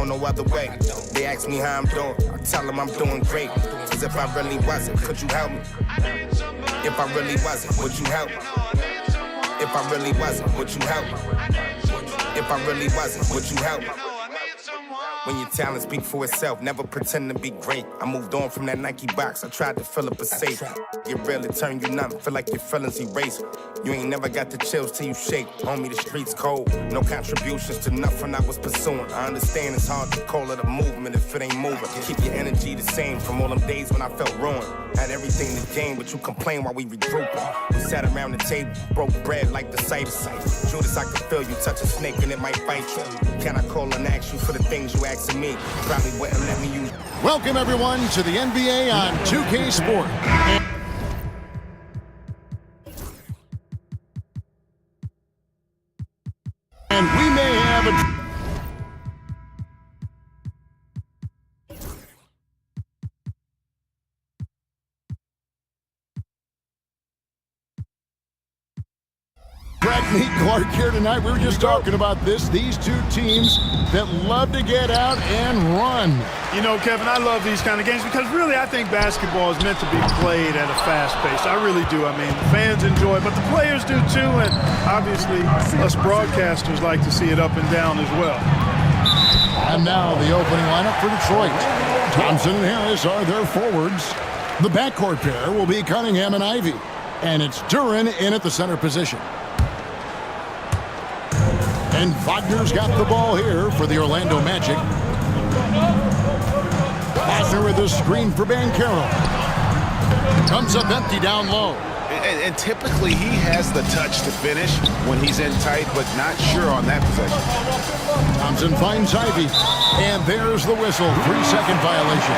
know no other way. They ask me how I'm doing, I tell them I'm doing great. Cause if I really wasn't, could you help me? If I really wasn't, would you help me? If I really wasn't, would you help me? If I really wasn't, would you help me? When your talent speak for itself, never pretend to be great. I moved on from that Nike box, I tried to fill up a safe. Get real, it turn you numb, feel like your feelings erase. You ain't never got the chills till you shake. Homie, the streets cold, no contributions to nothing I was pursuing. I understand it's hard to call it a movement if it ain't moving. Keep your energy the same from all them days when I felt ruined. Had everything to gain, but you complain while we regrouping. We sat around the table, broke bread like the Cypher. Judas, I could feel you touch a snake and it might bite you. Can I call and ask you for the things you ask of me? Probably wouldn't let me use. Welcome everyone to the NBA on 2K Sport. And we may have a... Meet Clark here tonight. We were just talking about this. These two teams that love to get out and run. You know, Kevin, I love these kind of games because really I think basketball is meant to be played at a fast pace. I really do. I mean, the fans enjoy it, but the players do too, and obviously us broadcasters like to see it up and down as well. And now the opening lineup for Detroit. Thompson and Harris are their forwards. The backcourt pair will be Cunningham and Ivy. And it's Duren in at the center position. And Wagner's got the ball here for the Orlando Magic. Wagner with a screen for Banchero. Comes up empty down low. And typically he has the touch to finish when he's in tight, but not sure on that possession. Thompson finds Ivy. And there's the whistle. 3-second violation.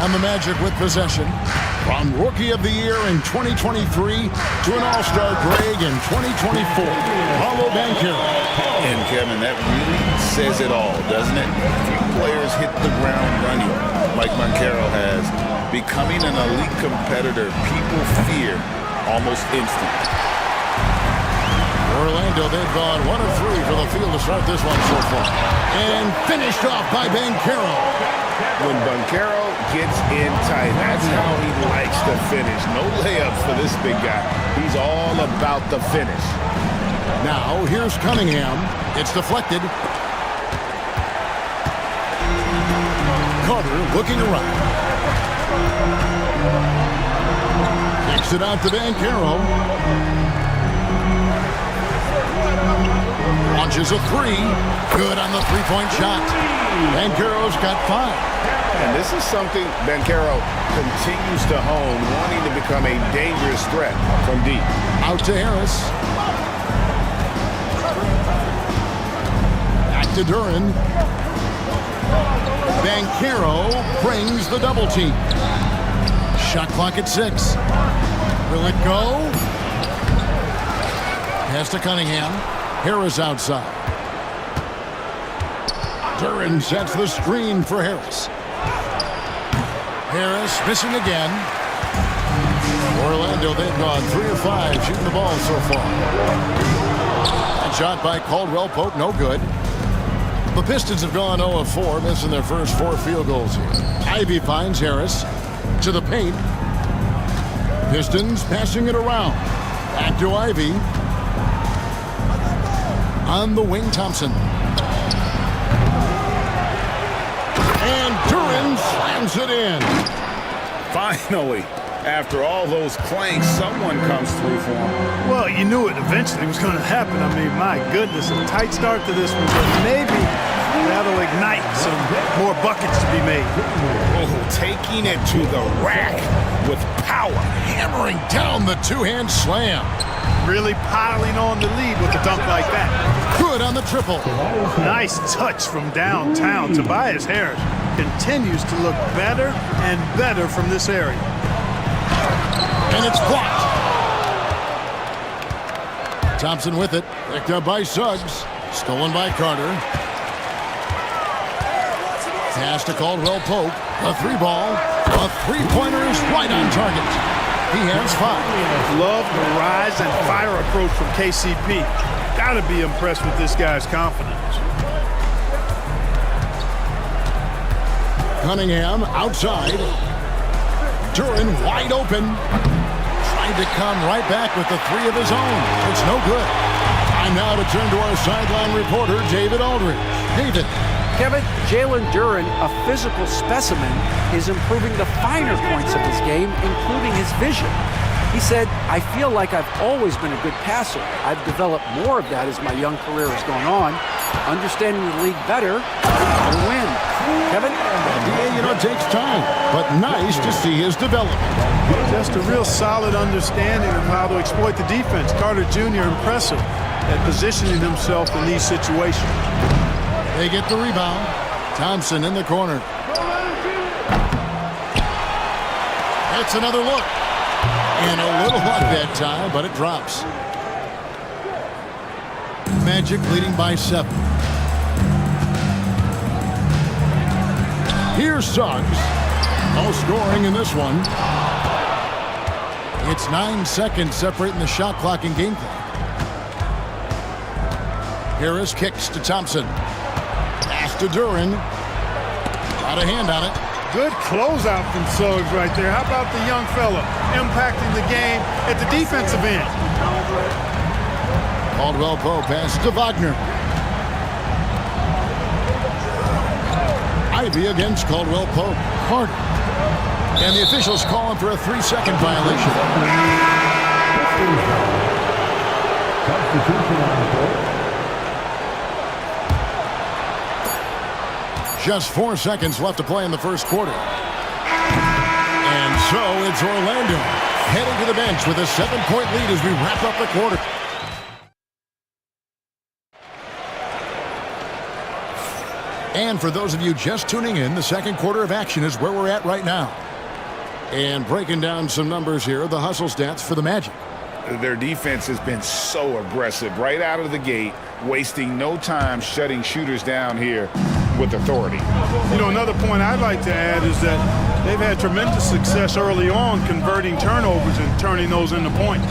And the Magic with possession. From Rookie of the Year in 2023 to an All-Star Greg in 2024, Paolo Banchero. And Kevin, that really says it all, doesn't it? Few players hit the ground running like Banchero has. Becoming an elite competitor, people fear almost instantly. Orlando, they've gone 1 of 3 for the field to start this one so far. And finished off by Banchero. When Banchero gets in tight, that's how he likes to finish. No layups for this big guy. He's all about the finish. Now, here's Cunningham. It's deflected. Carter looking around. Kicks it out to Banchero. Launches a 3. Good on the three-point shot. Banchero's got 5. And this is something Banchero continues to hone, wanting to become a dangerous threat from deep. Out to Harris. Back to Duren. Banchero brings the double team. Shot clock at 6. Will it go? Pass to Cunningham. Harris outside. Duren sets the screen for Harris. Harris missing again. Orlando, they've gone 3 of 5 shooting the ball so far. That shot by Caldwell Pope, no good. The Pistons have gone 0 of 4, missing their first 4 field goals here. Ivy finds Harris to the paint. Pistons passing it around. Back to Ivy. On the wing, Thompson. And Duren slams it in. Finally, after all those clanks, someone comes through for him. Well, you knew it eventually was going to happen. I mean, my goodness, a tight start to this one, but maybe that'll ignite some more buckets to be made. Oh, taking it to the rack with power. Hammering down the two-hand slam. Really piling on the lead with a dunk like that. Good on the triple. Nice touch from downtown. Tobias Harris continues to look better and better from this area. And it's blocked. Thompson with it. Picked up by Suggs. Stolen by Carter. Pass to Caldwell Pope. A 3 ball. A 3-pointer is right on target. He has 5. Love the rise and fire approach from KCP. Got to be impressed with this guy's confidence. Cunningham outside. Duren wide open. Trying to come right back with the 3 of his own. It's no good. Time now to turn to our sideline reporter, David Aldridge. David. Kevin, Jalen Duren, a physical specimen, is improving the finer points of his game, including his vision. He said, "I feel like I've always been a good passer. I've developed more of that as my young career has gone on. Understanding the league better, to win." Kevin? Yeah, it takes time, but nice to see his development. Just a real solid understanding of how to exploit the defense. Carter Jr. impressive at positioning himself in these situations. They get the rebound. Thompson in the corner. It's another look. And a little luck that time, but it drops. Magic leading by 7. Here's Suggs. No scoring in this one. It's 9 seconds separating the shot clock and game clock. Harris kicks to Thompson. Pass to Duren. Got a hand on it. Good closeout from Suggs right there. How about the young fella impacting the game at the defensive end? Caldwell Pope pass to Wagner. Ivy against Caldwell Pope. Hard. And the officials call him for a 3-second violation. Just 4 seconds left to play in the first quarter. And so it's Orlando heading to the bench with a 7-point lead as we wrap up the quarter. And for those of you just tuning in, the second quarter of action is where we're at right now. And breaking down some numbers here, the hustle stats for the Magic. Their defense has been so aggressive right out of the gate, wasting no time shutting shooters down here with authority. You know, another point I'd like to add is that they've had tremendous success early on converting turnovers and turning those into points.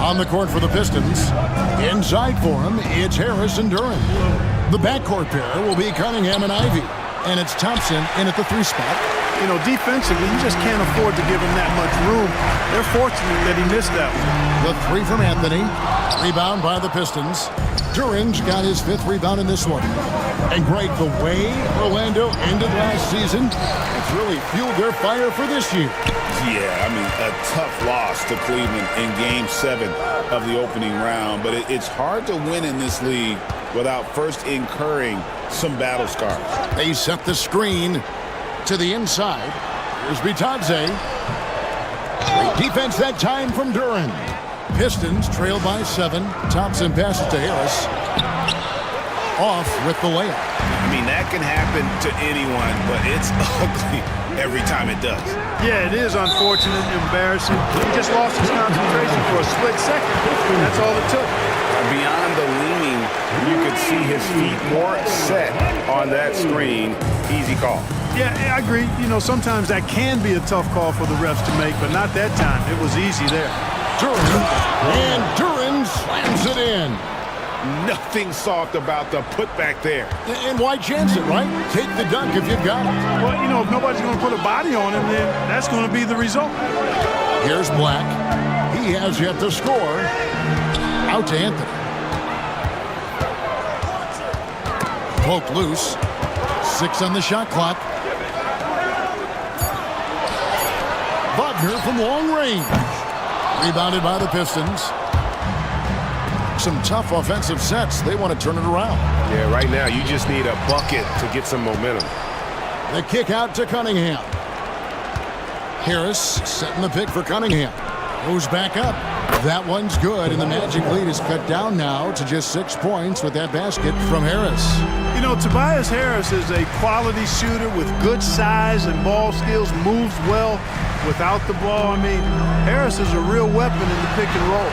On the court for the Pistons, inside for him, it's Harris and Duren. The backcourt pair will be Cunningham and Ivy. And it's Thompson in at the 3 spot. You know, defensively, you just can't afford to give him that much room. They're fortunate that he missed that one. The 3 from Anthony. Rebound by the Pistons. Duren's got his 5th rebound in this one. And Greg, the way Orlando ended last season, it's really fueled their fire for this year. Yeah, I mean, a tough loss to Cleveland in Game 7 of the opening round. But it's hard to win in this league without first incurring some battle scars. They set the screen to the inside. Here's Bitadze. Great defense that time from Duren. Pistons trail by 7. Thompson passes to Harris. Off with the layup. I mean, that can happen to anyone, but it's ugly every time it does. Yeah, it is unfortunate, embarrassing. He just lost his concentration for a split second. That's all it took. Beyond the leaning, you could see his feet more set on that screen. Easy call. Yeah, I agree. You know, sometimes that can be a tough call for the refs to make, but not that time. It was easy there. Duren, and Duren slams it in. Nothing soft about the putback there. And why chance it, right? Take the dunk if you've got it. Well, you know, if nobody's going to put a body on him, then that's going to be the result. Here's Black. He has yet to score. Out to Anthony. Poke loose. 6 on the shot clock. Wagner from long range. Rebounded by the Pistons. Some tough offensive sets. They want to turn it around. Yeah, right now you just need a bucket to get some momentum. The kick out to Cunningham. Harris setting the pick for Cunningham. Goes back up. That one's good, and the Magic lead is cut down now to just 6 points with that basket from Harris. You know, Tobias Harris is a quality shooter with good size and ball skills, moves well without the ball. I mean, Harris is a real weapon in the pick and roll.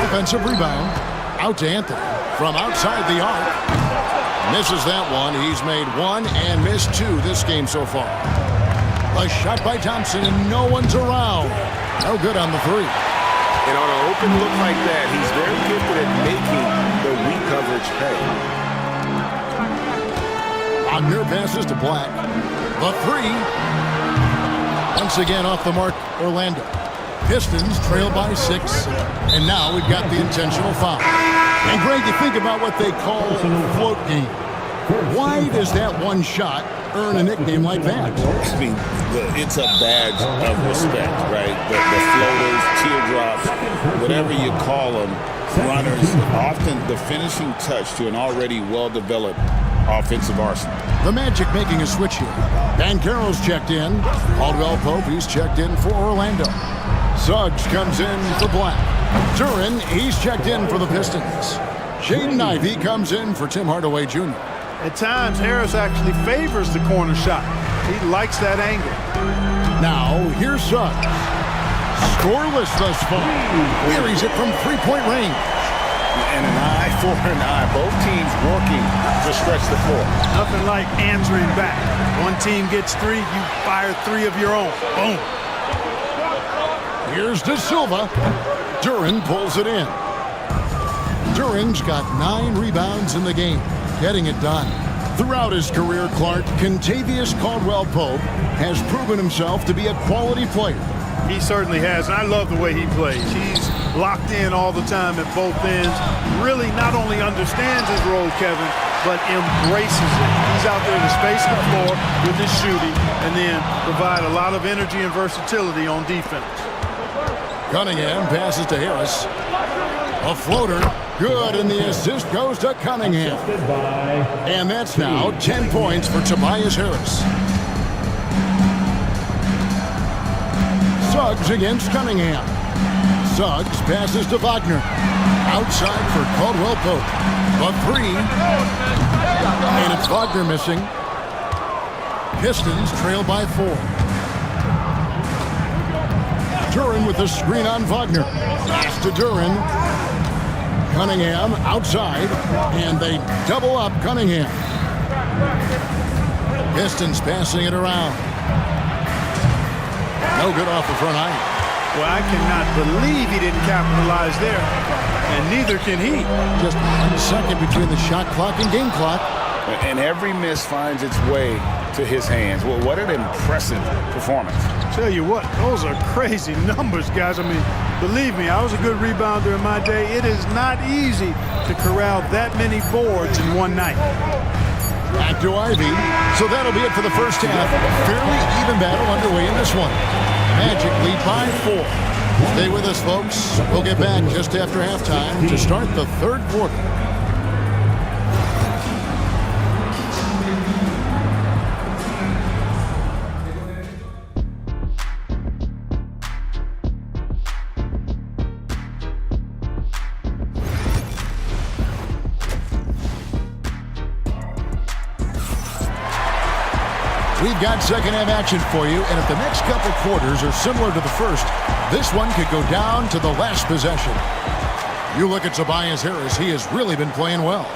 Offensive rebound. Out to Anthony. From outside the arc. Misses that one. He's made 1 and missed 2 this game so far. A shot by Thompson, and no one's around. No good on the three. And on an open look like that, he's very gifted at making the weak coverage pay. Wagner passes to Black. The three. Once again off the mark, Orlando. Pistons trail by 6. And now we've got the intentional foul. And Greg, you think about what they call float game. Why does that one shot earn a nickname like that? I mean, it's a badge of respect, right? The floaters, teardrops, whatever you call them, runners, often the finishing touch to an already well-developed offensive arsenal. The Magic making a switch here. Banchero's checked in. Caldwell Pope, he's checked in for Orlando. Suggs comes in for Black. Duren, he's checked in for the Pistons. Jaden Ivey comes in for Tim Hardaway Jr. At times, Harris actually favors the corner shot. He likes that angle. Now, here's Suggs. Scoreless thus far. Wearies it from three-point range. And an eye for an eye. Both teams working to stretch the floor. Nothing like answering back. One team gets 3, you fire 3 of your own. Boom. Here's De Silva. Duren pulls it in. Duren's got 9 rebounds in the game, getting it done. Throughout his career, Clark, Kentavious Caldwell-Pope has proven himself to be a quality player. He certainly has, and I love the way he plays. He's locked in all the time at both ends. Really not only understands his role, Kevin, but embraces it. He's out there to space the floor with his shooting and then provide a lot of energy and versatility on defense. Cunningham passes to Harris. A floater, good, and the assist goes to Cunningham. And that's now 10 points for Tobias Harris. Suggs against Cunningham. Suggs passes to Wagner. Outside for Caldwell Pope. A 3. And it's Wagner missing. Pistons trail by 4. Duren with the screen on Wagner. Pass to Duren. Cunningham outside, and they double up Cunningham. Pistons passing it around. No good off the front iron. Well, I cannot believe he didn't capitalize there, and neither can he. Just 1 second between the shot clock and game clock. And every miss finds its way to his hands. Well, what an impressive performance. Tell you what, those are crazy numbers, guys. I mean, believe me, I was a good rebounder in my day. It is not easy to corral that many boards in one night. Back to Ivy. So that'll be it for the first half. Fairly even battle underway in this one. Magic lead by 4. Stay with us, folks. We'll get back just after halftime to start the third quarter. We've got second half action for you, and if the next couple quarters are similar to the first, this one could go down to the last possession. You look at Tobias Harris, he has really been playing well.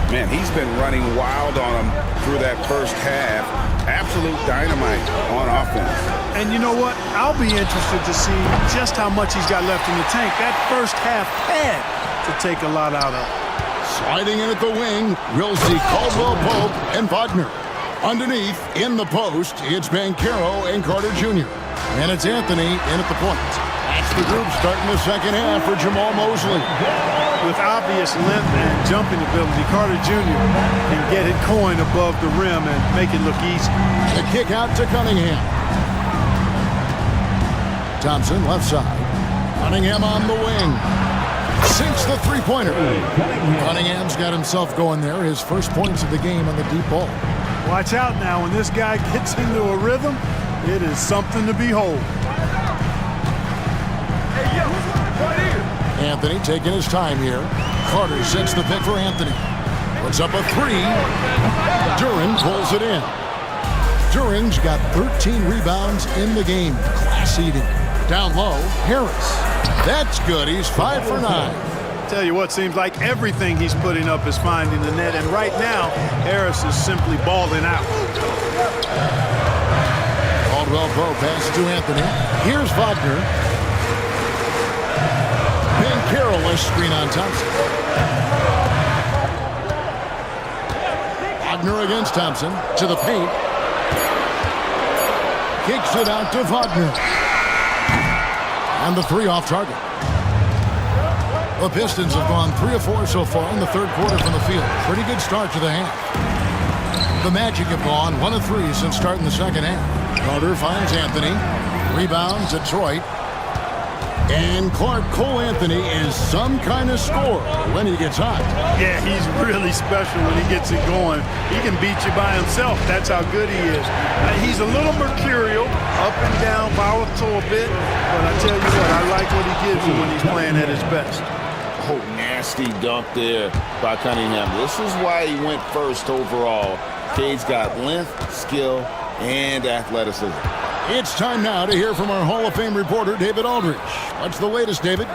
Man, he's been running wild on him through that first half. Absolute dynamite on offense. And you know what? I'll be interested to see just how much he's got left in the tank. That first half had to take a lot out of it. Sliding in at the wing, we'll see Caldwell Pope and Wagner. Underneath, in the post, it's Banchero and Carter Jr. And it's Anthony in at the point. That's the group starting the second half for Jamal Mosley. With obvious length and jumping ability, Carter Jr. can get it going above the rim and make it look easy. The kick out to Cunningham. Thompson left side. Cunningham on the wing. Sinks the three-pointer. Cunningham's got himself going there. His first points of the game on the deep ball. Watch out now. When this guy gets into a rhythm, it is something to behold. Anthony taking his time here. Carter sets the pick for Anthony. Puts up a 3. Duren pulls it in. Duren's got 13 rebounds in the game. Class eating. Down low, Harris. That's good. He's 5 for 9. Tell you what, seems like everything he's putting up is finding the net, and right now, Harris is simply balling out. Caldwell Pope passes to Anthony. Here's Wagner. Careless screen on Thompson. Wagner against Thompson. To the paint. Kicks it out to Wagner. And the three off target. The Pistons have gone 3 of 4 so far in the third quarter from the field. Pretty good start to the half. The Magic have gone 1 of 3 since starting the second half. Carter finds Anthony. Rebounds Detroit. And Cole Anthony is some kind of scorer when he gets hot. Yeah, he's really special when he gets it going. He can beat you by himself. That's how good he is. He's a little mercurial, up and down, volatile a bit. But I tell you what, I like what he gives you when he's playing at his best. Oh, nasty dunk there by Cunningham. This is why he went first overall. Cade's got length, skill, and athleticism. It's time now to hear from our Hall of Fame reporter, David Aldridge. What's the latest, David?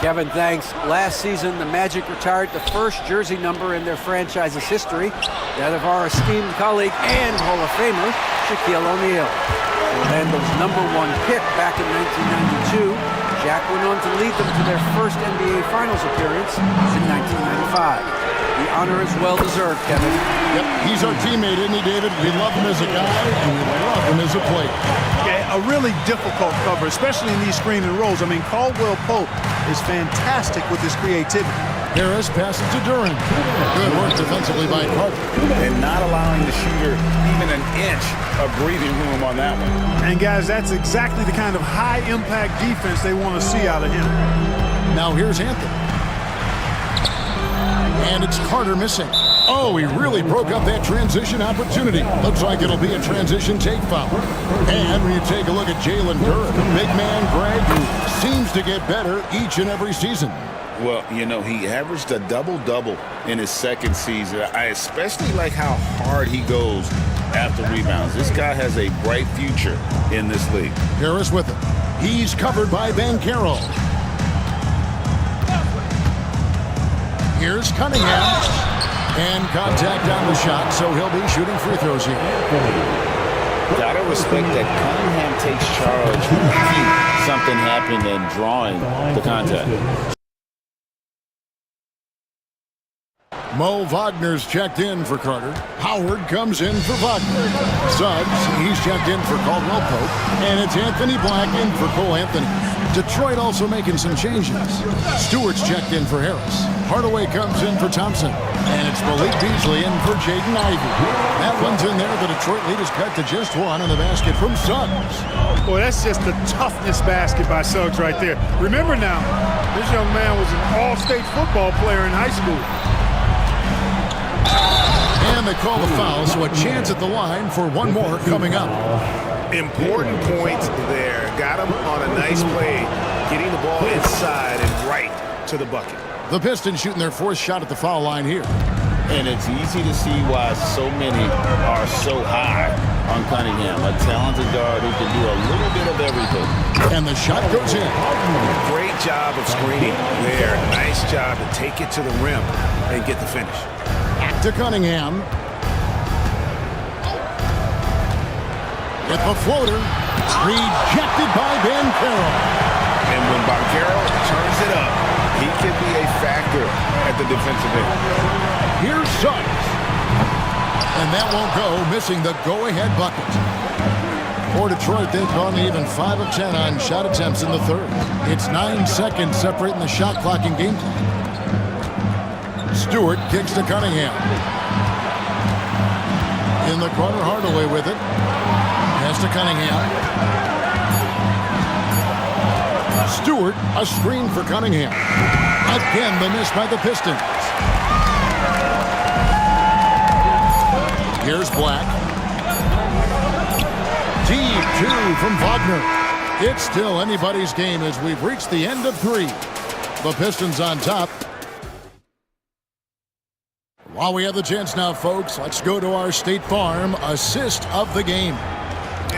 Kevin, thanks. Last season, the Magic retired the first jersey number in their franchise's history, that of our esteemed colleague and Hall of Famer, Shaquille O'Neal. Orlando's #1 pick back in 1992, Shaq went on to lead them to their first NBA Finals appearance in 1995. The honor is well-deserved, Kevin. Yep, he's our teammate, isn't he, David? We love him as a guy, and we love him as a player. Yeah, a really difficult cover, especially in these screen and rolls. I mean, Caldwell Pope is fantastic with his creativity. Harris passes to Duran. Good work defensively by Carter. And not allowing the shooter even an inch of breathing room on that one. And, guys, that's exactly the kind of high-impact defense they want to see out of him. Now here's Anthony. And it's Carter missing. Oh, he really broke up that transition opportunity. Looks like it'll be a transition take foul. And when you take a look at Jalen Duran, big man Greg, who seems to get better each and every season. Well, you know, he averaged a double-double in his second season. I especially like how hard he goes after rebounds. This guy has a bright future in this league. Harris with it. He's covered by Banchero. Here's Cunningham. And contact on the shot, so he'll be shooting free throws here. Gotta respect that Cunningham takes charge when something happened and drawing the contact. Mo Wagner's checked in for Carter. Howard comes in for Wagner. Suggs, he's checked in for Caldwell Pope. And it's Anthony Black in for Cole Anthony. Detroit also making some changes. Stewart's checked in for Harris. Hardaway comes in for Thompson. And it's Malik Beasley in for Jaden Ivey. That one's in there. The Detroit lead is cut to just 1 on the basket from Suggs. Boy, that's just the toughness basket by Suggs right there. Remember now, this young man was an all-state football player in high school. And they call the foul, so a chance at the line for one more coming up. Important point there. Got him on a nice play, getting the ball inside and right to the bucket. The Pistons shooting their 4th shot at the foul line here. And it's easy to see why so many are so high on Cunningham, a talented guard who can do a little bit of everything. And the shot goes in. Great job of screening there. Nice job to take it to the rim and get the finish. To Cunningham. With the floater. Rejected by Banchero. And when Banchero turns it up, he can be a factor at the defensive end. Here's Suggs. And that won't go, missing the go-ahead bucket. For Detroit, they've gone even 5 of 10 on shot attempts in the third. It's 9 seconds separating the shot clock and game clock. Stewart kicks to Cunningham. In the corner, Hardaway with it. Pass to Cunningham. Stewart, a screen for Cunningham. Again, the miss by the Pistons. Here's Black. Deep 2 from Wagner. It's still anybody's game as we've reached the end of 3. The Pistons on top. While we have the chance now, folks, let's go to our State Farm assist of the game.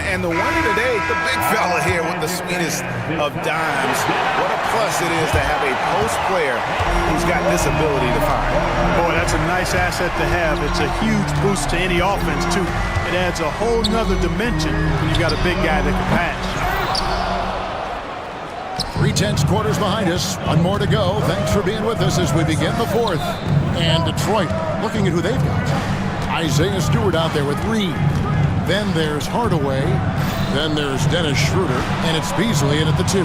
And the winner today, the big fella here with the sweetest of dimes. What a plus it is to have a post player who's got this ability to find. Boy, that's a nice asset to have. It's a huge boost to any offense, too. It adds a whole nother dimension when you've got a big guy that can pass. 3 intense quarters behind us. One more to go. Thanks for being with us as we begin the fourth. And Detroit, looking at who they've got. Isaiah Stewart out there with Reed. Then there's Hardaway. Then there's Dennis Schroeder. And it's Beasley in at the 2.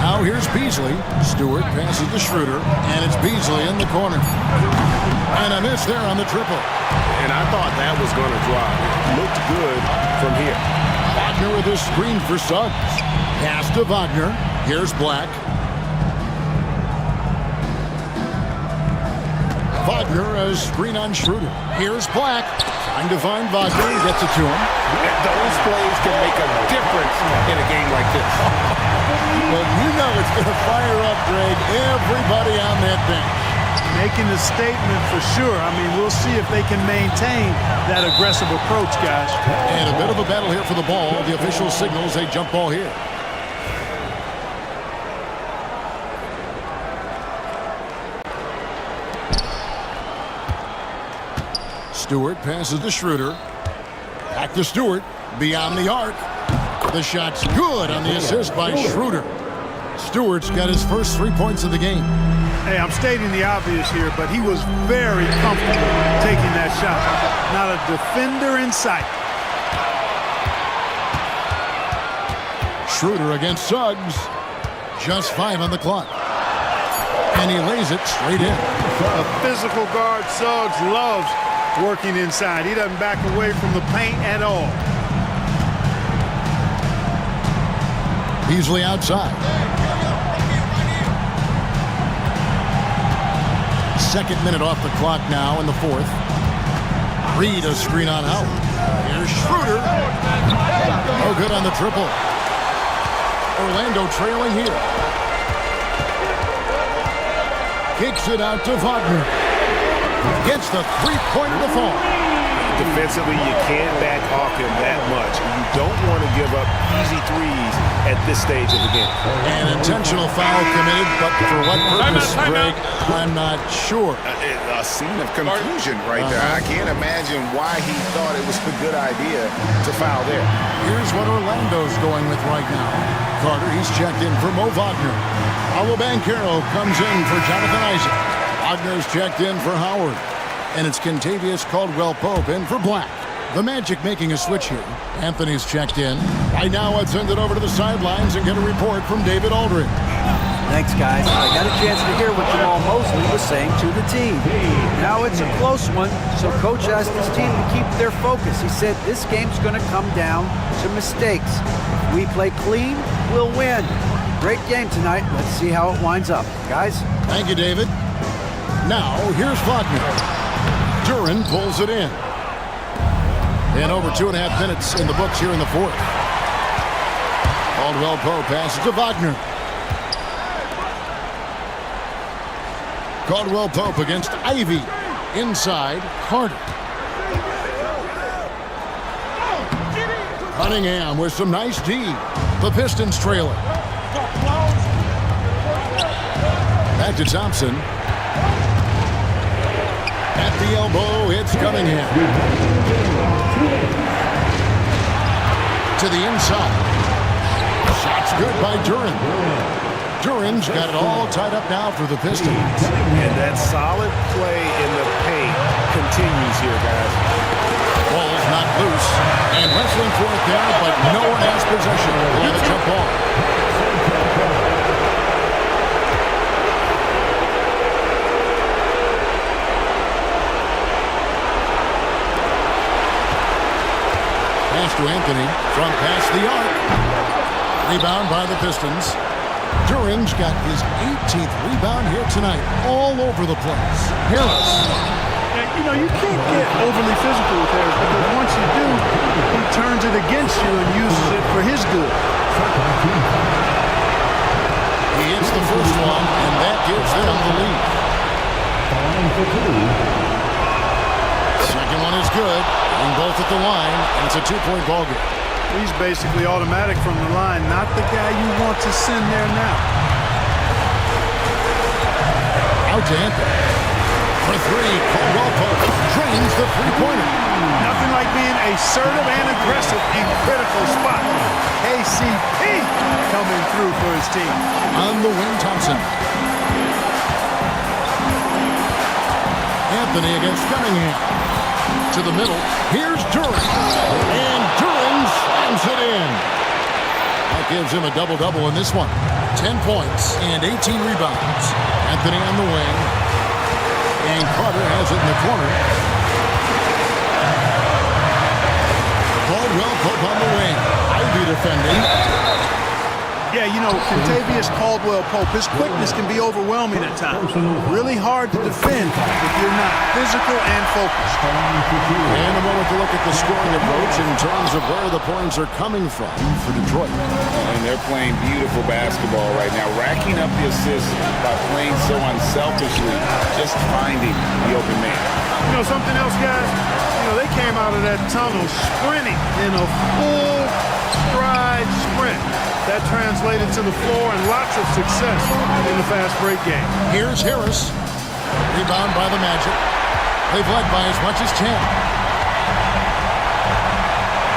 Now here's Beasley. Stewart passes to Schroeder. And it's Beasley in the corner. And a miss there on the triple. And I thought that was going to drop. It looked good from here. Wagner with his screen for Suggs. Pass to Wagner. Here's Black. Wagner has screen on Schroeder. Here's Black. Trying to find Wagner. He gets it to him. Those plays can make a difference in a game like this. Well, you know it's going to fire up, Greg, everybody on that bench. Making a statement for sure. I mean, we'll see if they can maintain that aggressive approach, guys. And a bit of a battle here for the ball. The official signals a jump ball here. Stewart passes to Schroeder. Back to Stewart. Beyond the arc. The shot's good on the assist by Schroeder. Stewart's got his first 3 points of the game. Hey, I'm stating the obvious here, but he was very comfortable taking that shot. Not a defender in sight. Schroeder against Suggs. Just 5 on the clock. And he lays it straight in. A physical guard, Suggs, loves working inside. He doesn't back away from the paint at all. Beasley outside. Second minute off the clock now in the fourth. Reed a screen on Howard. Here's Schroeder. Oh, good on the triple. Orlando trailing here. Kicks it out to Wagner. Gets the three-pointer to fall. Defensively, you can't back off him that much. You don't want to give up easy threes at this stage of the game. An intentional foul committed, but for what purpose, Greg, I'm not sure. A scene of confusion right there. I can't imagine why he thought it was a good idea to foul there. Here's what Orlando's going with right now. Carter, he's checked in for Mo Wagner. Paolo Banchero comes in for Jonathan Isaac. Wagner's checked in for Howard. And it's Kentavious Caldwell-Pope in for Black. The Magic making a switch here. Anthony's checked in. Right now, let's send it over to the sidelines and get a report from David Aldridge. Thanks, guys. I got a chance to hear what Jamal Mosley was saying to the team. Now it's a close one, so Coach asked his team to keep their focus. He said this game's going to come down to mistakes. If we play clean, we'll win. Great game tonight. Let's see how it winds up. Guys? Thank you, David. Now, here's Wagner. Duran pulls it in. And over 2.5 minutes in the books here in the fourth. Caldwell-Pope passes to Wagner. Caldwell-Pope against Ivy. Inside, Carter. Cunningham with some nice D. The Pistons trailing. Back to Thompson. At the elbow, it's Cunningham. To the inside. Shot's good by Duran. Duran's got it all tied up now for the Pistons. And that solid play in the paint continues here, guys. Ball's not loose. And wrestling for it there, but no one has possession. We'll have a jump ball. Pass to Anthony from past the arc. Rebound by the Pistons. Duran's got his 18th rebound here tonight, all over the place. Harris. You know, you can't get overly physical with Harris because once you do, he turns it against you and uses it for his good. He hits the first one, and that gives them the lead. Second one is good. And both at the line, and it's a 2-point ball game. He's basically automatic from the line, not the guy you want to send there now. Out to Anthony. For three, Caldwell-Pope drains the three-pointer. Nothing like being assertive and aggressive in critical spots. KCP coming through for his team. On the wing, Thompson. Anthony against Cunningham. To the middle. Here's Duren. And Duren slams it in. That gives him a double-double in this one. 10 points and 18 rebounds. Anthony on the wing. And Carter has it in the corner. Caldwell Pope on the wing. Ivy defending. Yeah, you know, Contavious Caldwell-Pope, his quickness can be overwhelming at times. Really hard to defend if you're not physical and focused. And a moment to look at the scoring approach in terms of where the points are coming from for Detroit. And they're playing beautiful basketball right now, racking up the assists by playing so unselfishly, just finding the open man. You know, something else, guys? You know, they came out of that tunnel sprinting in a full stride sprint. That translated to the floor and lots of success in the fast break game. Here's Harris. Rebound by the Magic. They've led by as much as 10.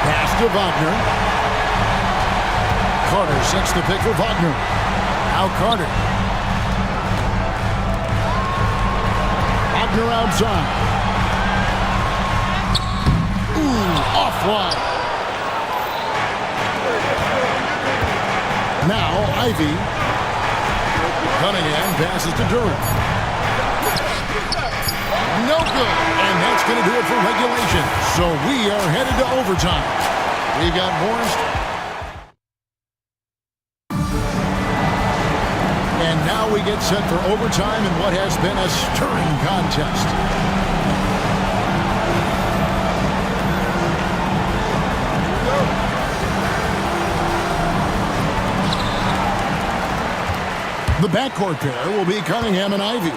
Pass to Wagner. Carter sets the pick for Wagner. Now Carter. Wagner outside. Ooh, offline. Now, Ivy. Cunningham passes to Duren. No good. And that's going to do it for regulation. So we are headed to overtime. We got more. And now we get set for overtime in what has been a stirring contest. The backcourt pair will be Cunningham and Ivy.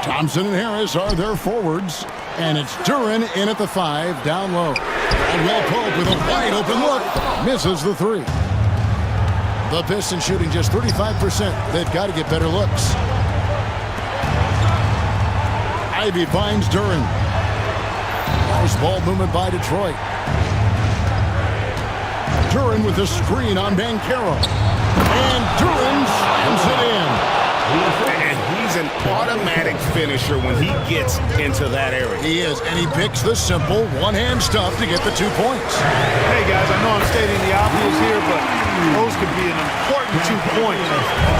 Thompson and Harris are their forwards. And it's Duren in at the 5, down low. Caldwell Pope with a wide open look. Misses the 3. The Pistons shooting just 35%. They've got to get better looks. Ivy finds Duren. Nice ball movement by Detroit. Duren with a screen on Banchero. And Duren slams it in. And he's an automatic finisher when he gets into that area. He is, and he picks the simple one-hand stuff to get the 2 points. Hey, guys, I know I'm stating the obvious here, but those could be an important 2 points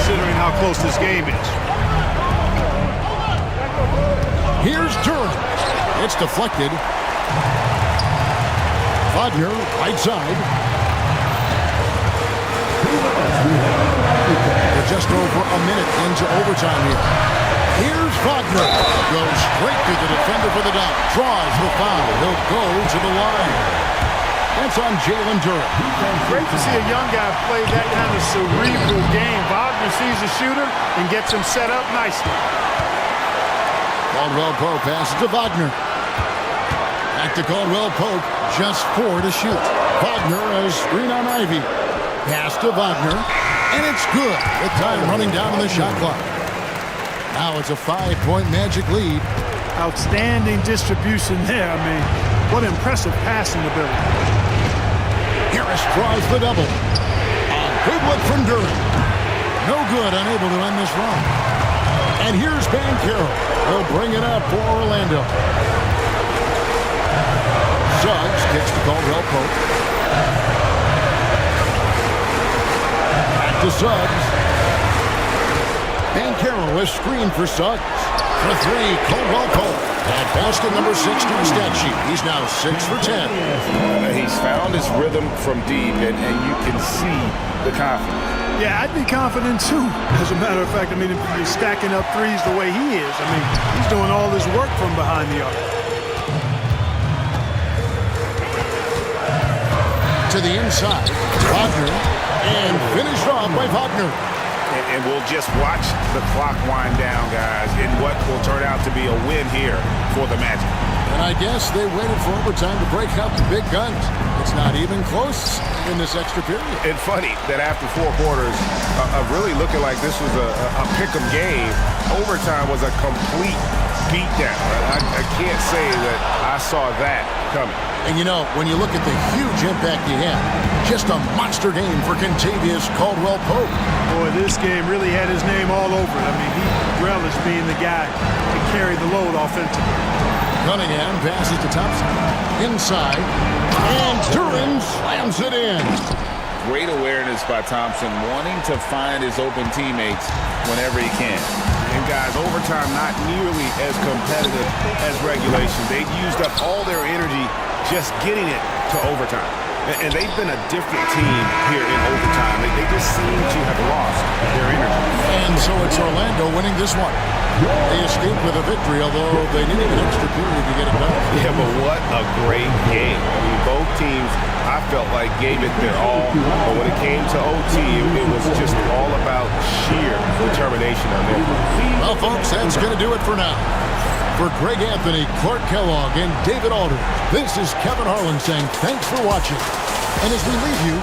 considering how close this game is. Here's Duren. It's deflected. Wagner, right side. We're just over a minute into overtime here. Here's Wagner. Goes straight to the defender for the dunk. Draws the foul. He'll go to the line. That's on Jalen Duren. Great to see a young guy play that kind of cerebral game. Wagner sees the shooter and gets him set up nicely. Caldwell Pope passes to Wagner. Back to Caldwell Pope. Just 4 to shoot. Wagner has screen on Ivy. Pass to Wagner. And it's good. With time running down on the shot clock. Now it's a 5-point Magic lead. Outstanding distribution there. I mean, what impressive passing ability. Harris draws the double. A good look from Duren. No good, unable to end this run. And here's Banchero. He'll bring it up for Orlando. Suggs kicks to Caldwell Pope. Back to Suggs. Banchero is screened for Suggs. For 3, Caldwell Pope. At basket number 6 to the stat sheet. He's now 6 for 10. He's found his rhythm from deep, and you can see the confidence. Yeah, I'd be confident too. As a matter of fact, I mean, if you're stacking up threes the way he is, I mean, he's doing all this work from behind the arc. To the inside, Wagner, and finished off by Wagner. And we'll just watch the clock wind down, guys, in what will turn out to be a win here for the Magic. And I guess they waited for overtime to break out the big guns. It's not even close in this extra period. And funny that after 4 quarters of really looking like this was a pick-em game, overtime was a complete beat down. I can't say that I saw that coming. And you know, when you look at the huge impact he had, just a monster game for Contavious Caldwell-Pope. Boy, this game really had his name all over it. I mean, he relished being the guy to carry the load offensively. Cunningham passes to Thompson. Inside. And Duran slams it in. Great awareness by Thompson, wanting to find his open teammates whenever he can. And guys, overtime not nearly as competitive as regulation. They used up all their energy just getting it to overtime. And they've been a different team here in overtime. They just seem to have lost their energy. And so it's Orlando winning this one. They escaped with a victory, although they needed an extra period to get it done. Yeah, but what a great game. I mean, both teams, I felt like, gave it their all. But when it came to OT, it was just all about sheer determination on their part. Well, folks, that's going to do it for now. For Greg Anthony, Clark Kellogg, and David Aldridge, this is Kevin Harlan saying thanks for watching. And as we leave you,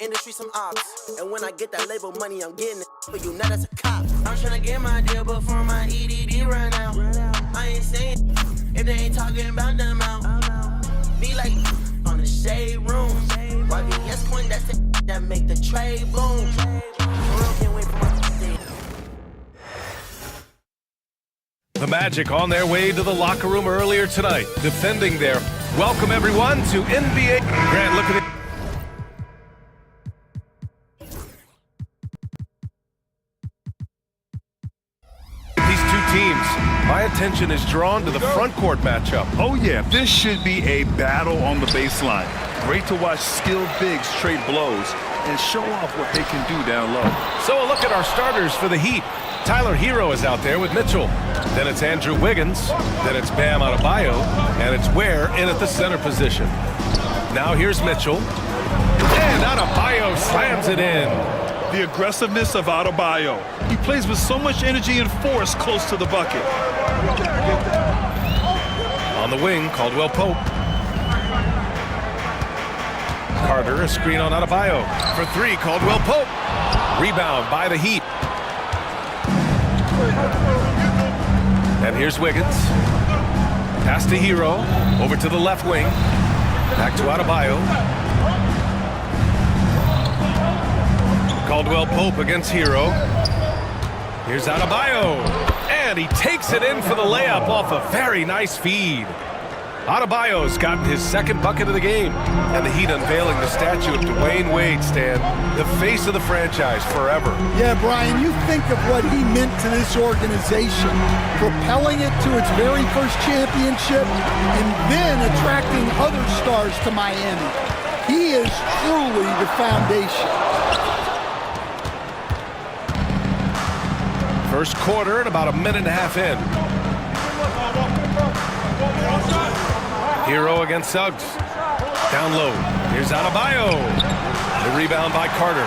industry some ops. And when I get that label money, I'm getting it for you, not as a cop. I'm tryna get my deal before my EDD run out. I ain't saying if they ain't talking about the amount. Be like on the shade room. YBS point, that's the that make the trade boom. Can't wait for my The Magic on their way to the locker room earlier tonight, defending their welcome everyone to NBA. Grant, look at it. These two teams, my attention is drawn to the front court matchup. Oh yeah, this should be a battle on the baseline. Great to watch skilled bigs trade blows and show off what they can do down low. So a look at our starters for the Heat. Tyler Hero is out there with Mitchell. Then it's Andrew Wiggins. Then it's Bam Adebayo. And it's Ware in at the center position. Now here's Mitchell. And Adebayo slams it in. The aggressiveness of Adebayo. He plays with so much energy and force close to the bucket. On the wing, Caldwell-Pope. Carter, a screen on Adebayo. For three, Caldwell-Pope. Rebound by the Heat. And here's Wiggins. Pass to Hero. Over to the left wing. Back to Adebayo. Caldwell-Pope against Hero. Here's Adebayo. And he takes it in for the layup off a very nice feed. Adebayo's gotten his second bucket of the game. And the Heat unveiling the statue of Dwayne Wade, Stan, the face of the franchise forever. Yeah, Brian, you think of what he meant to this organization, propelling it to its very first championship, and then attracting other stars to Miami. He is truly the foundation. First quarter and about a minute and a half in. Hero against Suggs. Down low. Here's Adebayo. The rebound by Carter.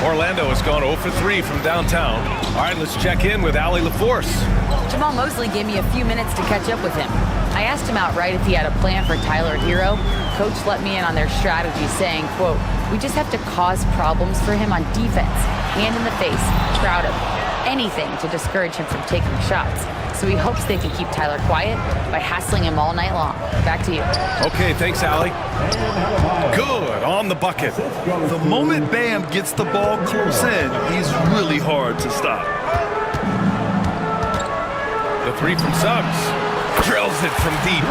Orlando has gone 0 for 3 from downtown. All right, let's check in with Allie LaForce. Jamal Mosley gave me a few minutes to catch up with him. I asked him outright if he had a plan for Tyler Hero. Coach let me in on their strategy, saying, quote, "We just have to cause problems for him on defense. Hand in the face, crowd him. Anything to discourage him from taking shots. So he hopes they can keep Tyler quiet by hassling him all night long." Back to you. Okay, thanks, Allie. Good on the bucket. The moment Bam gets the ball close in, he's really hard to stop. The three from Suggs. Drills it from deep.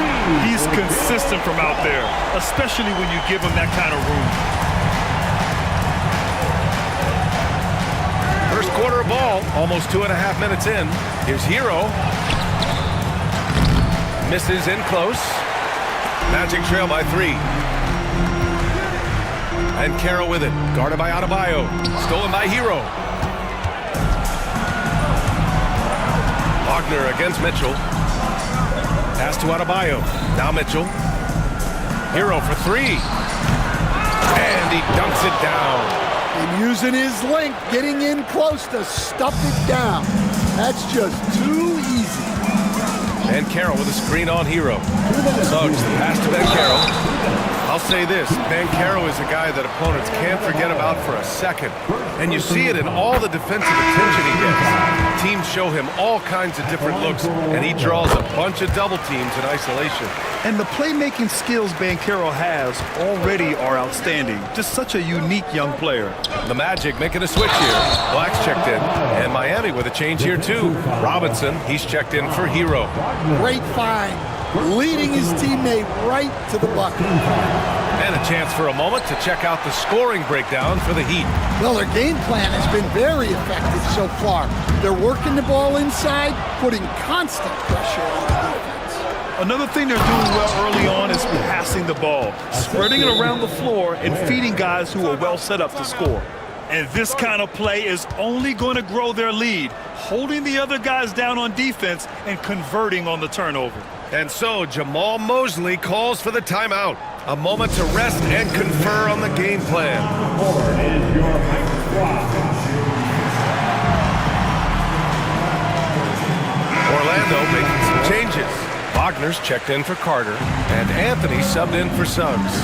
He's consistent from out there, especially when you give him that kind of room. a ball, almost 2.5 minutes in. Here's Hero. Misses in close. Magic trail by 3. And Carroll with it, guarded by Adebayo. Stolen by Hero. Wagner against Mitchell. Pass to Adebayo. Now Mitchell. Hero for 3. And he dunks it down. And using his length, getting in close to stuff it down. That's just too easy. And Carroll with a screen on Hero. Suggs, the pass to Ben Carroll. I'll say this, Ben Carroll is a guy that opponents can't forget about for a second. And you see it in all the defensive attention he gets. Teams show him all kinds of different looks, and he draws a bunch of double teams in isolation. And the playmaking skills Banchero has already are outstanding. Just such a unique young player. The Magic making a switch here. Black's checked in, and Miami with a change here too. Robinson, he's checked in for Hero. Great find, leading his teammate right to the bucket. And a chance for a moment to check out the scoring breakdown for the Heat. Well, their game plan has been very effective so far. They're working the ball inside, putting constant pressure on the defense. Another thing they're doing well early on is passing the ball, spreading it around the floor and feeding guys who are well set up to score. And this kind of play is only going to grow their lead, holding the other guys down on defense and converting on the turnover. And so Jamal Mosley calls for the timeout. A moment to rest and confer on the game plan. Orlando making some changes. Wagner's checked in for Carter, and Anthony subbed in for Suggs.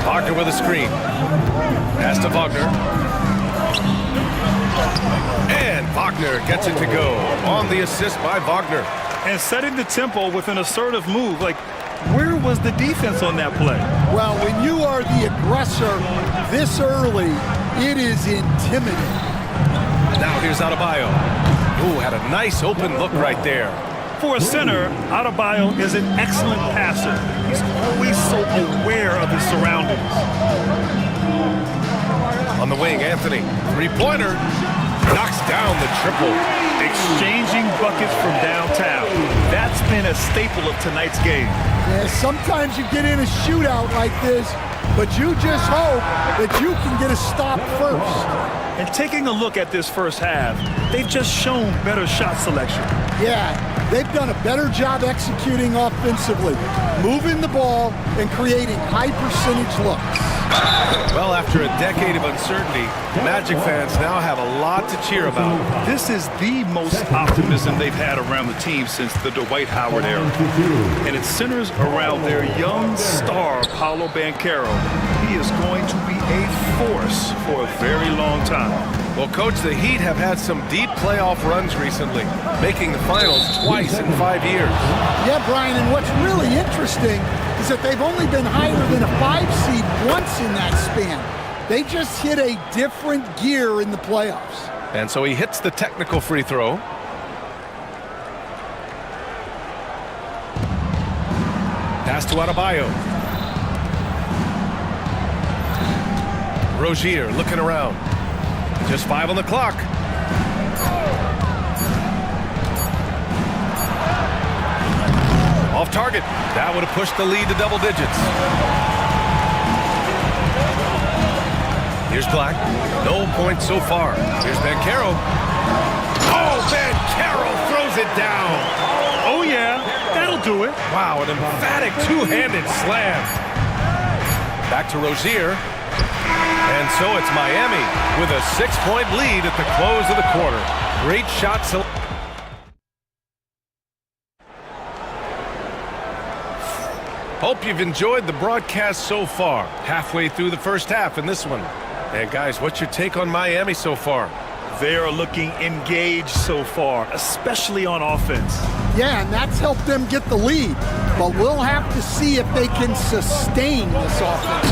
Wagner with a screen. Pass to Wagner. And Wagner gets it to go on the assist by Wagner. And setting the tempo with an assertive move. Like, where was the defense on that play? Well, when you are the aggressor this early, it is intimidating. Now here's Adebayo. Ooh, had a nice open look right there. For a center, Adebayo is an excellent passer. He's always so aware of his surroundings. On the wing, Anthony. Three-pointer. Knocks down the triple. Exchanging buckets from downtown. That's been a staple of tonight's game. Yeah, sometimes you get in a shootout like this, but you just hope that you can get a stop first. And taking a look at this first half, they've just shown better shot selection. Yeah, they've done a better job executing offensively, moving the ball and creating high percentage looks. Well, after a decade of uncertainty, Magic fans now have a lot to cheer about. This is the most optimism they've had around the team since the Dwight Howard era. And it centers around their young star, Paolo Banchero. He is going to be a force for a very long time. Well, Coach, the Heat have had some deep playoff runs recently, making the finals twice in 5 years. Yeah, Brian, and what's really interesting is that they've only been higher than a 5 seed once in that span. They just hit a different gear in the playoffs. And so he hits the technical free throw. Pass to Adebayo. Rozier looking around. Just 5 on the clock. Off target. That would have pushed the lead to double digits. Here's Black. No points so far. Here's Banchero. Oh, Banchero throws it down. Oh, yeah. That'll do it. Wow, an emphatic two-handed slam. Back to Rozier. And so it's Miami with a 6-point lead at the close of the quarter. Great shot selection. Hope you've enjoyed the broadcast so far. Halfway through the first half in this one. And guys, what's your take on Miami so far? They are looking engaged so far, especially on offense. Yeah, and that's helped them get the lead. But we'll have to see if they can sustain this offense.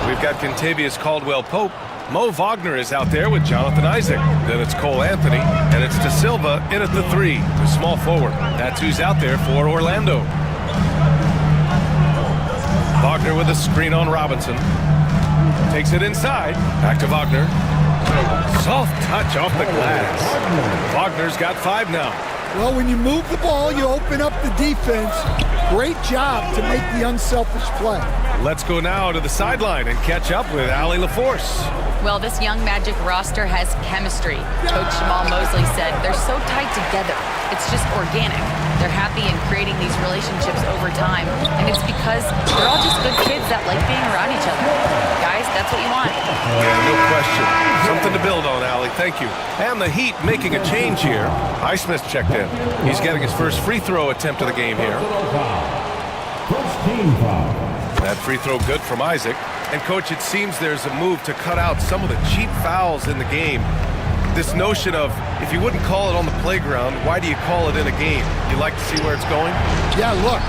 We've got Kentavious Caldwell-Pope. Mo Wagner is out there with Jonathan Isaac. Then it's Cole Anthony, and it's De Silva in at the 3, the small forward. That's who's out there for Orlando. Wagner with a screen on Robinson. Takes it inside. Back to Wagner. Soft touch off the glass. Wagner's got 5 now. Well, when you move the ball, you open up the defense. Great job to make the unselfish play. Let's go now to the sideline and catch up with Allie LaForce. Well, this young Magic roster has chemistry. Coach Jamal Mosley said they're so tight together. It's just organic. They're happy in creating these relationships over time, and it's because they're all just good kids that like being around each other. Guys, that's what you want. Yeah, no question. Something to build on, Allie. Thank you. And the Heat making a change here. Highsmith checked in. He's getting his first free throw attempt of the game here. That free throw good from Isaac. And, Coach, it seems there's a move to cut out some of the cheap fouls in the game. This notion of, if you wouldn't call it on the playground, why do you call it in a game? You like to see where it's going? Yeah, look,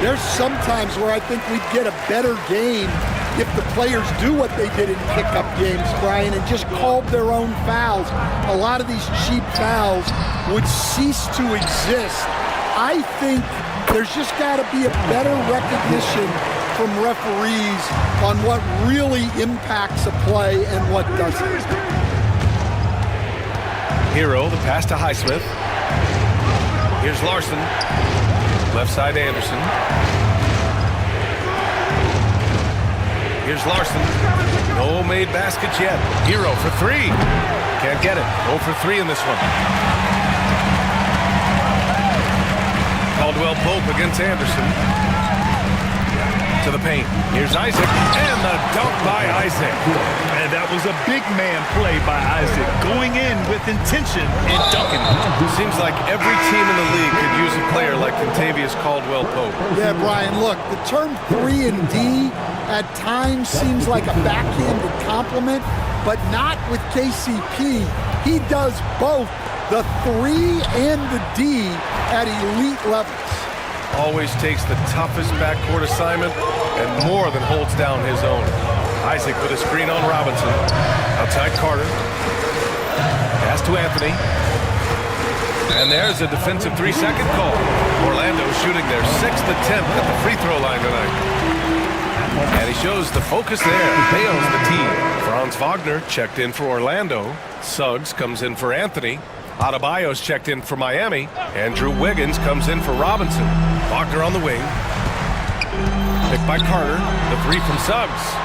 there's some times where I think we'd get a better game if the players do what they did in pickup games, Brian, and just called their own fouls. A lot of these cheap fouls would cease to exist. I think there's just got to be a better recognition from referees on what really impacts a play and what doesn't. Hero, the pass to Highsmith. Here's Larson. Left side Anderson. Here's Larson. No made baskets yet. Hero for 3. Can't get it. 0 for 3 in this one. Caldwell Pope against Anderson. To the paint. Here's Isaac. And the dunk by Isaac. And that was a big man play by Isaac, going in with intention and dunking. Seems like every team in the league could use a player like Contavious Caldwell Pope. Yeah, Brian, look, the term 3 and D at times seems like a backhanded compliment, but not with KCP. He does both the 3 and the D at elite levels. Always takes the toughest backcourt assignment and more than holds down his own. Isaac with a screen on Robinson. Outside Carter. Pass to Anthony. And there's a defensive 3-second call. Orlando shooting their 6th attempt at the free throw line tonight. And he shows the focus there. Bails the team. Franz Wagner checked in for Orlando. Suggs comes in for Anthony. Adebayo's checked in for Miami. Andrew Wiggins comes in for Robinson. Wagner on the wing. Picked by Carter. The 3 from Suggs.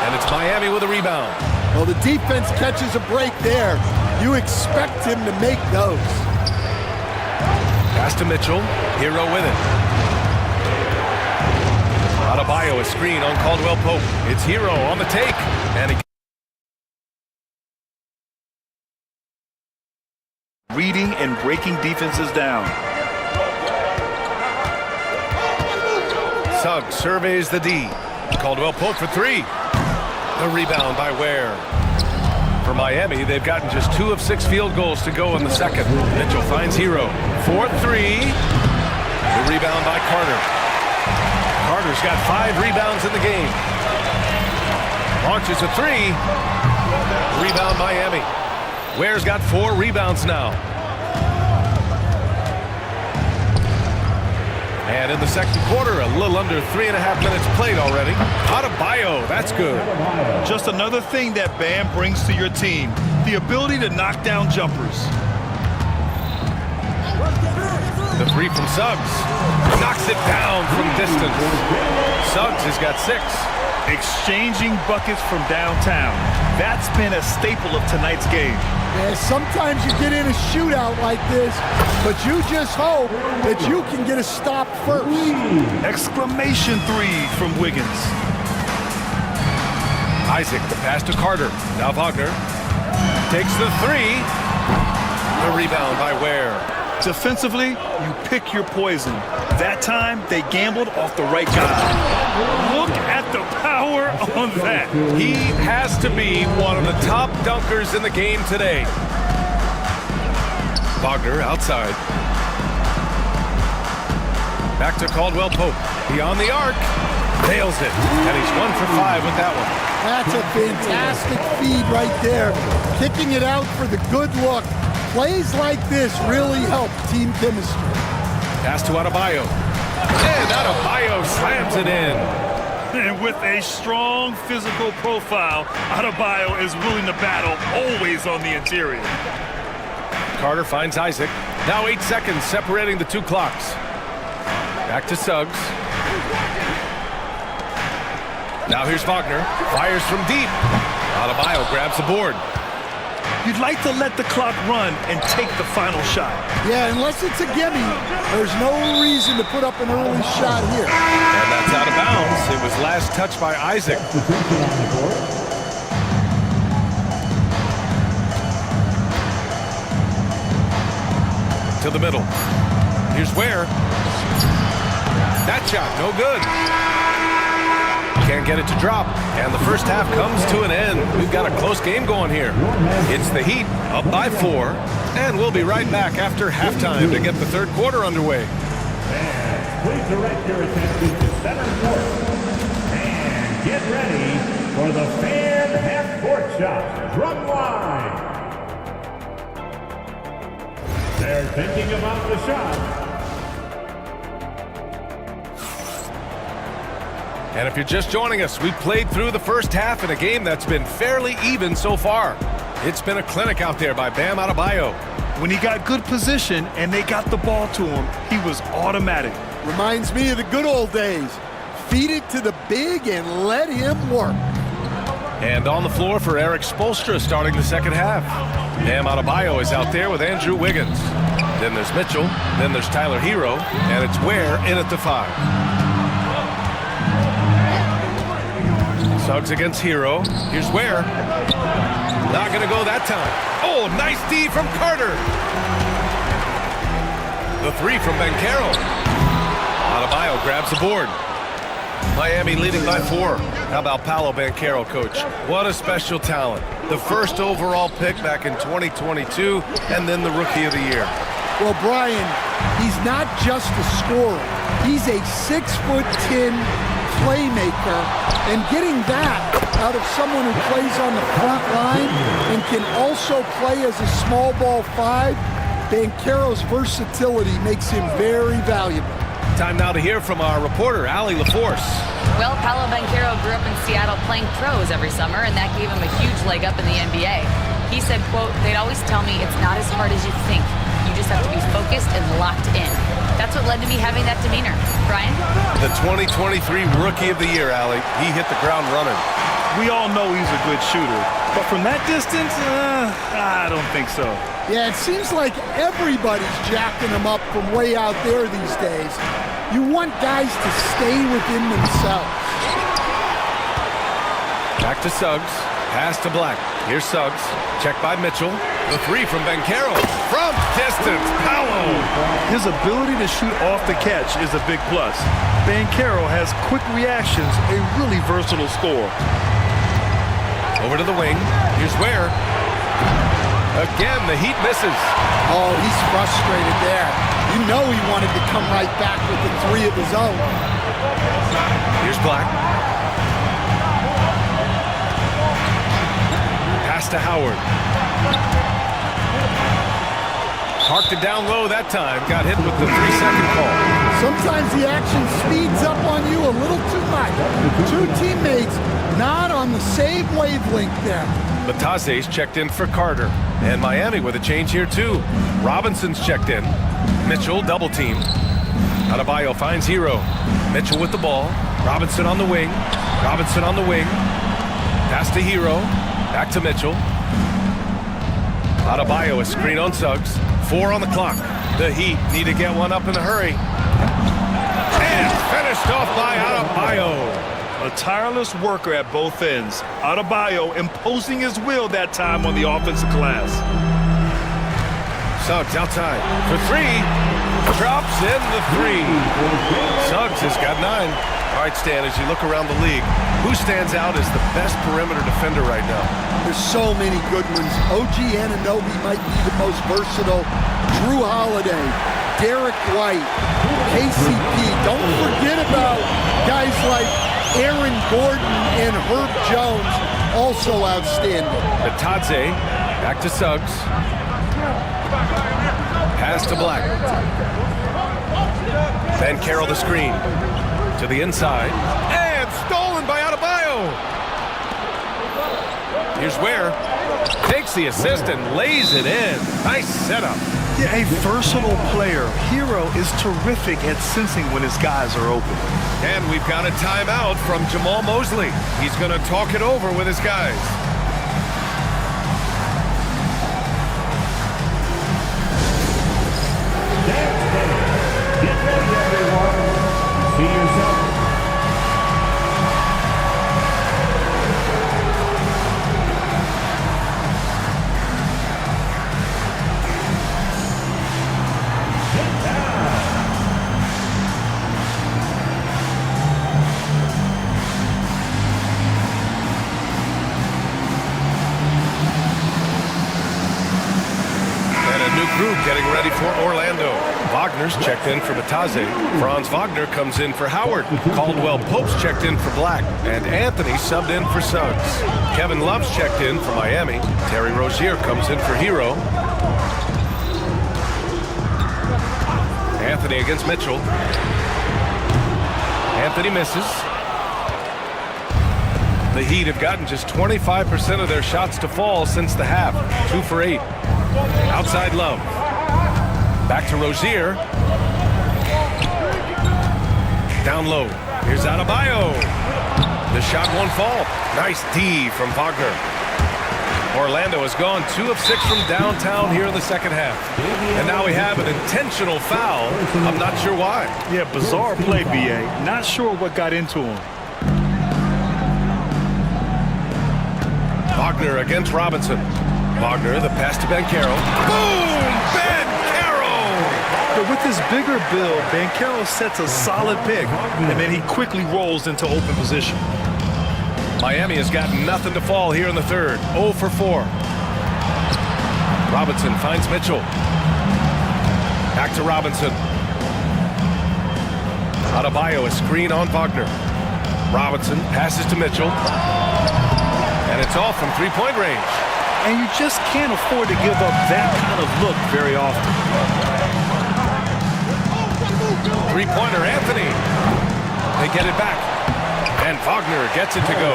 And it's Miami with a rebound. Well, the defense catches a break there. You expect him to make those. Pass to Mitchell. Hero with it. Adebayo a screen on Caldwell Pope. It's Hero on the take. And he reading and breaking defenses down. Suggs surveys the D. Caldwell Pope for 3. The rebound by Ware. For Miami, they've gotten just 2 of 6 field goals to go in the second. Mitchell finds Hero. 4-3. The rebound by Carter. Carter's got 5 rebounds in the game. Launches a 3. Rebound Miami. Ware's got 4 rebounds now. And in the second quarter, a little under 3.5 minutes played already. Adebayo, that's good. Just another thing that Bam brings to your team, the ability to knock down jumpers. The 3 from Suggs. Knocks it down from distance. Suggs has got 6. Exchanging buckets from downtown. That's been a staple of tonight's game. Yeah, sometimes you get in a shootout like this, but you just hope that you can get a stop first. Exclamation 3 from Wiggins. Isaac, the pass to Carter. Now Wagner takes the 3. The rebound by Ware. Defensively, you pick your poison. That time, they gambled off the right guy. Look at the power on that. He has to be one of the top dunkers in the game today. Wagner outside. Back to Caldwell Pope. Beyond the arc. Nails it. And he's 1 for 5 with that one. That's a fantastic feed right there. Kicking it out for the good look. Plays like this really help team chemistry. Pass to Adebayo. And Adebayo slams it in. And with a strong physical profile, Adebayo is willing to battle, always on the interior. Carter finds Isaac. Now 8 seconds separating the two clocks. Back to Suggs. Now here's Wagner. Fires from deep. Adebayo grabs the board. You'd like to let the clock run and take the final shot. Yeah, unless it's a gimme, there's no reason to put up an early shot here. And that's out of bounds. It was last touched by Isaac. To the middle. Here's Ware. That shot, no good. Can't get it to drop. And the first half comes to an end. We've got a close game going here. It's the Heat up by 4. And we'll be right back after halftime to get the third quarter underway. And please direct your attention to center court. And get ready for the fan half-court shot. Drum line. They're thinking about the shot. And if you're just joining us, we played through the first half in a game that's been fairly even so far. It's been a clinic out there by Bam Adebayo. When he got good position and they got the ball to him, he was automatic. Reminds me of the good old days. Feed it to the big and let him work. And on the floor for Eric Spoelstra starting the second half. Bam Adebayo is out there with Andrew Wiggins. Then there's Mitchell. Then there's Tyler Hero. And it's Ware in at the 5. Suggs against Hero. Here's Ware. Not going to go that time. Oh, nice D from Carter. The 3 from Banchero. Adebayo grabs the board. Miami leading by 4. How about Paolo Banchero, coach? What a special talent. The first overall pick back in 2022, and then the Rookie of the Year. Well, Brian, he's not just a scorer. He's a 6'10" playmaker, and getting that out of someone who plays on the front line and can also play as a small ball 5, Banchero's versatility makes him very valuable. Time now to hear from our reporter, Allie LaForce. Well, Paolo Banchero grew up in Seattle playing pros every summer, and that gave him a huge leg up in the NBA. He said, quote, "They'd always tell me it's not as hard as you think. You just have to be focused and locked in." That's what led to me having that demeanor. Brian? The 2023 Rookie of the Year, Allie. He hit the ground running. We all know he's a good shooter, but from that distance, I don't think so. Yeah, it seems like everybody's jacking him up from way out there these days. You want guys to stay within themselves. Back to Suggs. Pass to Black. Here's Suggs. Check by Mitchell. The 3 from Banchero. From distance, Paolo. His ability to shoot off the catch is a big plus. Banchero has quick reactions, a really versatile scorer. Over to the wing. Here's Ware. Again, the Heat misses. Oh, he's frustrated there. You know he wanted to come right back with the 3 of his own. Here's Black. Pass to Howard. Parked it down low that time. Got hit with the 3-second call. Sometimes the action speeds up on you a little too much. Two teammates not on the same wavelength there. Batase's checked in for Carter. And Miami with a change here too. Robinson's checked in. Mitchell double team. Adebayo finds Hero. Mitchell with the ball. Robinson on the wing. Robinson on the wing. Pass to Hero. Back to Mitchell. Adebayo a screen on Suggs. 4 on the clock. The Heat need to get one up in a hurry. And finished off by Adebayo. A tireless worker at both ends. Adebayo imposing his will that time on the offensive glass. Suggs outside for 3. Drops in the 3. Suggs has got 9. All right, Stan, as you look around the league, who stands out as the best perimeter defender right now? There's so many good ones. OG Anunoby might be the most versatile. Drew Holiday, Derek White, KCP. Don't forget about guys like Aaron Gordon and Herb Jones, also outstanding. Batadze, back to Suggs. Pass to Black. Banchero the screen. To the inside. And stolen Here's Ware. Takes the assist and lays it in. Nice setup. Yeah, a versatile player. Hero is terrific at sensing when his guys are open. And we've got a timeout from Jamal Mosley. He's going to talk it over with his guys. Get ready, everyone. See yourself. Getting ready for Orlando. Wagner's checked in for Bataze. Franz Wagner comes in for Howard. Caldwell Pope's checked in for Black. And Anthony subbed in for Suggs. Kevin Love's checked in for Miami. Terry Rozier comes in for Hero. Anthony against Mitchell. Anthony misses. The Heat have gotten just 25% of their shots to fall since the half. 2 for 8. Outside Love. Back to Rozier. Down low. Here's Adebayo. The shot won't fall. Nice D from Wagner. Orlando has gone 2 of 6 from downtown here in the second half. And now we have an intentional foul. I'm not sure why. Yeah, bizarre play, B.A. Not sure what got into him. Wagner against Robinson. Wagner, the pass to Banchero. Boom! Banchero! But with his bigger build, Banchero sets a solid pick, and then he quickly rolls into open position. Miami has got nothing to fall here in the third. 0 for 4. Robinson finds Mitchell. Back to Robinson. Adebayo, a screen on Wagner. Robinson passes to Mitchell. And it's off from three-point range. And you just can't afford to give up that kind of look very often. Three-pointer, Anthony. They get it back. And Wagner gets it to go.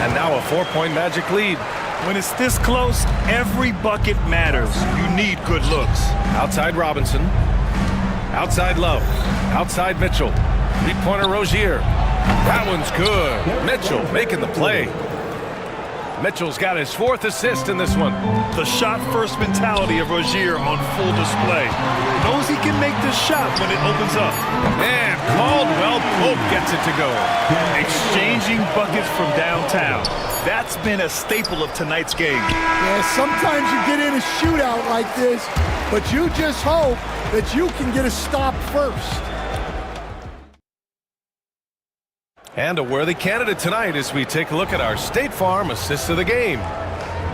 And now a 4-point Magic lead. When it's this close, every bucket matters. You need good looks. Outside Robinson. Outside Love. Outside Mitchell. Three-pointer Rozier. That one's good. Mitchell making the play. Mitchell's got his 4th assist in this one. The shot-first mentality of Rozier on full display. Knows he can make this shot when it opens up. And Caldwell Pope gets it to go. Exchanging buckets from downtown. That's been a staple of tonight's game. Yeah, sometimes you get in a shootout like this, but you just hope that you can get a stop first. And a worthy candidate tonight as we take a look at our State Farm Assist of the Game.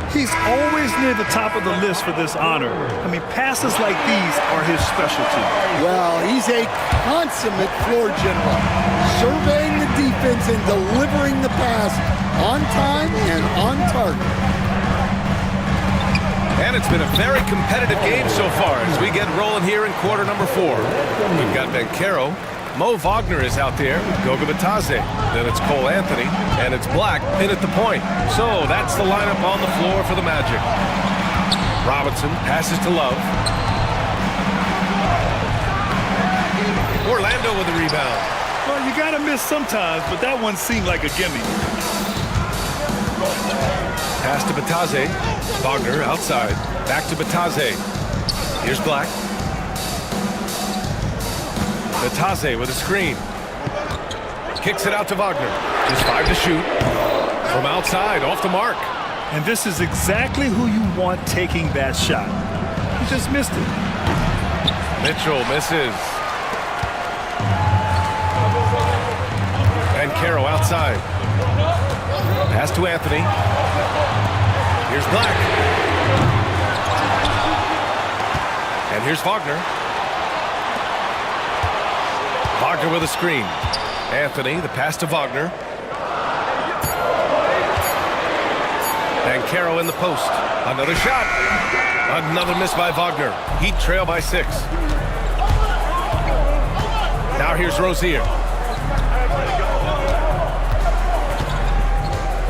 He's always near the top of the list for this honor. I mean, passes like these are his specialty. Well, he's a consummate floor general, surveying the defense and delivering the pass on time and on target. And it's been a very competitive game so far as we get rolling here in quarter number 4. We've got Banchero. Mo Wagner is out there, Goga Bataze. Then it's Cole Anthony, and it's Black in at the point. So that's the lineup on the floor for the Magic. Robinson passes to Love. Orlando with the rebound. Well, you gotta miss sometimes, but that one seemed like a gimme. Pass to Bataze. Wagner outside. Back to Bataze. Here's Black. Bataze with a screen. Kicks it out to Wagner. Just 5 to shoot. From outside, off the mark. And this is exactly who you want taking that shot. He just missed it. Mitchell misses. And Caro outside. Pass to Anthony. Here's Black. And here's Wagner. Wagner with a screen. Anthony, the pass to Wagner. And Caro in the post. Another shot. Another miss by Wagner. Heat trail by 6. Now here's Rozier.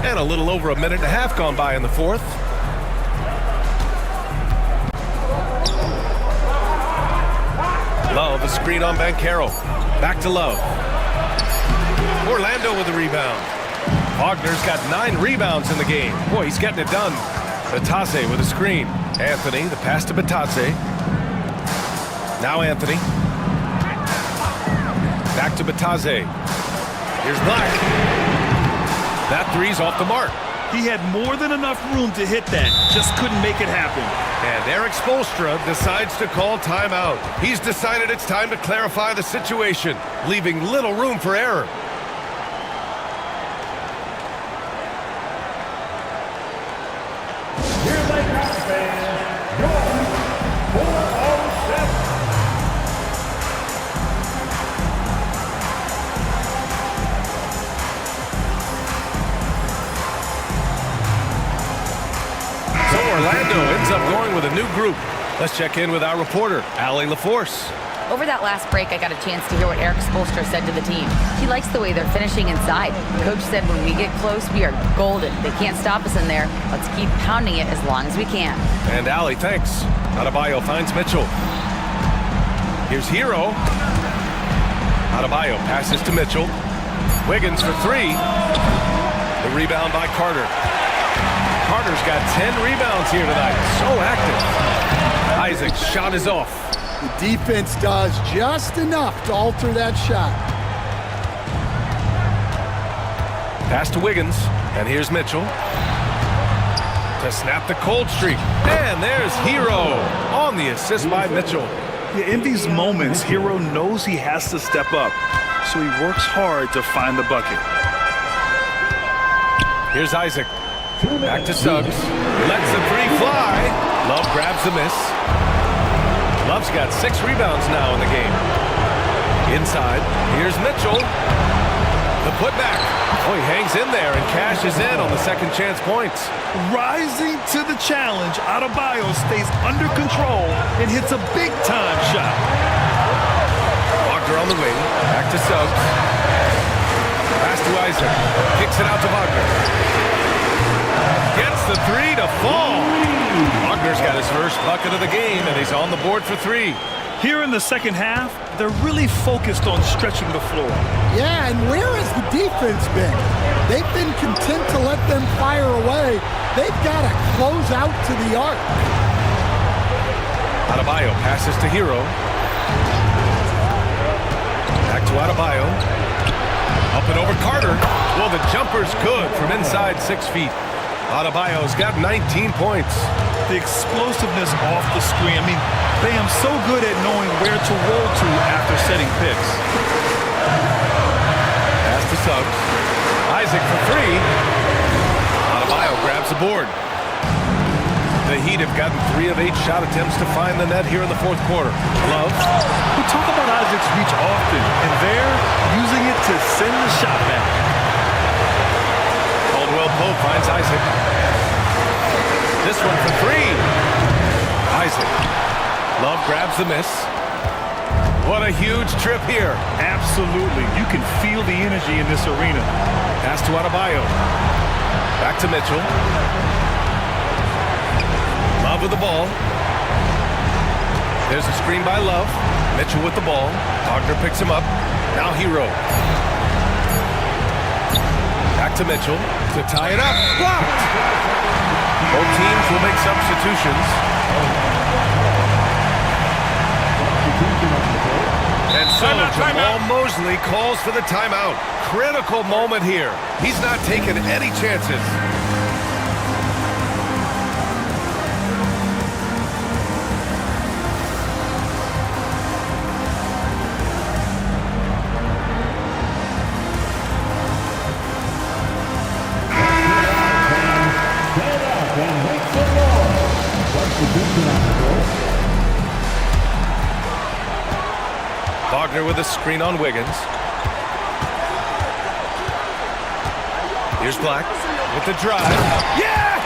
And a little over a minute and a half gone by in the fourth. Love, a screen on Banchero. Back to Love. Orlando with the rebound. Wagner's got 9 rebounds in the game. Boy, he's getting it done. Batase with a screen. Anthony, the pass to Batase. Now Anthony. Back to Batase. Here's Black. That three's off the mark. He had more than enough room to hit that. Just couldn't make it happen. And Eric Spoelstra decides to call timeout. He's decided it's time to clarify the situation, leaving little room for error. Here they come, fans. Jordan, 407. So Orlando ends up going with a new group. Let's check in with our reporter, Allie LaForce. Over that last break, I got a chance to hear what Eric Spoelstra said to the team. He likes the way they're finishing inside. Coach said when we get close, we are golden. They can't stop us in there. Let's keep pounding it as long as we can. And Allie, thanks. Adebayo finds Mitchell. Here's Hero. Adebayo passes to Mitchell. Wiggins for 3. The rebound by Carter. Carter's got 10 rebounds here tonight. So active. Isaac's shot is off. The defense does just enough to alter that shot. Pass to Wiggins, and here's Mitchell. To snap the cold streak. And there's Hero on the assist by Mitchell. Yeah, in these moments, Hero knows he has to step up, so he works hard to find the bucket. Here's Isaac. Back to Suggs. Lets the 3 fly. Love grabs the miss. Love's got 6 rebounds now in the game. Inside, here's Mitchell. The putback. Oh, he hangs in there and cashes in on the second chance points. Rising to the challenge, Adebayo stays under control and hits a big-time shot. Wagner on the wing. Back to Suggs. Pass to Isaac. Kicks it out to Wagner. Gets the 3 to fall. Wagner's got his first bucket of the game, and he's on the board for 3. Here in the second half, they're really focused on stretching the floor. Yeah, and where has the defense been? They've been content to let them fire away. They've got to close out to the arc. Adebayo passes to Hero. Back to Adebayo. Up and over Carter. Well, the jumper's good from inside 6 feet. Adebayo's got 19 points. The explosiveness off the screen. I mean, Bam so good at knowing where to roll to after setting picks. Pass to Suggs. Isaac for 3. Adebayo grabs the board. The Heat have gotten 3 of 8 shot attempts to find the net here in the fourth quarter. Love. We talk about Isaac's reach often, and they're using it to send the shot back. Pope finds Isaac. This one for 3. Isaac. Love grabs the miss. What a huge trip here. Absolutely. You can feel the energy in this arena. Pass to Adebayo. Back to Mitchell. Love with the ball. There's a screen by Love. Mitchell with the ball. Wagner picks him up. Now Hero. Back to Mitchell to tie it up. Blocked! Both teams will make substitutions. And so Jamal Mosley calls for the timeout. Critical moment here. He's not taking any chances. Wagner with a screen on Wiggins. Here's Black with the drive. Yes!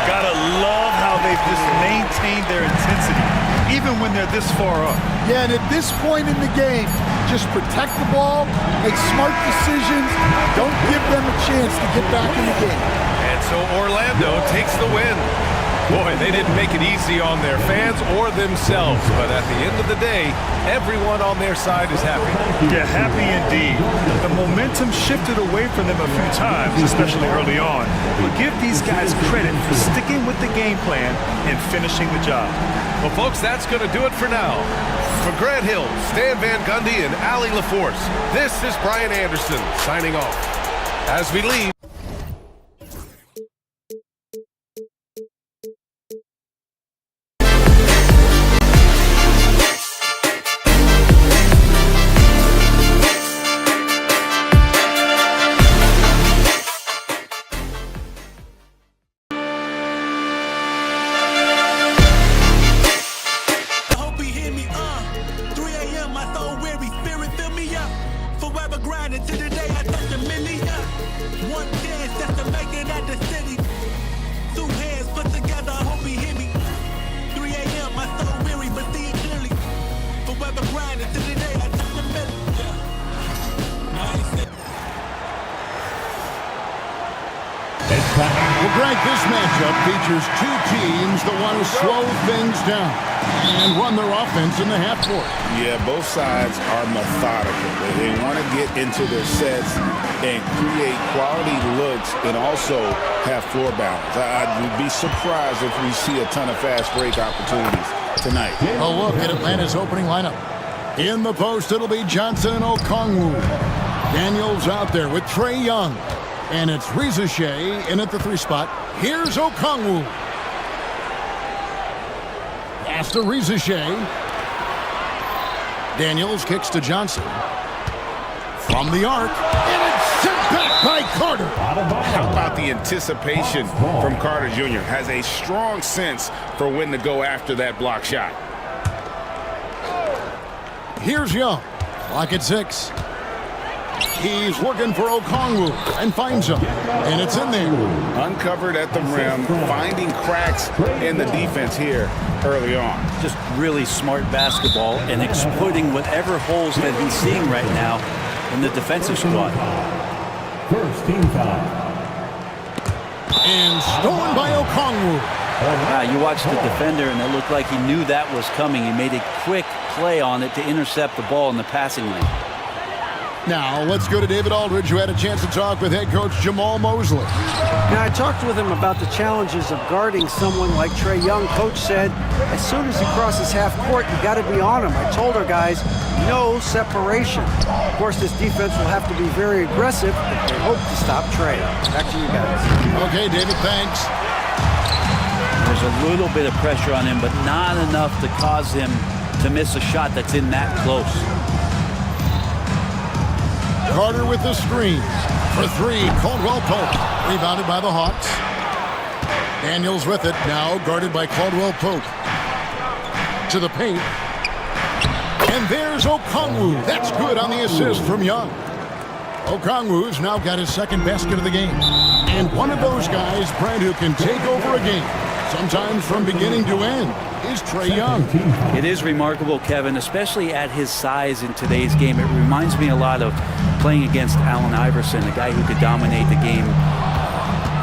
Gotta love how they've just maintained their intensity, even when they're this far up. Yeah, and at this point in the game, Just protect the ball, make smart decisions, don't give them a chance to get back in the game. And so Orlando takes the win. Boy, they didn't make it easy on their fans or themselves, but at the end of the day, everyone on their side is happy. Yeah, happy indeed. The momentum shifted away from them a few times, especially early on. But give these guys credit for sticking with the game plan and finishing the job. Well, folks, that's going to do it for now. For Grant Hill, Stan Van Gundy, and Allie LaForce, this is Brian Anderson signing off. As we leave, Well, Greg, this matchup features two teams that want to slow things down and run their offense in the half court. Yeah, both sides are methodical. They want to get into their sets and create quality looks and also have floor balance. I'd be surprised if we see a ton of fast break opportunities tonight. A look at Atlanta's opening lineup. In the post, it'll be Johnson and Okongwu. Daniels out there with Trae Young. And it's Reza Shea in at the 3 spot. Here's Okongwu. Pass to Reza Shea. Daniels kicks to Johnson. From the arc. And it's sent back by Carter. How about the anticipation from Carter Jr.? Has a strong sense for when to go after that block shot. Here's Young. Clock at 6. He's looking for Okongwu and finds him. And it's in there. Uncovered at the rim, finding cracks in the defense here early on. Just really smart basketball and exploiting whatever holes that he's seeing right now in the defensive squad. First team foul. And stolen by Okongwu. You watched the defender, and it looked like he knew that was coming. He made a quick play on it to intercept the ball in the passing lane. Now, let's go to David Aldridge, who had a chance to talk with head coach Jamal Mosley. Now, I talked with him about the challenges of guarding someone like Trae Young. Coach said, as soon as he crosses half court, you got to be on him. I told our guys, no separation. Of course, this defense will have to be very aggressive if they hope to stop Trae. Back to you guys. Okay, David, thanks. There's a little bit of pressure on him, but not enough to cause him to miss a shot that's in that close. Carter with the screen. For 3, Caldwell Pope. Rebounded by the Hawks. Daniels with it. Now guarded by Caldwell Pope. To the paint. And there's Okongwu. That's good on the assist from Young. Okongwu's now got his second basket of the game. And one of those guys, Brent, who can take over a game, sometimes from beginning to end, is Trae Young. It is remarkable, Kevin, especially at his size in today's game. It reminds me a lot of playing against Allen Iverson, a guy who could dominate the game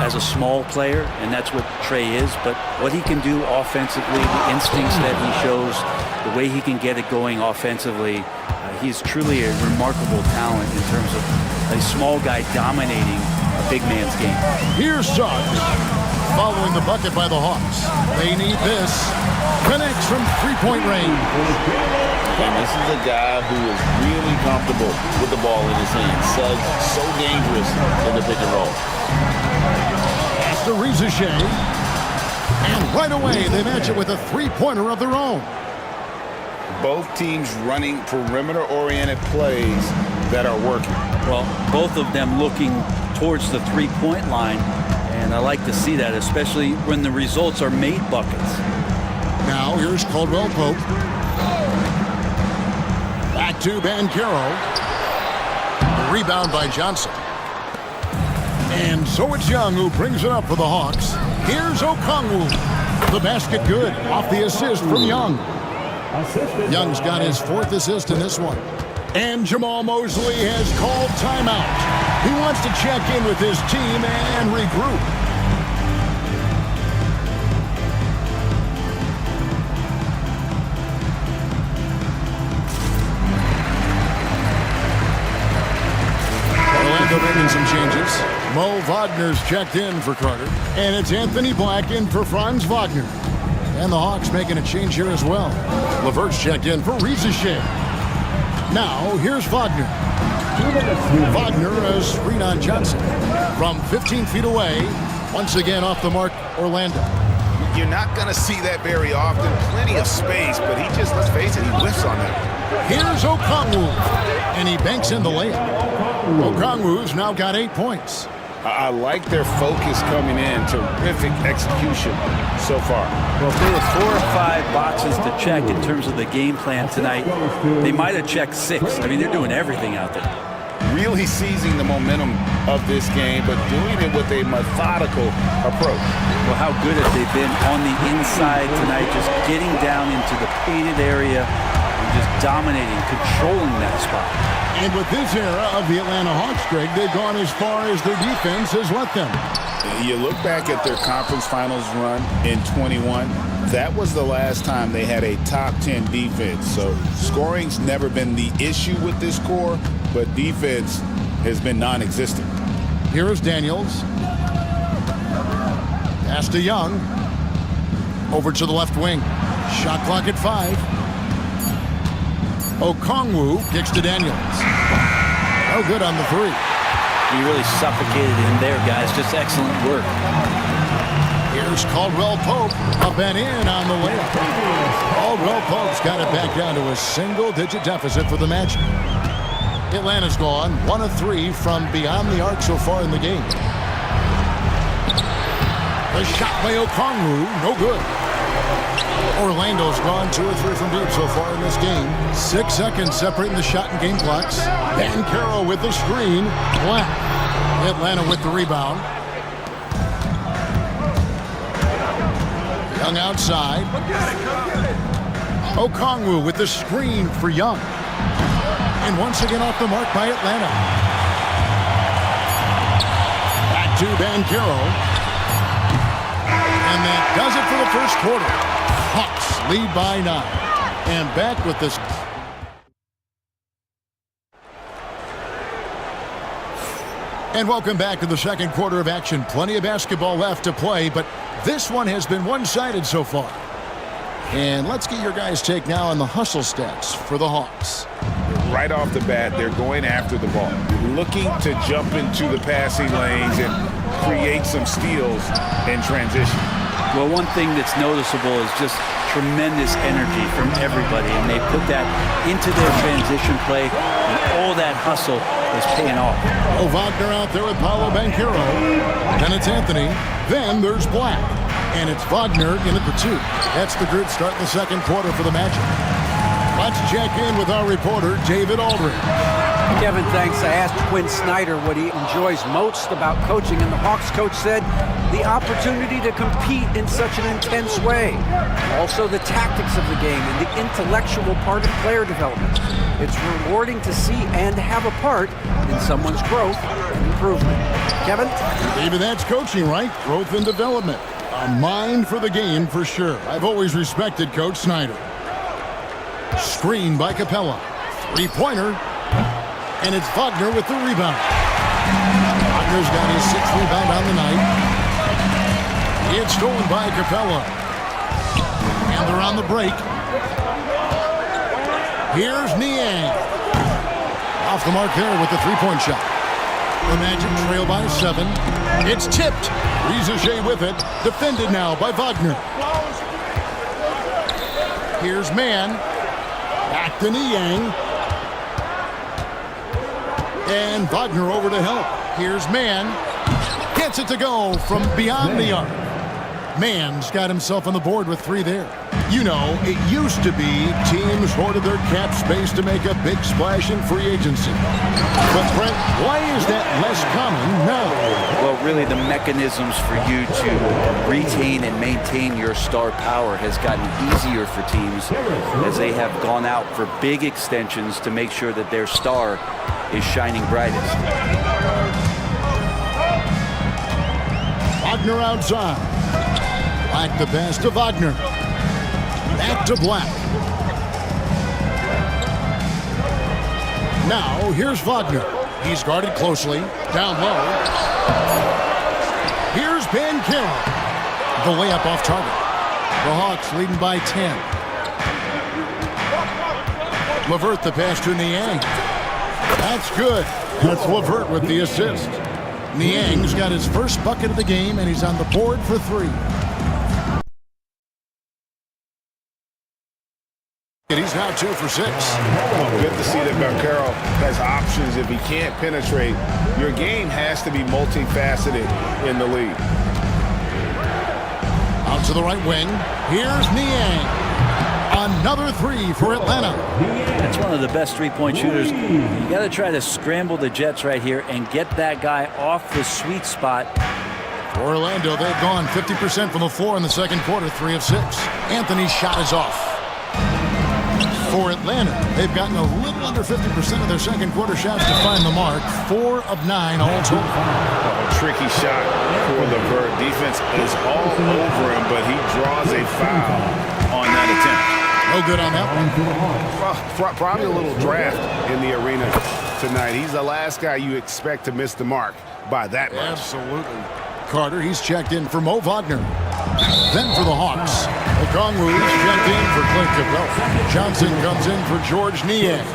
as a small player, and that's what Trae is. But what he can do offensively, the instincts that he shows, the way he can get it going offensively, he's truly a remarkable talent in terms of a small guy dominating a big man's game. Here's Suggs. Following the bucket by the Hawks. They need this. Connects from 3-point range. And this is a guy who is really comfortable with the ball in his hands. Suggs, so dangerous in the pick and roll. Pass to Reza Shea. And right away, they match it with a 3-pointer of their own. Both teams running perimeter-oriented plays that are working. Well, both of them looking towards the 3-point line. And I like to see that, especially when the results are made buckets. Now here's Caldwell Pope. Back to Banchero. The rebound by Johnson. And so it's Young who brings it up for the Hawks. Here's Okongwu. The basket good off the assist from Young. Young's got his 4th assist in this one. And Jamal Mosley has called timeout. He wants to check in with his team and regroup. Orlando making some changes. Mo Wagner's checked in for Carter. And it's Anthony Black in for Franz Wagner. And the Hawks making a change here as well. LeVert's checked in for Rieseshay. Now, here's Wagner. Wagner has screen on Johnson. From 15 feet away, once again off the mark, Orlando. You're not going to see that very often. Plenty of space, but he just, let's face it, he whiffs on that. Here's Okongwu, and he banks in the layup. Okongwu's now got 8 points. I like their focus coming in. Terrific execution so far. Well, if there were 4 or 5 boxes to check in terms of the game plan tonight, they might have checked 6. I mean, they're doing everything out there. Really seizing the momentum of this game, but doing it with a methodical approach. Well, how good have they been on the inside tonight, just getting down into the painted area and just dominating, controlling that spot. And with this era of the Atlanta Hawks, Greg, they've gone as far as their defense has let them. You look back at their conference finals run in 21, that was the last time they had a top 10 defense. So scoring's never been the issue with this core, but defense has been non-existent. Here is Daniels. Pass to Young. Over to the left wing. Shot clock at 5. Okongwu kicks to Daniels. Oh, good on the 3. You really suffocated him there, guys. Just excellent work. Here's Caldwell Pope up and in on the layup. Caldwell Pope's got it back down to a single-digit deficit for the match. Atlanta's gone 1 of 3 from beyond the arc so far in the game. The shot by Okongwu, no good. Orlando's gone 2 or 3 from deep so far in this game. 6 seconds separating the shot and game clocks. Banchero with the screen. Black. Atlanta with the rebound. Young outside. Okongwu with the screen for Young. And once again off the mark by Atlanta. Back to Banchero. And that does it for the first quarter. Hawks lead by 9. And back with this. And welcome back to the second quarter of action. Plenty of basketball left to play, but this one has been one-sided so far. And let's get your guys' take now on the hustle stats for the Hawks. Right off the bat, they're going after the ball, looking to jump into the passing lanes and create some steals in transition. Well, one thing that's noticeable is just tremendous energy from everybody, and they put that into their transition play, and all that hustle is paying off. Oh, Wagner out there with Paolo Banchero. Then it's Anthony. Then there's Black. And it's Wagner in at the 2. That's the group starting the second quarter for the Magic. Let's check in with our reporter, David Aldridge. Kevin, thanks. I asked Quinn Snyder what he enjoys most about coaching, and the Hawks coach said the opportunity to compete in such an intense way. Also the tactics of the game and the intellectual part of player development. It's rewarding to see and have a part in someone's growth and improvement. Kevin? David, that's coaching, right? Growth and development. A mind for the game for sure. I've always respected Coach Snyder. Screen by Capella. 3-pointer. And it's Wagner with the rebound. Wagner's got his 6th rebound on the night. It's stolen by Capella. And they're on the break. Here's Niang. Off the mark there with the 3-point shot. The Magic trail by 7. It's tipped. Rieseshay with it. Defended now by Wagner. Here's Mann. Back to Niang. And Wagner over to help. Here's Mann. Gets it to go from beyond the arc. Mann's got himself on the board with 3 there. You know, it used to be teams hoarded their cap space to make a big splash in free agency. But Brent, why is that less common now? Well, really the mechanisms for you to retain and maintain your star power has gotten easier for teams as they have gone out for big extensions to make sure that their star is shining brightest. Wagner outside. Black the pass to Wagner. Back to Black. Now, here's Wagner. He's guarded closely. Down low. Here's Bancaro. The layup off target. The Hawks leading by 10. LeVert the pass to Niang. That's good. That's LeVert with the assist. Niang's got his first bucket of the game, and he's on the board for 3. He's now 2 for 6. Good to see that Bancaro has options if he can't penetrate. Your game has to be multifaceted in the league. Out to the right wing. Here's Niang. Another 3 for Atlanta. That's one of the best three-point shooters. You got to try to scramble the Jets right here and get that guy off the sweet spot. For Orlando, they've gone 50% from the floor in the second quarter, 3 of 6. Anthony's shot is off. For Atlanta, they've gotten a little under 50% of their second quarter shots to find the mark. 4 of 9 all total. Tricky shot for LeVert. Defense is all over him, but he draws a foul on that attempt. No good on that one. Probably a little draft in the arena tonight. He's the last guy you expect to miss the mark by that much. Absolutely. Carter, he's checked in for Mo Wagner. Then for the Hawks, Okongwu's checked in for Clint Capella. Johnson comes in for George Niang.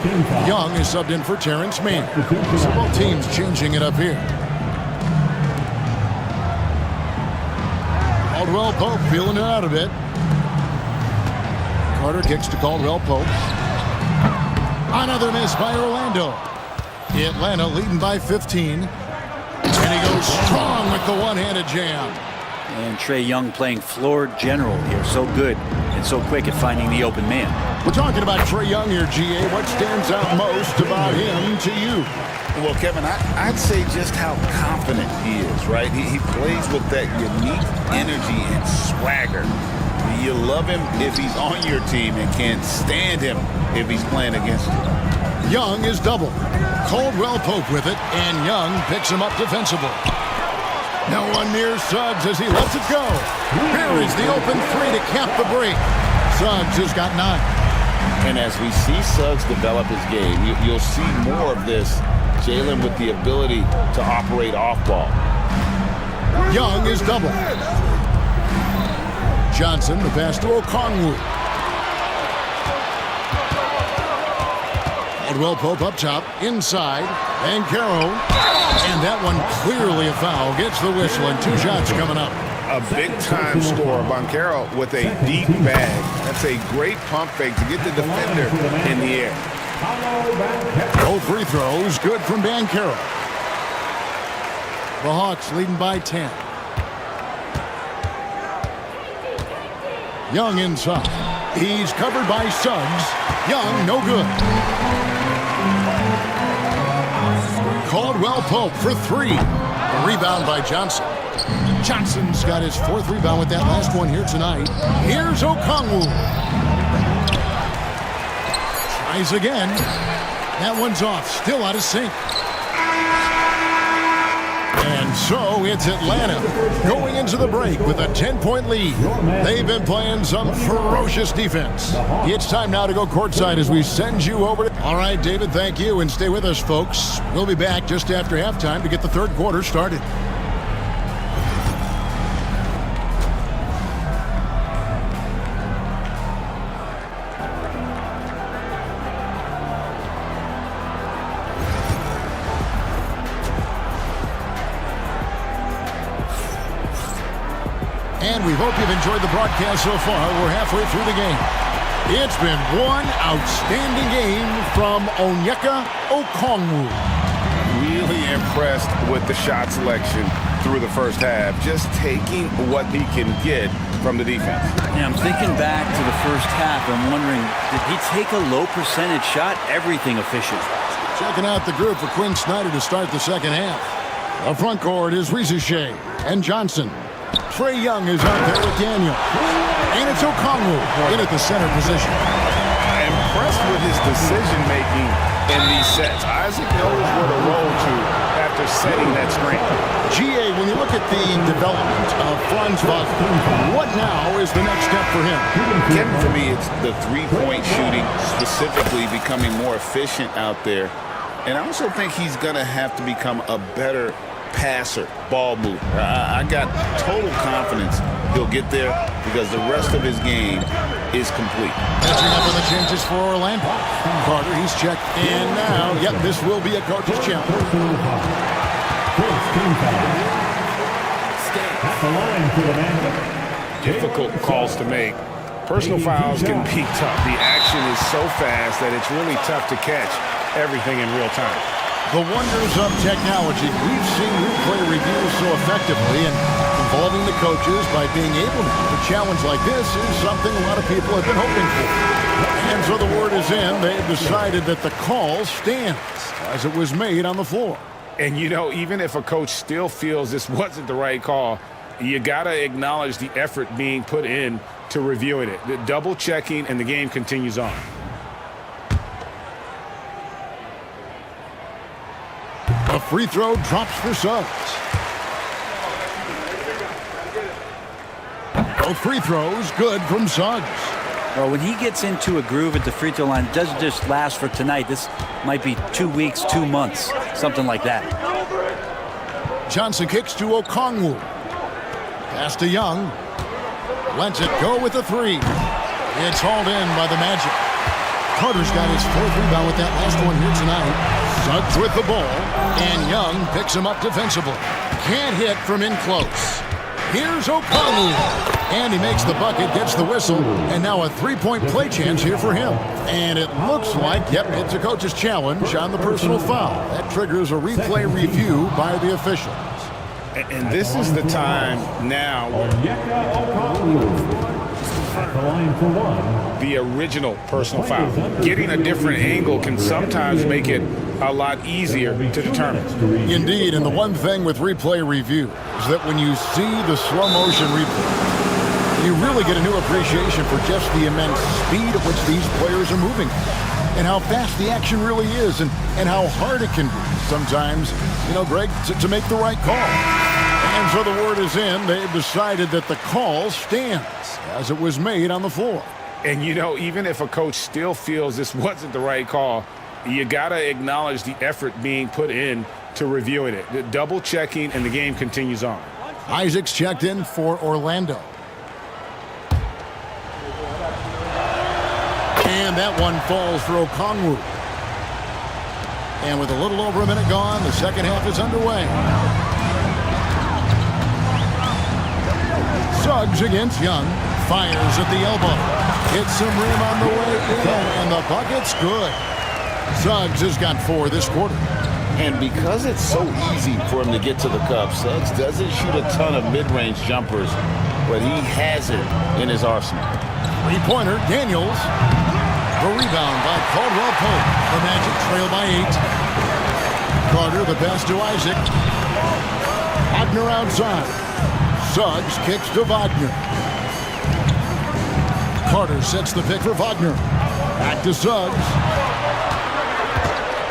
Young is subbed in for Terrence Mann. So both teams changing it up here. Caldwell Pope feeling it out a bit. Carter kicks to Caldwell Pope. Another miss by Orlando. Atlanta leading by 15. And he goes strong with the one-handed jam. And Trae Young playing floor general here. So good and so quick at finding the open man. We're talking about Trae Young here, GA. What stands out most about him to you? Well, Kevin, I'd say just how confident he is, right? He plays with that unique energy and swagger. You love him if he's on your team and can't stand him if he's playing against you. Young is double. Caldwell Pope with it, and Young picks him up defensively. No one near Suggs as he lets it go. Here is the open 3 to cap the break. Suggs has got 9. And as we see Suggs develop his game, you'll see more of this. Jalen with the ability to operate off ball. Young is double. Johnson, the pass to Okongwu. Caldwell Pope up top, inside, Bancaro, and that one clearly a foul. Gets the whistle, and 2 shots coming up. A big-time scorer, Bancaro, with a deep bag. That's a great pump fake to get the defender in the air. No free throws, good from Bancaro. The Hawks leading by 10. Young inside. He's covered by Suggs. Young, no good. Caldwell Pope for 3. A rebound by Johnson. Johnson's got his 4th rebound with that last one here tonight. Here's Okongwu. Tries again. That one's off. Still out of sync. And so it's Atlanta going into the break with a 10-point lead. They've been playing some ferocious defense. It's time now to go courtside as we send you over. All right, David, thank you, and stay with us, folks. We'll be back just after halftime to get the third quarter started. And we hope you've enjoyed the broadcast so far. We're halfway through the game. It's been one outstanding game from Onyeka Okongwu. Really impressed with the shot selection through the first half. Just taking what he can get from the defense. Yeah, I'm thinking back to the first half. I'm wondering, did he take a low percentage shot? Everything efficient. Checking out the group for Quinn Snyder to start the second half. The front court is Rizuche and Johnson. Trae Young is out there with Daniel. And it's Okongwu in at the center position. Impressed with his decision-making in these sets. Isaac knows where to roll to after setting that screen. GA, when you look at the development of Franz Wagner, what now is the next step for him? Kevin, for me, it's the three-point shooting, specifically becoming more efficient out there. And I also think he's going to have to become a better passer, ball mover. I got total confidence he'll get there because the rest of his game is complete. Catching up on the changes for Orlando. Carter, he's checked in now. Yep, this will be a coach's challenge. Difficult calls to make. Personal fouls can be tough. The action is so fast that it's really tough to catch everything in real time. The wonders of technology. We've seen replay reviews so effectively, and involving the coaches by being able to do a challenge like this is something a lot of people have been hoping for. And so the word is in. They've decided that the call stands as it was made on the floor. And, you know, even if a coach still feels this wasn't the right call, you got to acknowledge the effort being put in to reviewing it. The double checking, and the game continues on. A free throw drops for Suggs. Both free throws good from Suggs. Well, when he gets into a groove at the free throw line, it doesn't just last for tonight. This might be 2 weeks, 2 months, something like that. Johnson kicks to Okongwu. Pass to Young. Lets it go with the three. It's hauled in by the Magic. Carter's got his 4th rebound with that last one here tonight. Suggs with the ball, and Young picks him up defensively. Can't hit from in close. Here's Okongwu, and he makes the bucket, gets the whistle, and now a three-point play chance here for him. And it looks like, yep, it's a coach's challenge on the personal foul. That triggers a replay review by the officials. And this is the time now the original personal foul. Getting a different angle can sometimes make it a lot easier to determine. Indeed, and the one thing with replay review is that when you see the slow motion replay, you really get a new appreciation for just the immense speed at which these players are moving and how fast the action really is and how hard it can be sometimes, you know, Greg, to make the right call. And so the word is in. They've decided that the call stands as it was made on the floor. And, you know, even if a coach still feels this wasn't the right call, you got to acknowledge the effort being put in to reviewing it. The double checking, and the game continues on. Isaac's checked in for Orlando. And that one falls for Okongwu. And with a little over a minute gone, the second half is underway. Suggs against Young. Fires at the elbow. Hits some rim on the way in, and the bucket's good. Suggs has got 4 this quarter. And because it's so easy for him to get to the cup, Suggs doesn't shoot a ton of mid-range jumpers, but he has it in his arsenal. Three-pointer, Daniels. The rebound by Caldwell Pope. The Magic trail by 8. Carter, the pass to Isaac. Wagner outside. Suggs kicks to Wagner. Carter sets the pick for Wagner. Back to Suggs.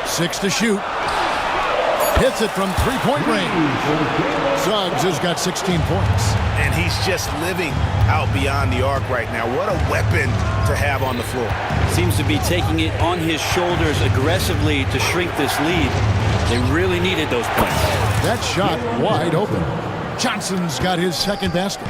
6 to shoot. Hits it from three-point range. Suggs has got 16 points. And he's just living out beyond the arc right now. What a weapon to have on the floor. Seems to be taking it on his shoulders aggressively to shrink this lead. They really needed those points. That shot wide open. Johnson's got his second basket.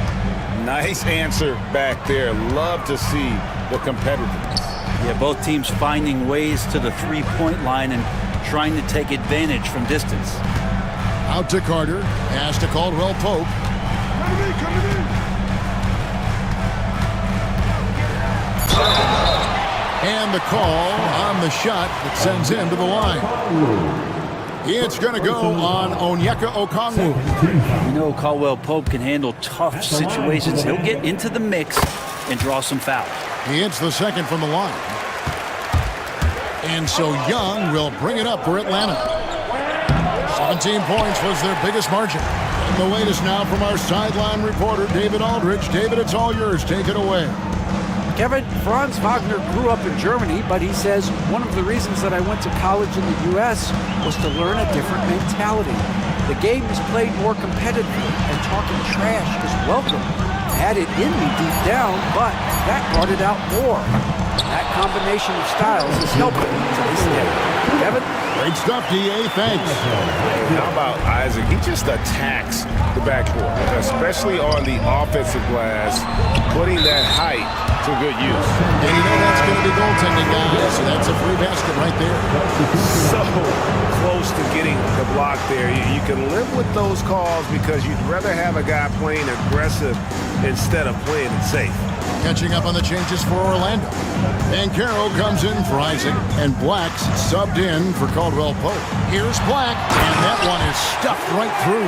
Nice answer back there. Love to see the competitiveness. Yeah, both teams finding ways to the three-point line and trying to take advantage from distance. Out to Carter. Pass to Caldwell Pope. And the call on the shot that sends him to the line. It's going to go on Onyeka Okongwu. You know Caldwell Pope can handle tough situations. He'll get into the mix and draw some fouls. He hits the second from the line. And so Young will bring it up for Atlanta. 17 points was their biggest margin. And the latest now from our sideline reporter, David Aldridge. David, it's all yours. Take it away. Kevin, Franz Wagner grew up in Germany, but he says one of the reasons that I went to college in the U.S. was to learn a different mentality. The game is played more competitively, and talking trash is welcome. I had it in me deep down, but that brought it out more. That combination of styles is helping to this day. Kevin? Great stuff, D.A. Thanks. How about Isaac? He just attacks the backcourt, especially on the offensive glass, putting that height to good use. And you know that's going to be goaltending, guys. So that's a free basket right there. So close to getting the block there. You can live with those calls because you'd rather have a guy playing aggressive instead of playing it safe. Catching up on the changes for Orlando. Banchero comes in for Isaac, and Black's subbed in for Caldwell Pope. Here's Black, and that one is stuffed right through.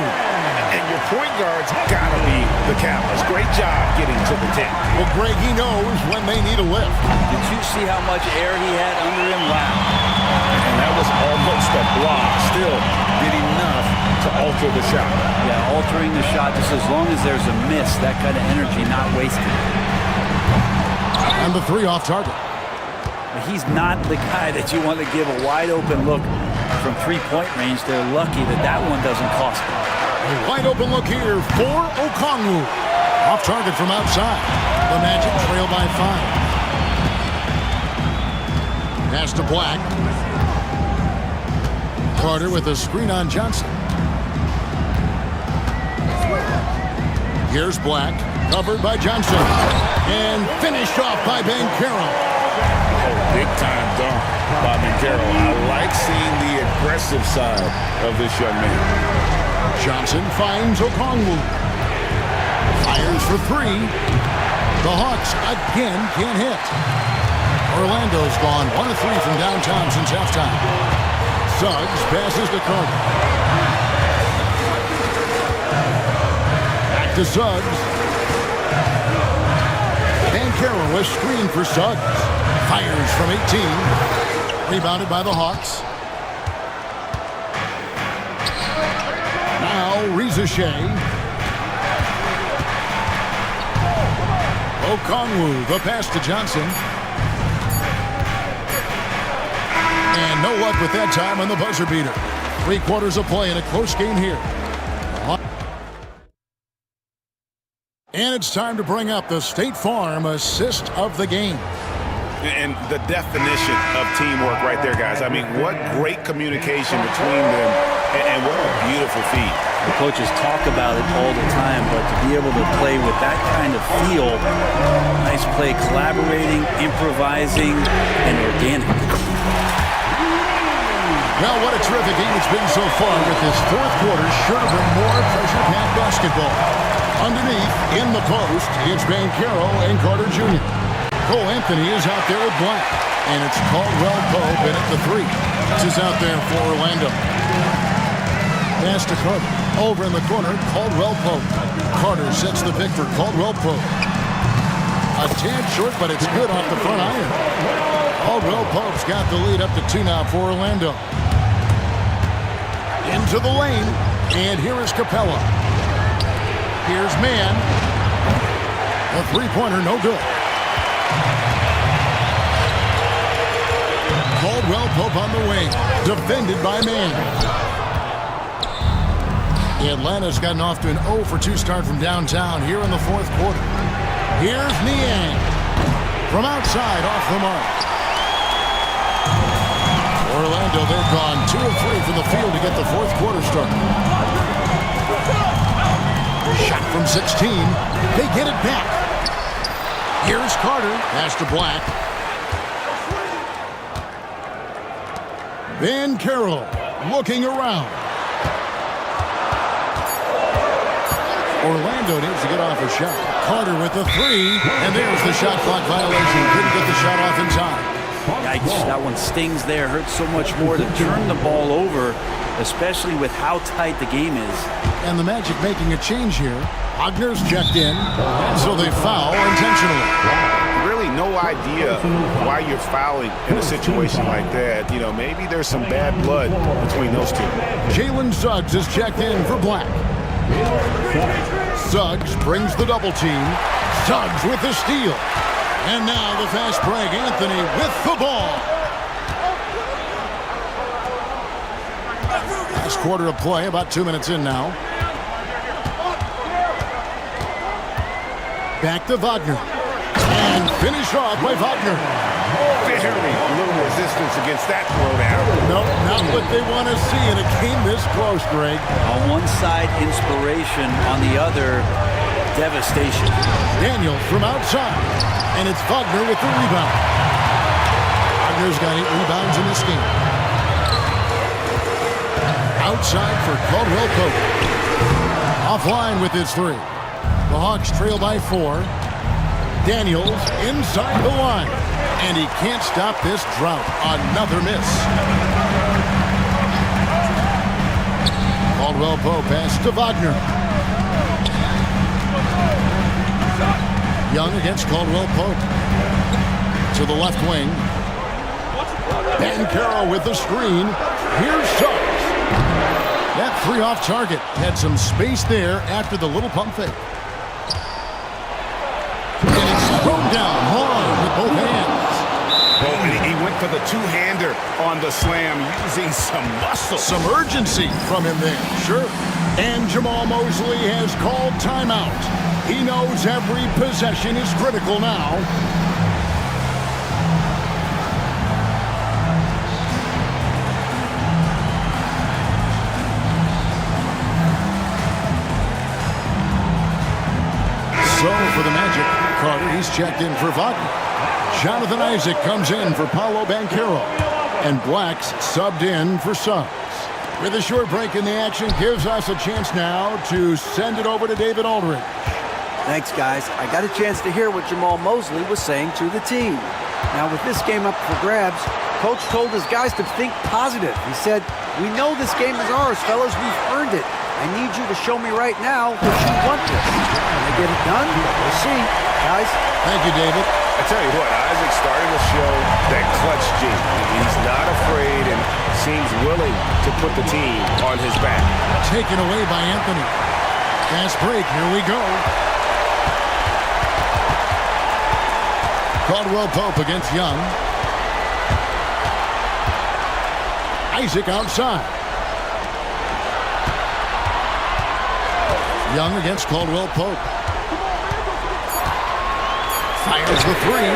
And your point guard's gotta be the catalyst. Great job getting to the 10. Well, Greg, he knows when they need a lift. Did you see how much air he had under him? Wow. And that was almost a block. Still did enough to alter the shot. Yeah, altering the shot, just as long as there's a miss, that kind of energy not wasted. And the three off target. He's not the guy that you want to give a wide open look from three-point range. They're lucky that that one doesn't cost them. A wide open look here for Okongwu. Off target from outside. The Magic trail by 5. Pass to Black. Carter with a screen on Johnson. Here's Black, covered by Johnson, and finished off by Banchero. Oh, big-time dunk by Banchero. I like seeing the aggressive side of this young man. Johnson finds Okongwu. Fires for three. The Hawks again can't hit. Orlando's gone 1 of 3 from downtown since halftime. Suggs passes to Carter. To Suggs. Banchero was screened for Suggs. Fires from 18. Rebounded by the Hawks. Now Rizashay. Okongwu, the pass to Johnson. And no luck with that time on the buzzer beater. 3 quarters of play in a close game here. And it's time to bring up the State Farm assist of the game. And the definition of teamwork right there, guys. I mean, what great communication between them, and what a beautiful feat. The coaches talk about it all the time, but to be able to play with that kind of feel, nice play, collaborating, improvising, and organic. Well, what a terrific game it's been so far with this fourth quarter. Sure to bring more pressure-packed basketball. Underneath, in the post, it's Banchero and Carter Jr. Cole Anthony is out there with Black. And it's Caldwell Pope in at the 3. This is out there for Orlando. Pass to Carter. Over in the corner, Caldwell Pope. Carter sets the pick for Caldwell Pope. A tad short, but it's good off the front iron. Caldwell Pope's got the lead up to 2 now for Orlando. Into the lane, and here is Capella. Here's Mann. A three-pointer, no good. Caldwell Pope on the wing, defended by Mann. Atlanta's gotten off to an 0 for 2 start from downtown here in the fourth quarter. Here's Niang. From outside, off the mark. Orlando, they've gone 2 of 3 from the field to get the fourth quarter started. Shot from 16. They get it back. Here's Carter. Pass to Black. Banchero looking around. Orlando needs to get off a shot. Carter with the 3. And there's the shot clock violation. Couldn't get the shot off in time. Yikes, that one stings there. Hurts so much more to turn the ball over, especially with how tight the game is. And the Magic making a change here. Wagner's checked in, so they foul intentionally. really no idea why you're fouling in a situation like that. You know, maybe there's some bad blood between those two. Jalen Suggs is checked in for Black. Suggs brings the double team. Suggs with the steal. And now the fast break. Anthony with the ball. Last quarter of play, about 2 minutes in now. Back to Wagner. And finish off by Wagner. Very little resistance against that throwdown. No, not what they want to see in a game this close, Greg. On one side, inspiration. On the other, devastation. Daniels from outside. And it's Wagner with the rebound. Wagner's got 8 rebounds in this game. Outside for Caldwell Pope. Offline with his 3. The Hawks trail by 4. Daniels inside the line. And he can't stop this drought. Another miss. Caldwell Pope pass to Wagner. Young against Caldwell Pope. To the left wing. Bancaro with the screen. Here's Suggs. That 3 off target. Had some space there after the little pump fake. And it's thrown down hard with both hands. Oh, and he went for the two-hander on the slam, using some muscle. Some urgency from him there, sure. And Jamal Mosley has called timeout. He knows every possession is critical now. So for the Magic, Carter, he's checked in for Wagner. Jonathan Isaac comes in for Paolo Banchero. And Black's subbed in for Suggs. With a short break in the action, gives us a chance now to send it over to David Aldridge. Thanks, guys. I got a chance to hear what Jamal Mosley was saying to the team. Now, with this game up for grabs, Coach told his guys to think positive. He said, "We know this game is ours, fellas. We've earned it. I need you to show me right now that you want this." Can they get it done? We'll see. Guys. Thank you, David. I tell you what, Isaac's starting to show that clutch gene. He's not afraid and seems willing to put the team on his back. Taken away by Anthony. Fast break. Here we go. Caldwell Pope against Young. Isaac outside. Young against Caldwell Pope. Fires the 3.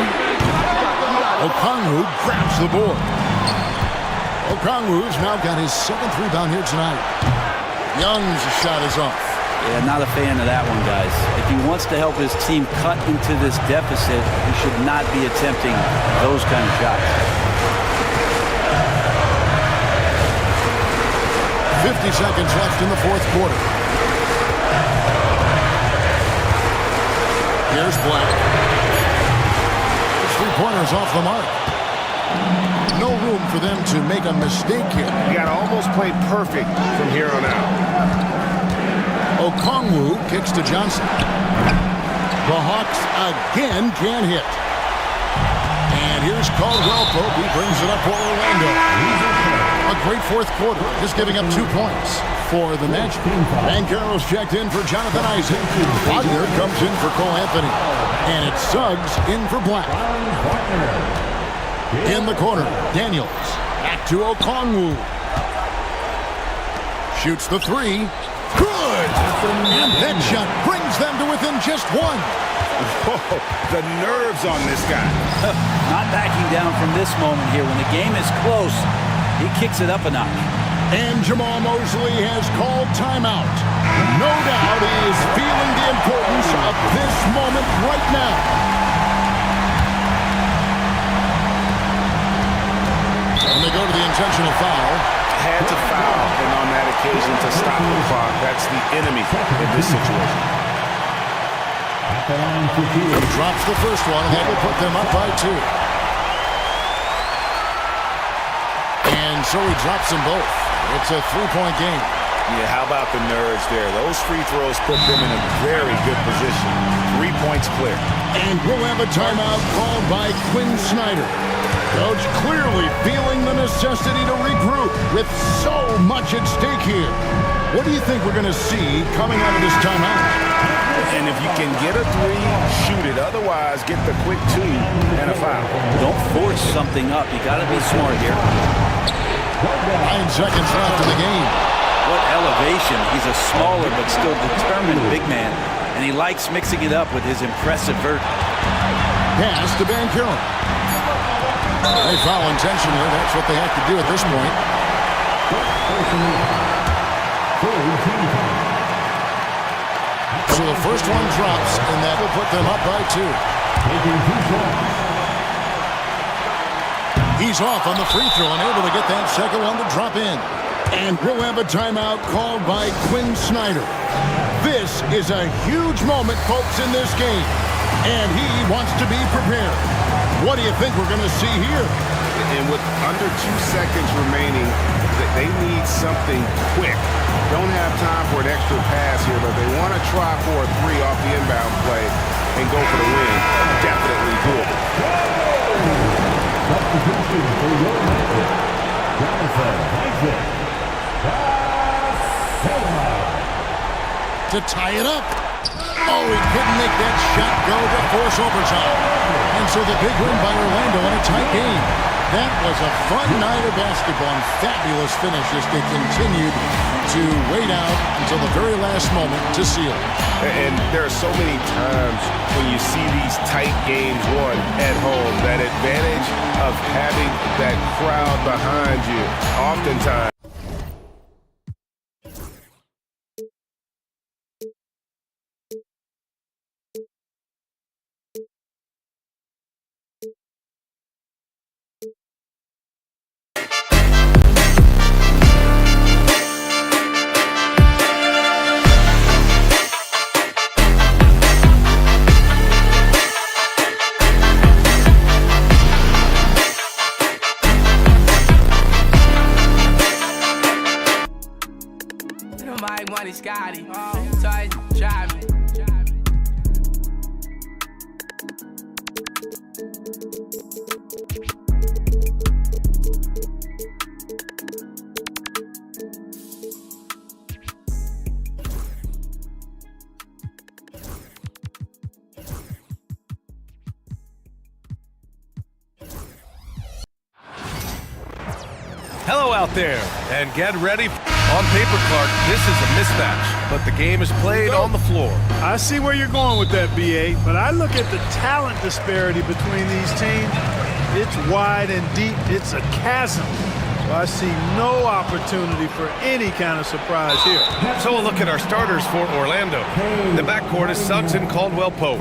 Okongwu grabs the board. Okongwu's now got his 7th rebound here tonight. Young's shot is off. Yeah, not a fan of that one, guys. If he wants to help his team cut into this deficit, he should not be attempting those kind of shots. 50 seconds left in the 4th quarter. Here's Black. His 3-pointers off the mark. No room for them to make a mistake here. You got to almost play perfect from here on out. Okongwu kicks to Johnson. The Hawks again can't hit. And here's Caldwell Pope. He brings it up for Orlando. A great 4th quarter, just giving up 2 points for the Magic. Banchero's checked in for Jonathan Isaac. Wagner comes in for Cole Anthony. And it's Suggs in for Black. In the corner, Daniels. Back to Okongwu. Shoots the 3. Good! And that shot brings them to within just 1. Whoa, the nerves on this guy. Not backing down from this moment here. When the game is close, he kicks it up a notch. And Jamal Mosley has called timeout. No doubt he is feeling the importance of this moment right now. And they go to the intentional foul. Had to foul, and on that occasion to stop the clock. That's the enemy in this situation. He drops the first one, and that will put them up by 2. And so he drops them both. It's a 3-point game. Yeah, how about the nerves there? Those free throws put them in a very good position. 3-point points clear. And we'll have a timeout called by Quinn Snyder. Coach clearly feeling the necessity to regroup with so much at stake here. What do you think we're going to see coming out of this timeout? And if you can get a three, shoot it. Otherwise, get the quick 2 and a foul. Don't force something up. You got to be smart here. 9 seconds left in the game. What elevation. He's a smaller but still determined big man. And he likes mixing it up with his impressive vert. Pass to Van Kuren. They foul intentionally. That's what they have to do at this point. So the first one drops, and that will put them up by 2. He's off on the free throw and able to get that second one to drop in. And we'll have a timeout called by Quinn Snyder. This is a huge moment, folks, in this game. And he wants to be prepared. What do you think we're going to see here? And with under 2 seconds remaining, they need something quick. Don't have time for an extra pass here, but they want to try for a 3 off the inbound play and go for the win. Definitely doable. To tie it up. Oh, he couldn't make that shot go to force overtime. And so the big win by Orlando in a tight game. That was a fun night of basketball and fabulous finish as they continued to wait out until the very last moment to seal it. And there are so many times when you see these tight games won at home, that advantage of having that crowd behind you, oftentimes. Scotty, so I drive me. Hello out there, and get ready. On paper, Clark, this is a mismatch, but the game is played on the floor. I see where you're going with that, BA, but I look at the talent disparity between these teams. It's wide and deep. It's a chasm. So I see no opportunity for any kind of surprise here. So we'll look at our starters for Orlando. The backcourt is Suggs and Caldwell-Pope.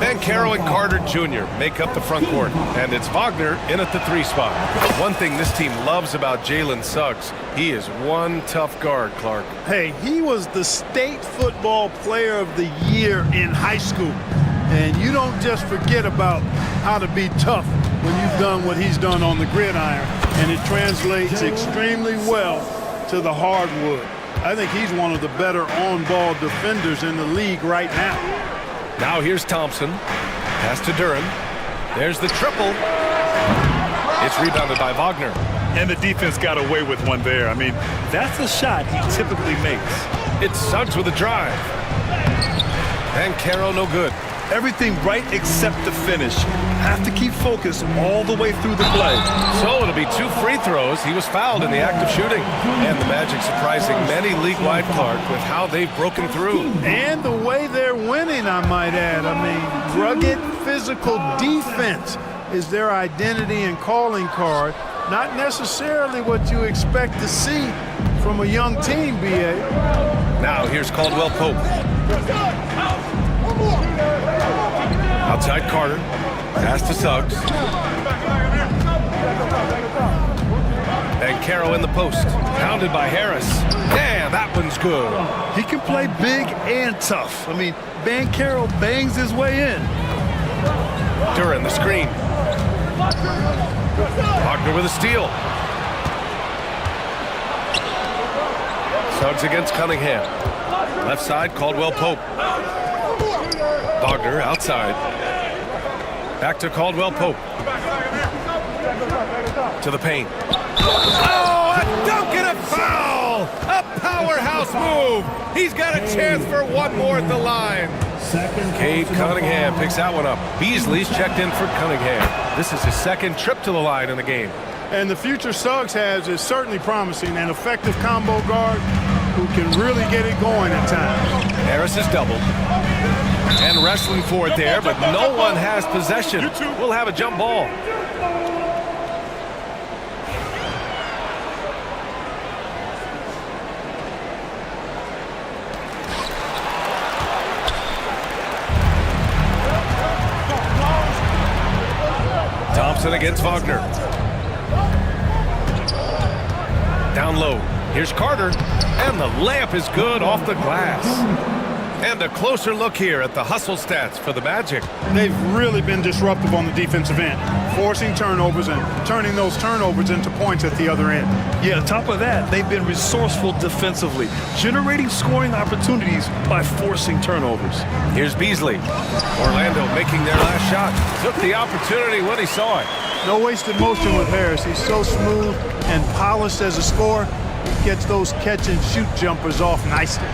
Banchero and Carter Jr. make up the front court, and it's Wagner in at the 3 spot. One thing this team loves about Jalen Suggs, he is one tough guard, Clark. Hey, he was the state football player of the year in high school. And you don't just forget about how to be tough when you've done what he's done on the gridiron. And it translates extremely well to the hardwood. I think he's one of the better on-ball defenders in the league right now. Now here's Thompson. Pass to Duren. There's the triple. It's rebounded by Wagner. And the defense got away with one there. I mean, that's a shot he typically makes. It's Suggs with a drive. Banchero no good. Everything right except the finish. Have to keep focused all the way through the play. So it'll be 2 free throws. He was fouled in the act of shooting. And the Magic surprising many league-wide, Clark, with how they've broken through. And the way they're winning, I might add. I mean, rugged physical defense is their identity and calling card. Not necessarily what you expect to see from a young team, BA. Now here's Caldwell-Pope. Outside Carter. Pass to Suggs. Banchero in the post. Pounded by Harris. Damn, that one's good. He can play big and tough. I mean, Banchero bangs his way in. Duren the screen. Wagner with a steal. Suggs against Cunningham. Left side, Caldwell-Pope. Wagner outside. Back to Caldwell Pope. To the paint. Oh, a dunk and a foul! A powerhouse move! He's got a chance for one more at the line. Cade Cunningham picks that one up. Beasley's checked in for Cunningham. This is his second trip to the line in the game. And the future Suggs has is certainly promising. An effective combo guard who can really get it going at times. Harris is doubled. And wrestling for it there, but no one has possession. We'll have a jump ball. Thompson against Wagner. Down low. Here's Carter. And the layup is good off the glass. And a closer look here at the hustle stats for the Magic. They've really been disruptive on the defensive end, forcing turnovers and turning those turnovers into points at the other end. Yeah, on top of that, they've been resourceful defensively, generating scoring opportunities by forcing turnovers. Here's Beasley. Orlando making their last shot. Took the opportunity when he saw it. No wasted motion with Harris. He's so smooth and polished as a scorer. He gets those catch-and-shoot jumpers off nicely.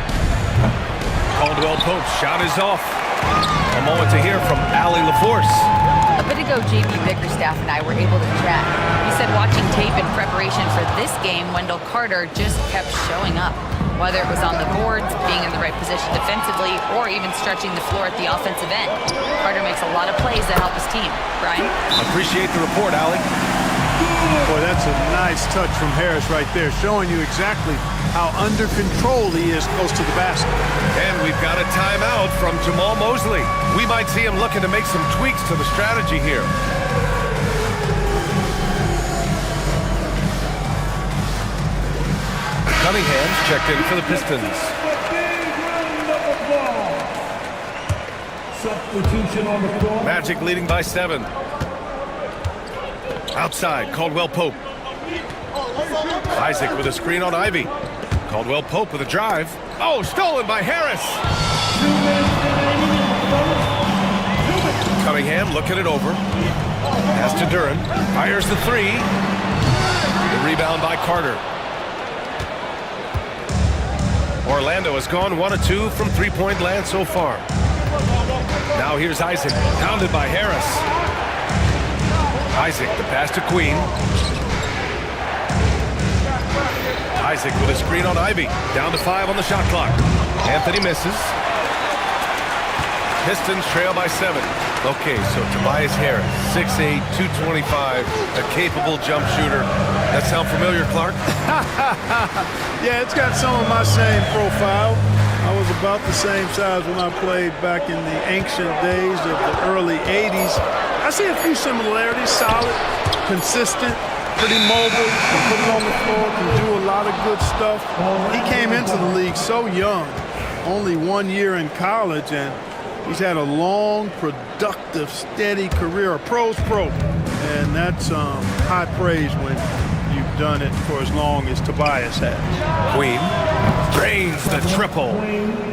Caldwell Pope's shot is off. A moment to hear from Allie LaForce. A bit ago, JB Bickerstaff and I were able to chat. He said watching tape in preparation for this game, Wendell Carter just kept showing up. Whether it was on the boards, being in the right position defensively, or even stretching the floor at the offensive end. Carter makes a lot of plays that help his team. Brian? Appreciate the report, Allie. Boy, that's a nice touch from Harris right there, showing you exactly how under control he is close to the basket. And we've got a timeout from Jamal Mosley. We might see him looking to make some tweaks to the strategy here. Cunningham's checked in for the Pistons. Substitution on the floor. Magic leading by 7. Outside, Caldwell Pope. Isaac with a screen on Ivy. Caldwell Pope with a drive. Oh, stolen by Harris. Cunningham looking it over. Pass to Duran. Fires the three. The rebound by Carter. Orlando has gone 1 of 2 from three-point land so far. Now here's Isaac, pounded by Harris. Isaac, the pass to Queen. Isaac with a screen on Ivy. Down to 5 on the shot clock. Anthony misses. Pistons trail by 7. Okay, so Tobias Harris, 6'8", 225, a capable jump shooter. That sound familiar, Clark? Yeah, it's got some of my same profile. I was about the same size when I played back in the ancient days of the early 80s. I see a few similarities. Solid, consistent, pretty mobile, can put it on the floor, can do a lot of good stuff. He came into the league so young, only 1 year in college, and he's had a long, productive, steady career, a pro's pro. And that's high praise when you've done it for as long as Tobias has. Queen drains the triple.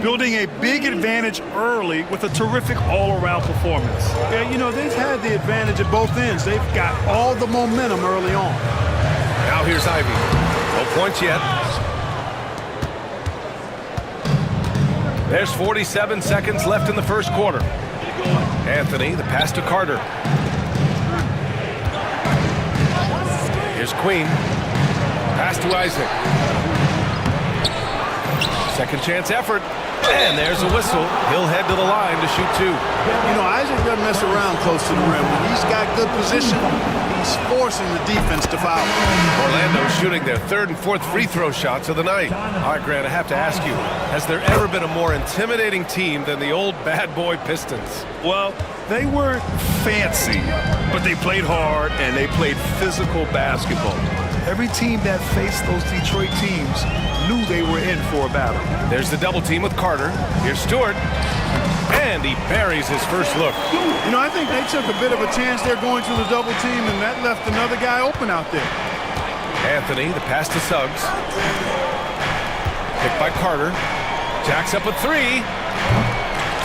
Building a big advantage early with a terrific all-around performance. Yeah, you know, they've had the advantage at both ends. They've got all the momentum early on. Now here's Ivy. No points yet. There's 47 seconds left in the first quarter. Anthony, the pass to Carter. Here's Queen. Pass to Isaac. Second chance effort. And there's a whistle. He'll head to the line to shoot 2. You know, Isaac doesn't mess around close to the rim. When he's got good position, he's forcing the defense to foul. Orlando shooting their 3rd and 4th free throw shots of the night. All right, Grant, I have to ask you, has there ever been a more intimidating team than the old bad boy Pistons? Well, they weren't fancy, but they played hard and they played physical basketball. Every team that faced those Detroit teams knew they were in for a battle. There's the double team with Carter. Here's Stewart. And he buries his first look. You know, I think they took a bit of a chance there going to the double team, and that left another guy open out there. Anthony, the pass to Suggs. Picked by Carter. Jacks up a 3.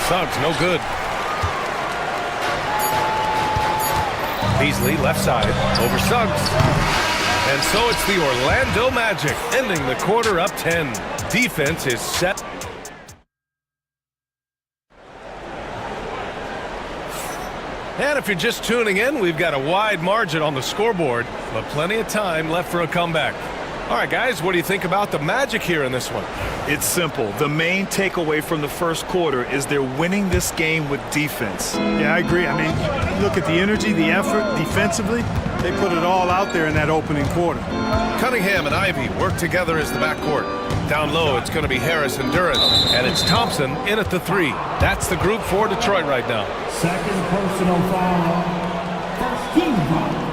Suggs, no good. Beasley, left side, over Suggs. And so it's the Orlando Magic, ending the quarter up 10. Defense is set. And if you're just tuning in, we've got a wide margin on the scoreboard, but plenty of time left for a comeback. All right, guys, what do you think about the Magic here in this one? It's simple. The main takeaway from the first quarter is they're winning this game with defense. Yeah, I agree. I mean, look at the energy, the effort defensively. They put it all out there in that opening quarter. Cunningham and Ivy work together as the backcourt. Down low, it's going to be Harris and Duran. And it's Thompson in at the 3. That's the group for Detroit right now. Second personal foul. First team foul.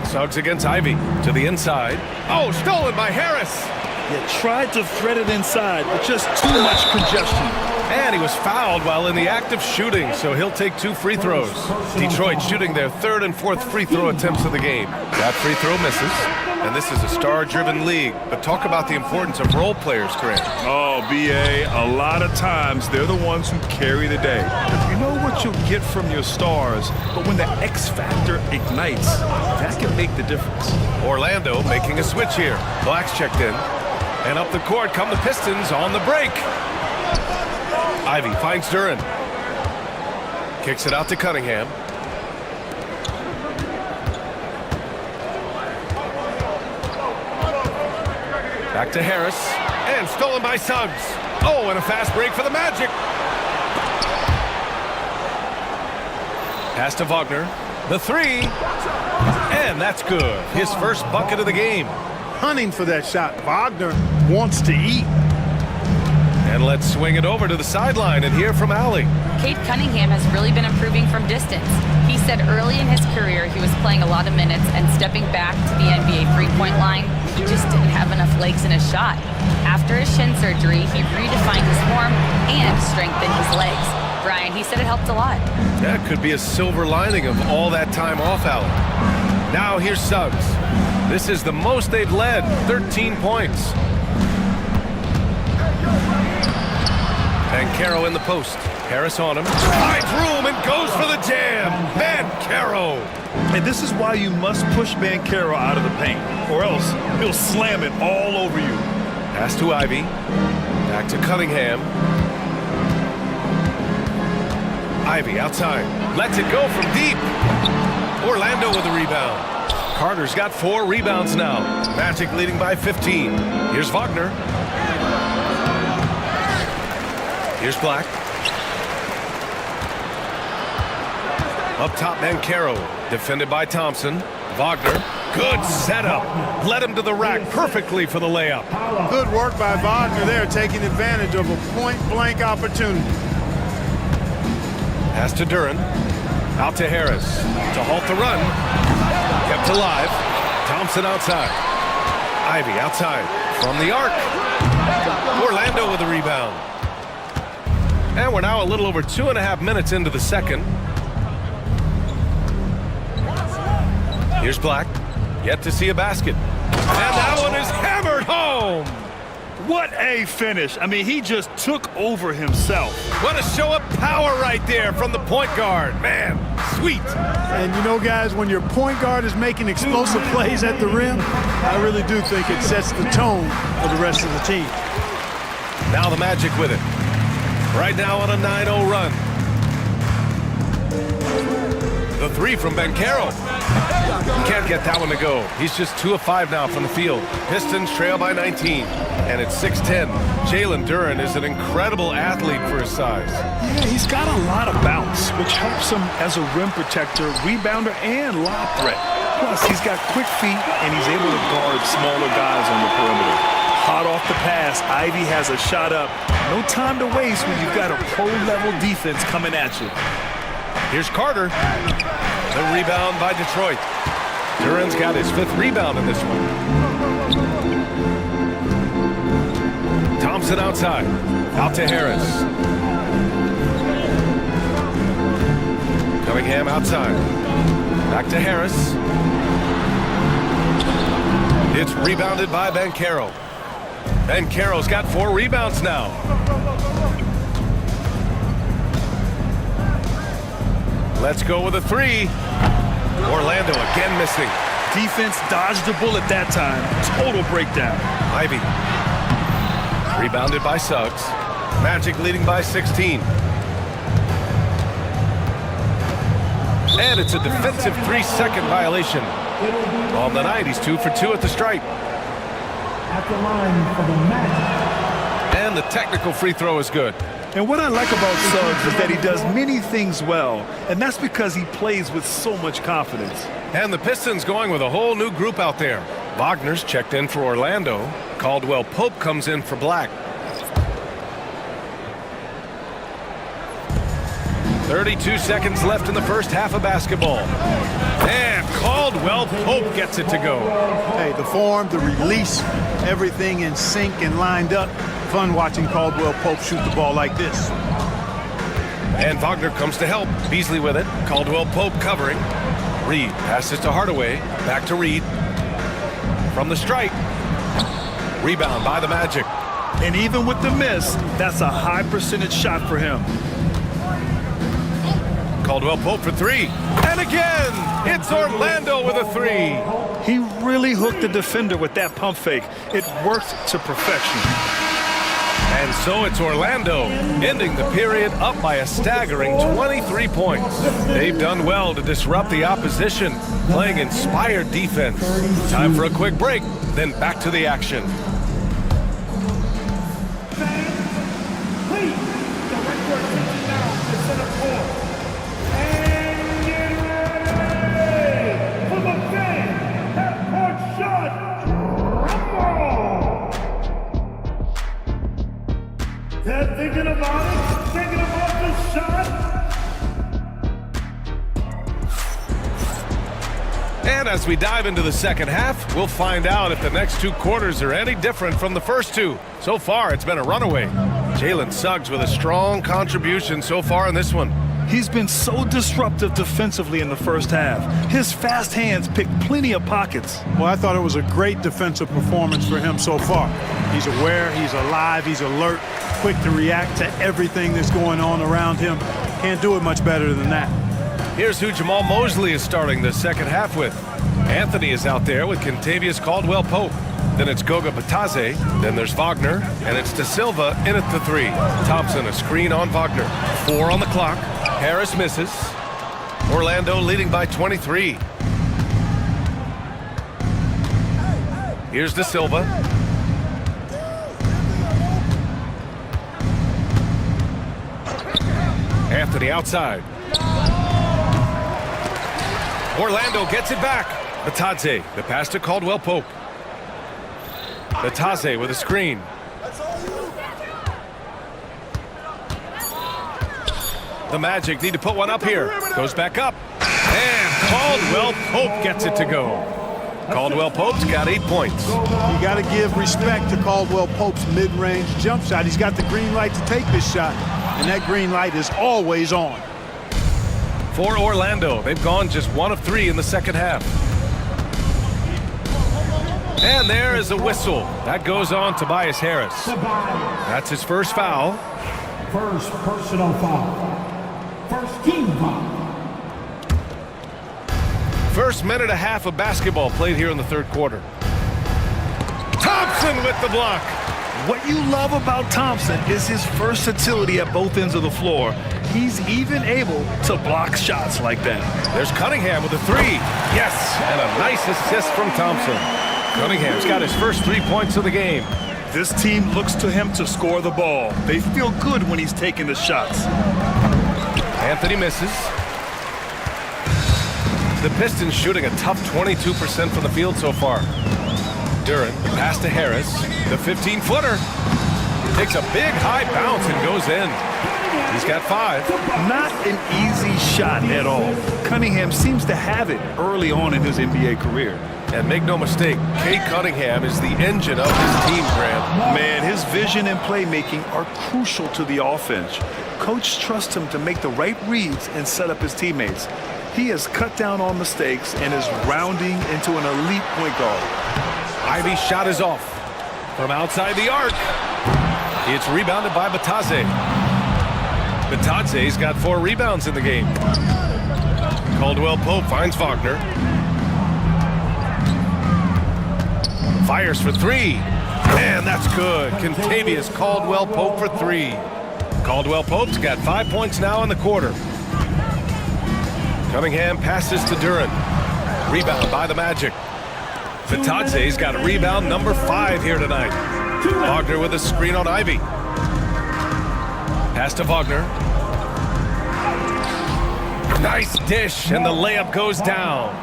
Suggs against Ivy to the inside. Oh, stolen by Harris. Yeah, tried to thread it inside, but just too much congestion. And he was fouled while in the act of shooting, so he'll take 2 free throws. Detroit shooting their 3rd and 4th free throw attempts of the game. That free throw misses, and this is a star-driven league. But talk about the importance of role players, Grant. Oh, B.A., a lot of times they're the ones who carry the day. You know what you'll get from your stars, but when the X factor ignites, that can make the difference. Orlando making a switch here. Black's checked in. And up the court come the Pistons on the break. Ivy finds Duran. Kicks it out to Cunningham. Back to Harris. And stolen by Suggs. Oh, and a fast break for the Magic. Pass to Wagner. The 3. And that's good. His first bucket of the game. Hunting for that shot. Wagner wants to eat. And let's swing it over to the sideline and hear from Allie. Cade Cunningham has really been improving from distance. He said early in his career he was playing a lot of minutes and stepping back to the NBA three-point line, he just didn't have enough legs in his shot. After his shin surgery, he redefined his form and strengthened his legs. Brian, he said it helped a lot. That could be a silver lining of all that time off, Allie. Now here's Suggs. This is the most they've led, 13 points. Bancaro in the post. Harris on him. Finds room and goes for the jam. Bancaro. And this is why you must push Bancaro out of the paint, or else he'll slam it all over you. Pass to Ivy. Back to Cunningham. Ivy outside. Lets it go from deep. Orlando with a rebound. Carter's got 4 rebounds now. Magic leading by 15. Here's Wagner. Here's Black. Up top, Bancaro. Defended by Thompson. Wagner. Good setup. Led him to the rack perfectly for the layup. Good work by Wagner there, taking advantage of a point-blank opportunity. Pass to Duran. Out to Harris. To halt the run. Kept alive. Thompson outside. Ivy outside. From the arc. Orlando with a rebound. And we're now a little over 2.5 minutes into the second. Here's Black. Yet to see a basket. And that one is hammered home. What a finish. I mean, he just took over himself. What a show of power right there from the point guard. Man, sweet. And you know, guys, when your point guard is making explosive plays at the rim, I really do think it sets the tone for the rest of the team. Now the Magic with it. Right now on a 9-0 run. The 3 from Bancaro. Can't get that one to go. He's just 2 of 5 now from the field. Pistons trail by 19. And it's 6-10. Jalen Duran is an incredible athlete for his size. Yeah, he's got a lot of bounce, which helps him as a rim protector, rebounder, and lob threat. Plus, he's got quick feet, and he's able to guard smaller guys on the perimeter. Hot off the pass, Ivy has a shot up. No time to waste when you've got a pro-level defense coming at you. Here's Carter. The rebound by Detroit. Duran's got his 5th rebound in this one. Thompson outside. Out to Harris. Cunningham outside. Back to Harris. It's rebounded by Bancaro. And Carroll's got 4 rebounds now. Let's go with a 3. Orlando again missing. Defense dodged the bullet that time. Total breakdown. Ivy. Rebounded by Suggs. Magic leading by 16. And it's a defensive 3-second violation. On the night, he's 2 for 2 at the stripe. At the line for the Magic. And the technical free throw is good. And what I like about Suggs is that he does many things well, and that's because he plays with so much confidence. And the Pistons going with a whole new group out there. Wagner's checked in for Orlando. Caldwell Pope comes in for Black. 32 seconds left in the first half of basketball. And Caldwell Pope gets it to go. Hey, the form, the release, everything in sync and lined up. Fun watching Caldwell Pope shoot the ball like this. And Wagner comes to help. Beasley with it. Caldwell Pope covering. Reed passes to Hardaway. Back to Reed. From the stripe. Rebound by the Magic. And even with the miss, that's a high percentage shot for him. Caldwell Pope for 3. And again, it's Orlando with a 3. He really hooked the defender with that pump fake. It worked to perfection. And so it's Orlando, ending the period up by a staggering 23 points. They've done well to disrupt the opposition, playing inspired defense. Time for a quick break, then back to the action. Please, direct your attention now to center court. And get ready for the fan half-court shot. They're thinking about it, thinking about the shot. And as we dive into the second half, we'll find out if the next 2 quarters are any different from the first 2. So far, it's been a runaway. Jalen Suggs with a strong contribution so far in this one. He's been so disruptive defensively in the first half. His fast hands picked plenty of pockets. Well, I thought it was a great defensive performance for him so far. He's aware, he's alive, he's alert, quick to react to everything that's going on around him. Can't do it much better than that. Here's who Jamal Mosley is starting the second half with. Anthony is out there with Kentavious Caldwell Pope. Then it's Goga Batadze. Then there's Wagner. And it's De Silva in at the 3. Thompson a screen on Wagner. 4 on the clock. Harris misses. Orlando leading by 23. Here's De Silva. Anthony outside. Orlando gets it back. Batadze, the pass to Caldwell Pope. Batadze with a screen. The Magic need to put one up here. Goes back up. And Caldwell Pope gets it to go. Caldwell Pope's got 8 points. You got to give respect to Caldwell Pope's mid-range jump shot. He's got the green light to take this shot, and that green light is always on. For Orlando, they've gone just 1 of 3 in the second half. And there is a whistle. That goes on Tobias Harris. That's his first foul. First personal foul. First team foul. First minute and a half of basketball played here in the third quarter. Thompson with the block. What you love about Thompson is his versatility at both ends of the floor. He's even able to block shots like that. There's Cunningham with a 3. Yes, and a nice assist from Thompson. Cunningham's got his first 3 points of the game. This team looks to him to score the ball. They feel good when he's taking the shots. Anthony misses. The Pistons shooting a tough 22% from the field so far. Duren, pass to Harris. The 15-footer. Takes a big high bounce and goes in. He's got 5. Not an easy shot at all. Cunningham seems to have it early on in his NBA career. And make no mistake, Cade Cunningham is the engine of his team, Graham. Man, his vision and playmaking are crucial to the offense. Coach trusts him to make the right reads and set up his teammates. He has cut down on mistakes and is rounding into an elite point guard. Ivy's shot is off. From outside the arc. It's rebounded by Batadze. Batadze's got 4 rebounds in the game. Caldwell Pope finds Wagner. Fires for 3. Man, that's good. Contavious Caldwell Pope for 3. Caldwell Pope's got 5 points now in the quarter. Cunningham passes to Duren. Rebound by the Magic. Batadze's got a rebound number 5 here tonight. Wagner with a screen on Ivy. Pass to Wagner. Nice dish, and the layup goes down.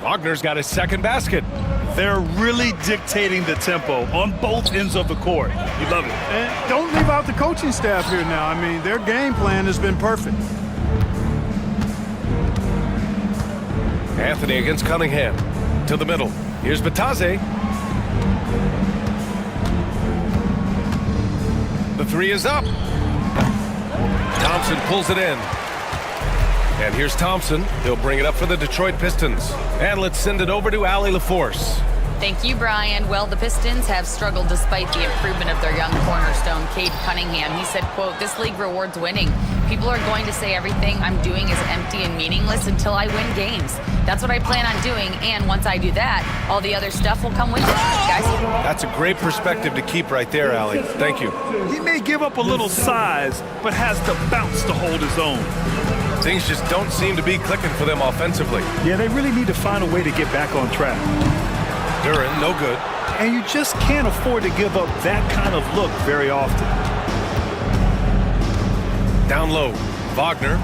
Wagner's got his second basket. They're really dictating the tempo on both ends of the court. You love it. And don't leave out the coaching staff here now. I mean, their game plan has been perfect. Anthony against Cunningham. To the middle. Here's Batadze. The 3 is up. Thompson pulls it in. And here's Thompson. He'll bring it up for the Detroit Pistons. And let's send it over to Allie LaForce. Thank you, Brian. Well, the Pistons have struggled despite the improvement of their young cornerstone, Cade Cunningham. He said, quote, "This league rewards winning. People are going to say everything I'm doing is empty and meaningless until I win games. That's what I plan on doing, and once I do that, all the other stuff will come with it, guys." That's a great perspective to keep right there, Allie. Thank you. He may give up a little size, but has to bounce to hold his own. Things just don't seem to be clicking for them offensively. Yeah, they really need to find a way to get back on track. Duren, no good. And you just can't afford to give up that kind of look very often. Down low, Wagner.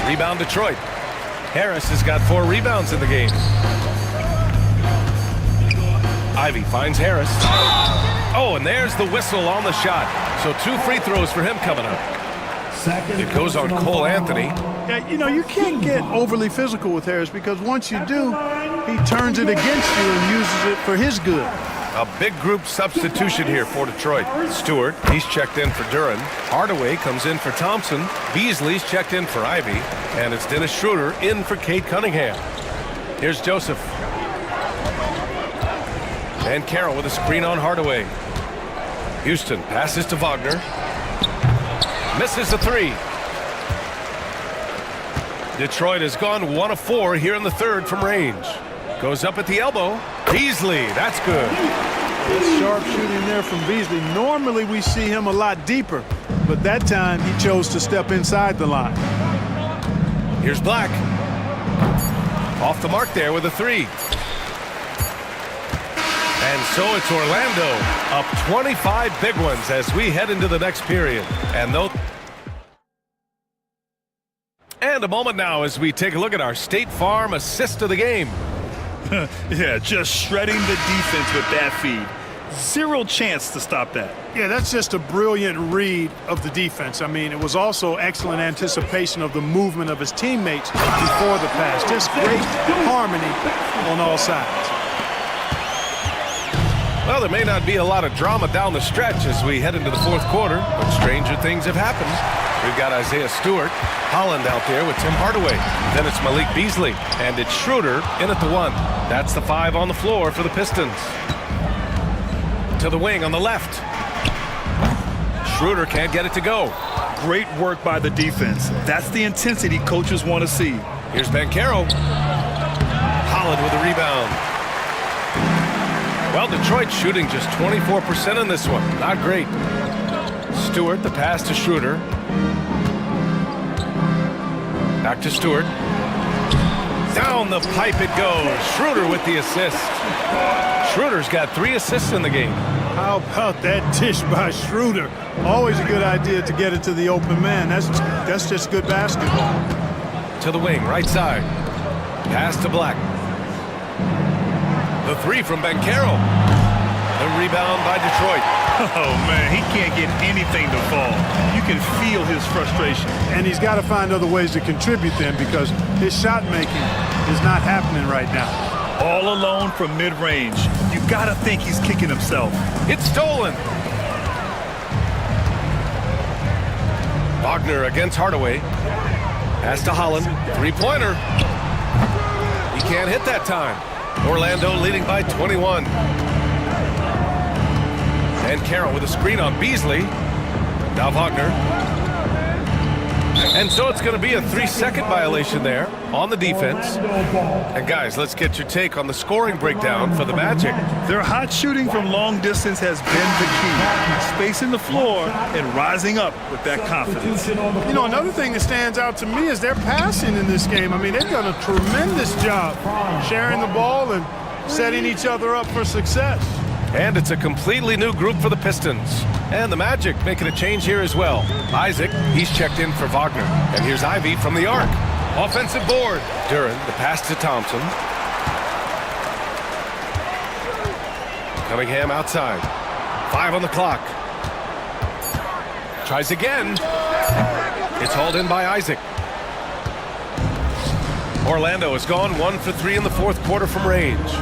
Rebound Detroit. Harris has got 4 rebounds in the game. Ivy finds Harris. Oh, and there's the whistle on the shot. So 2 free throws for him coming up. It goes on Cole Anthony. Yeah, you know, you can't get overly physical with Harris because once you do, he turns it against you and uses it for his good. A big group substitution here for Detroit. Stewart, he's checked in for Duren. Hardaway comes in for Thompson. Beasley's checked in for Ivy. And it's Dennis Schroeder in for Cade Cunningham. Here's Joseph. And Carroll with a screen on Hardaway. Houston passes to Wagner. Misses the 3. Detroit has gone 1 of 4 here in the third from range. Goes up at the elbow. Beasley, that's good. Sharp shooting there from Beasley. Normally we see him a lot deeper, but that time he chose to step inside the line. Here's Black. Off the mark there with a 3. And so it's Orlando up 25 big ones as we head into the next period. And a moment now as we take a look at our State Farm assist of the game. Yeah, just shredding the defense with that feed. 0 chance to stop that. Yeah, that's just a brilliant read of the defense. I mean, it was also excellent anticipation of the movement of his teammates before the pass. Just great harmony on all sides. Well, there may not be a lot of drama down the stretch as we head into the fourth quarter, but stranger things have happened. We've got Isaiah Stewart, Holland out there with Tim Hardaway. Then it's Malik Beasley, and it's Schroeder in at the 1. That's the 5 on the floor for the Pistons. To the wing on the left. Schroeder can't get it to go. Great work by the defense. That's the intensity coaches want to see. Here's Banchero. Holland with a rebound. Well, Detroit shooting just 24% in this one. Not great. Stewart, the pass to Schroeder. Back to Stewart. Down the pipe it goes. Schroeder with the assist. Schroeder's got 3 assists in the game. How about that dish by Schroeder? Always a good idea to get it to the open man. That's just good basketball. To the wing, right side. Pass to Black. The 3 from Banchero. The rebound by Detroit. Oh, man, he can't get anything to fall. You can feel his frustration. And he's got to find other ways to contribute then because his shot making is not happening right now. All alone from mid-range. You got to think he's kicking himself. It's stolen. Wagner against Hardaway. Pass to Holland. 3-pointer. He can't hit that time. Orlando leading by 21. And Carroll with a screen on Beasley. Now Wagner. And so it's going to be a 3-second violation there on the defense. And guys, let's get your take on the scoring breakdown for the Magic. Their hot shooting from long distance has been the key. Spacing the floor and rising up with that confidence. You know, another thing that stands out to me is their passing in this game. I mean, they've done a tremendous job sharing the ball and setting each other up for success. And it's a completely new group for the Pistons. And the Magic making a change here as well. Isaac, he's checked in for Wagner. And here's Ivy from the arc. Offensive board. Duren, the pass to Thompson. Cunningham outside. 5 on the clock. Tries again. It's hauled in by Isaac. Orlando has gone 1 for 3 in the fourth quarter from range.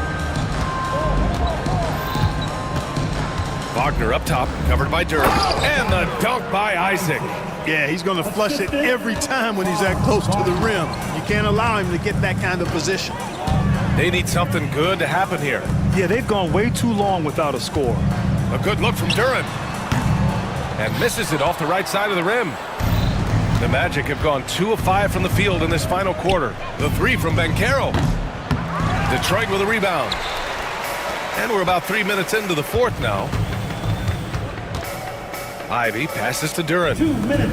Wagner up top, covered by Duren. And the dunk by Isaac. Yeah, he's going to flush it every time when he's that close to the rim. You can't allow him to get that kind of position. They need something good to happen here. Yeah, they've gone way too long without a score. A good look from Duren. And misses it off the right side of the rim. The Magic have gone 2 of 5 from the field in this final quarter. The 3 from Banchero. Detroit with a rebound. And we're about 3 minutes into the fourth now. Ivy passes to Duren.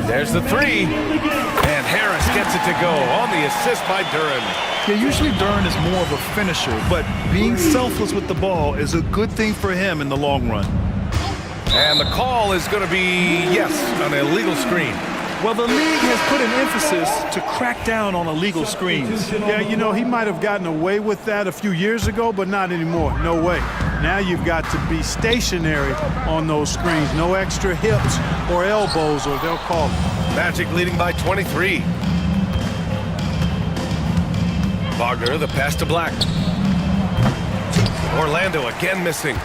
There's the 3. And Harris gets it to go on the assist by Duren. Yeah, usually Duren is more of a finisher, but being selfless with the ball is a good thing for him in the long run. And the call is going to be, yes, an illegal screen. Well, the league has put an emphasis to crack down on illegal screens. Yeah, you know, he might have gotten away with that a few years ago, but not anymore. No way. Now you've got to be stationary on those screens. No extra hips or elbows, or they'll call it. Magic leading by 23. Wagner, the pass to Black. Orlando again missing.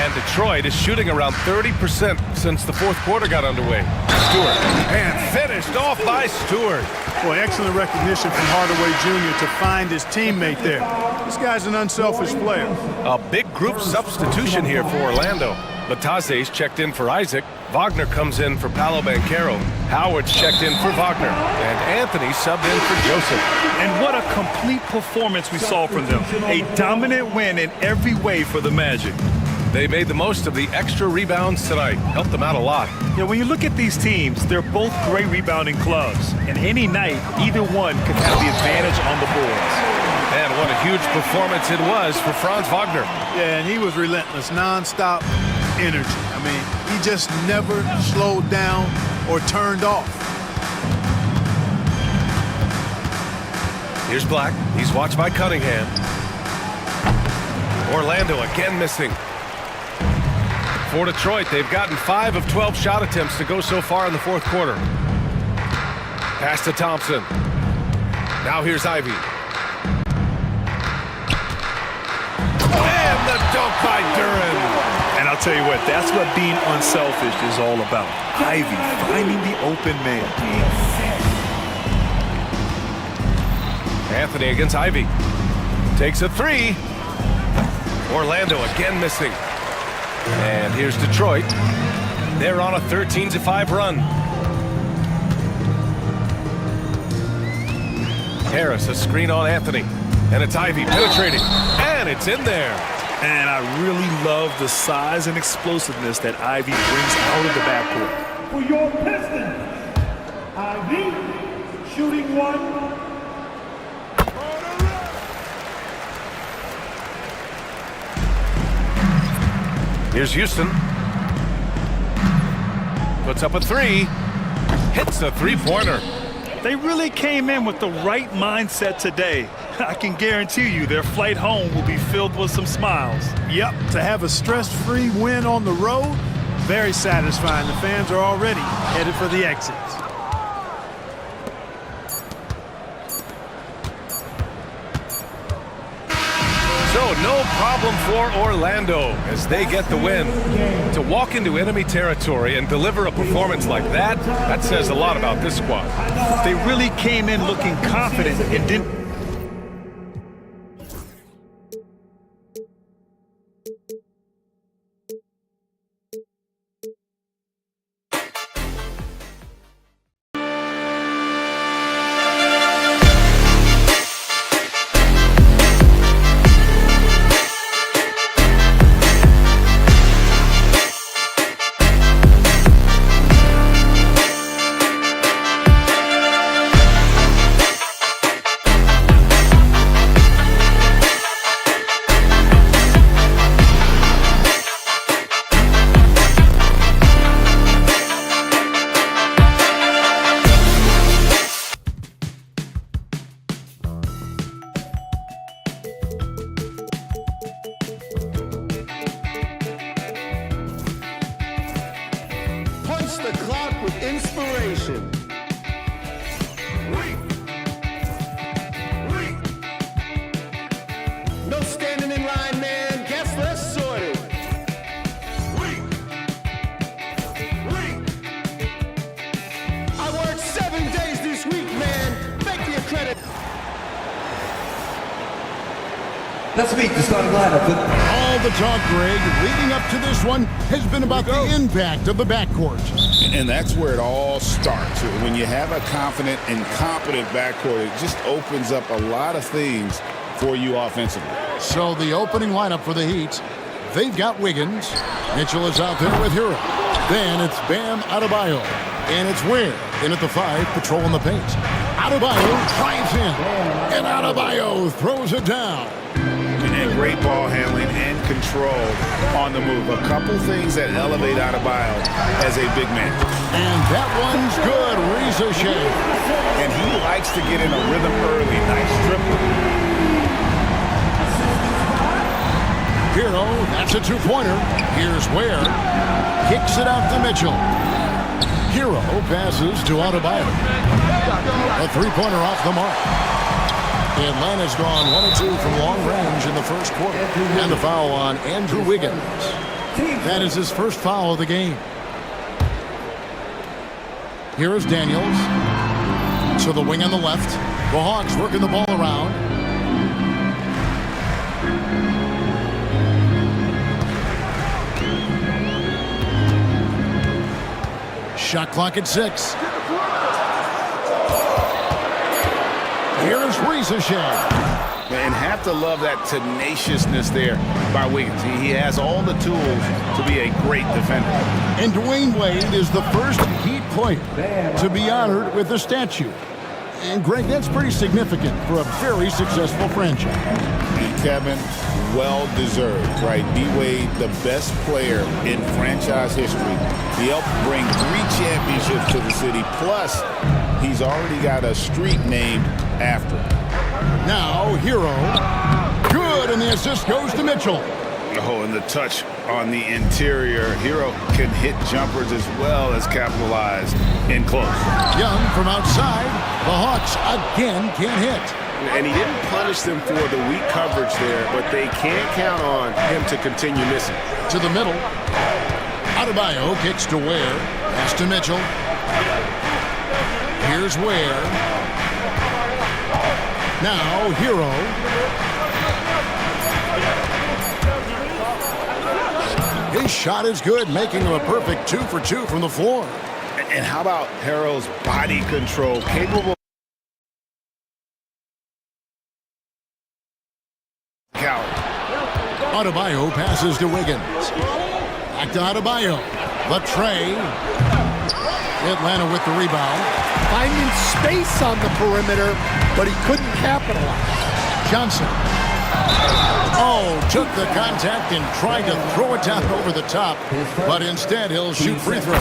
And Detroit is shooting around 30% since the fourth quarter got underway. Stewart. And finished off by Stewart. Boy, excellent recognition from Hardaway Jr. to find his teammate there. This guy's an unselfish player. A big group substitution here for Orlando. Lataze's checked in for Isaac. Wagner comes in for Paolo Banchero. Howard's checked in for Wagner. And Anthony subbed in for Joseph. And what a complete performance we saw from them. A dominant win in every way for the Magic. They made the most of the extra rebounds tonight. Helped them out a lot. Yeah, when you look at these teams, they're both great rebounding clubs. And any night, either one could have the advantage on the boards. And what a huge performance it was for Franz Wagner. Yeah, and he was relentless, nonstop energy. I mean, he just never slowed down or turned off. Here's Black. He's watched by Cunningham. Orlando again missing. For Detroit, they've gotten 5 of 12 shot attempts to go so far in the fourth quarter. Pass to Thompson. Now here's Ivy. And the dunk by Duren. And I'll tell you what, that's what being unselfish is all about. Ivy finding the open man. Anthony against Ivy. Takes a 3. Orlando again missing. And here's Detroit. They're on a 13-5 run. Harris, a screen on Anthony. And it's Ivy penetrating. And it's in there. And I really love the size and explosiveness that Ivy brings out of the backcourt. For your Pistons, Ivy, shooting 1. Here's Houston. Puts up a 3. Hits a 3-pointer. They really came in with the right mindset today. I can guarantee you their flight home will be filled with some smiles. Yep, to have a stress-free win on the road, very satisfying. The fans are already headed for the exits. So no problem for Orlando as they get the win. To walk into enemy territory and deliver a performance like that, that says a lot about this squad. They really came in looking confident and didn't the clock with inspiration. No standing in line, man. Guess less sorted. I worked 7 days this week, man. Make me a credit. Let's meet the starting lineup. All the talk, Greg, leading up to this one has been about the impact of the backcourt. And that's where it all starts. When you have a confident and competent backcourt, it just opens up a lot of things for you offensively. So the opening lineup for the Heat, they've got Wiggins. Mitchell is out there with Hero. Then it's Bam Adebayo. And it's Ware in at the 5, patrolling the paint. Adebayo drives in. And Adebayo throws it down. And great ball handling and control on the move. A couple things that elevate Adebayo as a big man. And that one's good. Reza Shea. And he likes to get in a rhythm early. Nice triple. Hero, that's a two-pointer. Here's Ware. Kicks it out to Mitchell. Hero passes to Adebayo. A three-pointer off the mark. Atlanta's gone 1 of 2 from long range in the first quarter. And a foul on Andrew Wiggins. That is his first foul of the game. Here is Daniels. To the wing on the left. The Hawks working the ball around. Shot clock at 6. Here is Reza Shea. And have to love that tenaciousness there by Wiggins. He has all the tools to be a great defender. And Dwayne Wade is the first Heat player to be honored with a statue. And Greg, that's pretty significant for a very successful franchise. Kevin, well-deserved, right? D-Wade, the best player in franchise history. He helped bring 3 championships to the city. Plus, he's already got a street named after him. Now, Hero. Good, and the assist goes to Mitchell. Oh, and the touch on the interior. Hero can hit jumpers as well as capitalize in close. Young from outside. The Hawks again can't hit. And he didn't punish them for the weak coverage there, but they can't count on him to continue missing. To the middle. Adebayo kicks to Ware. Pass to Mitchell. Here's Ware. Now, Hero. His shot is good, making him a perfect 2 for 2 from the floor. And how about Hero's body control? Capable. Adebayo passes to Wiggins. Back to Adebayo. Latrey. Atlanta with the rebound. Finding space on the perimeter, but he couldn't capitalize. Johnson. Oh, took the contact and tried to throw it down over the top, but instead he'll shoot free throws.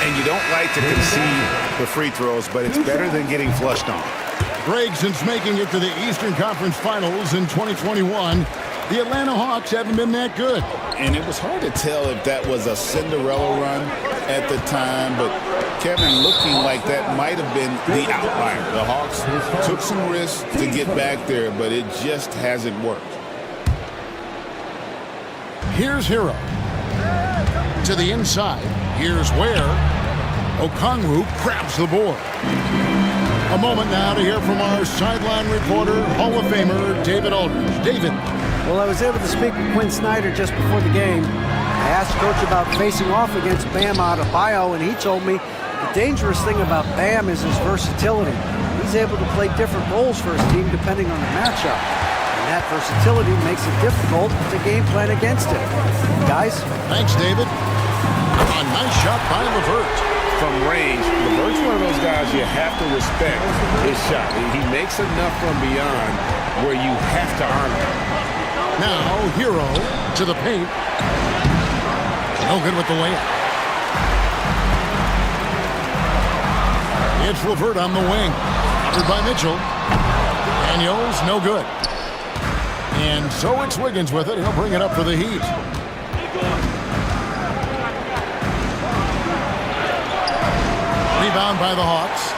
And you don't like to concede the free throws, but it's better than getting flushed on. Greg, since making it to the Eastern Conference Finals in 2021, the Atlanta Hawks haven't been that good. And it was hard to tell if that was a Cinderella run at the time, but Kevin, looking like that might have been the outlier. The Hawks took some risks to get back there, but it just hasn't worked. Here's Hero. To the inside. Here's Ware. Okongwu grabs the board. A moment now to hear from our sideline reporter, Hall of Famer David Aldridge. David. Well, I was able to speak with Quinn Snyder just before the game. I asked Coach about facing off against Bam Adebayo, and he told me the dangerous thing about Bam is his versatility. He's able to play different roles for his team depending on the matchup. And that versatility makes it difficult to game plan against him. Guys? Thanks, David. A nice shot by LeVert. From range, LeVert's one of those guys you have to respect his shot. He makes enough from beyond where you have to honor him. Now, Hero to the paint. No good with the layup. It's LeVert on the wing. Covered by Mitchell. Daniels, no good. And so it's Wiggins with it. He'll bring it up for the Heat. rebound by the Hawks.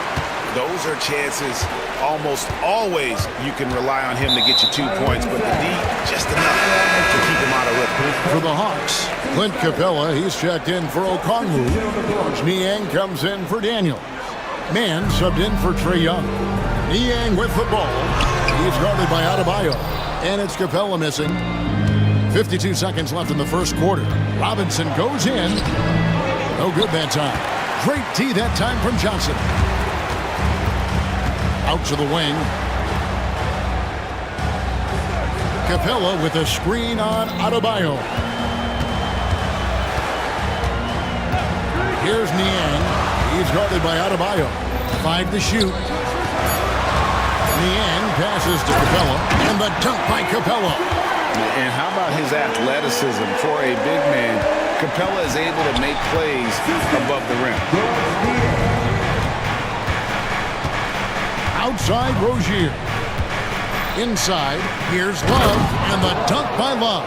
Those are chances almost always you can rely on him to get you 2 points, but the D just enough to keep him out of rhythm. For the Hawks, Clint Capella, he's checked in for Okongwu. Niang comes in for Daniels. Mann subbed in for Trae Young. Niang with the ball. He's guarded by Adebayo. And it's Capella missing. 52 seconds left in the first quarter. Robinson goes in. No good that time. Great D that time from Johnson. Out to the wing. Capella with a screen on Adebayo. Here's Niang. He's guarded by Adebayo. 5 to shoot. Niang passes to Capella. And the dunk by Capella. And how about his athleticism for a big man? Capella is able to make plays above the rim. Outside Rozier. Inside, here's Love, and the dunk by Love.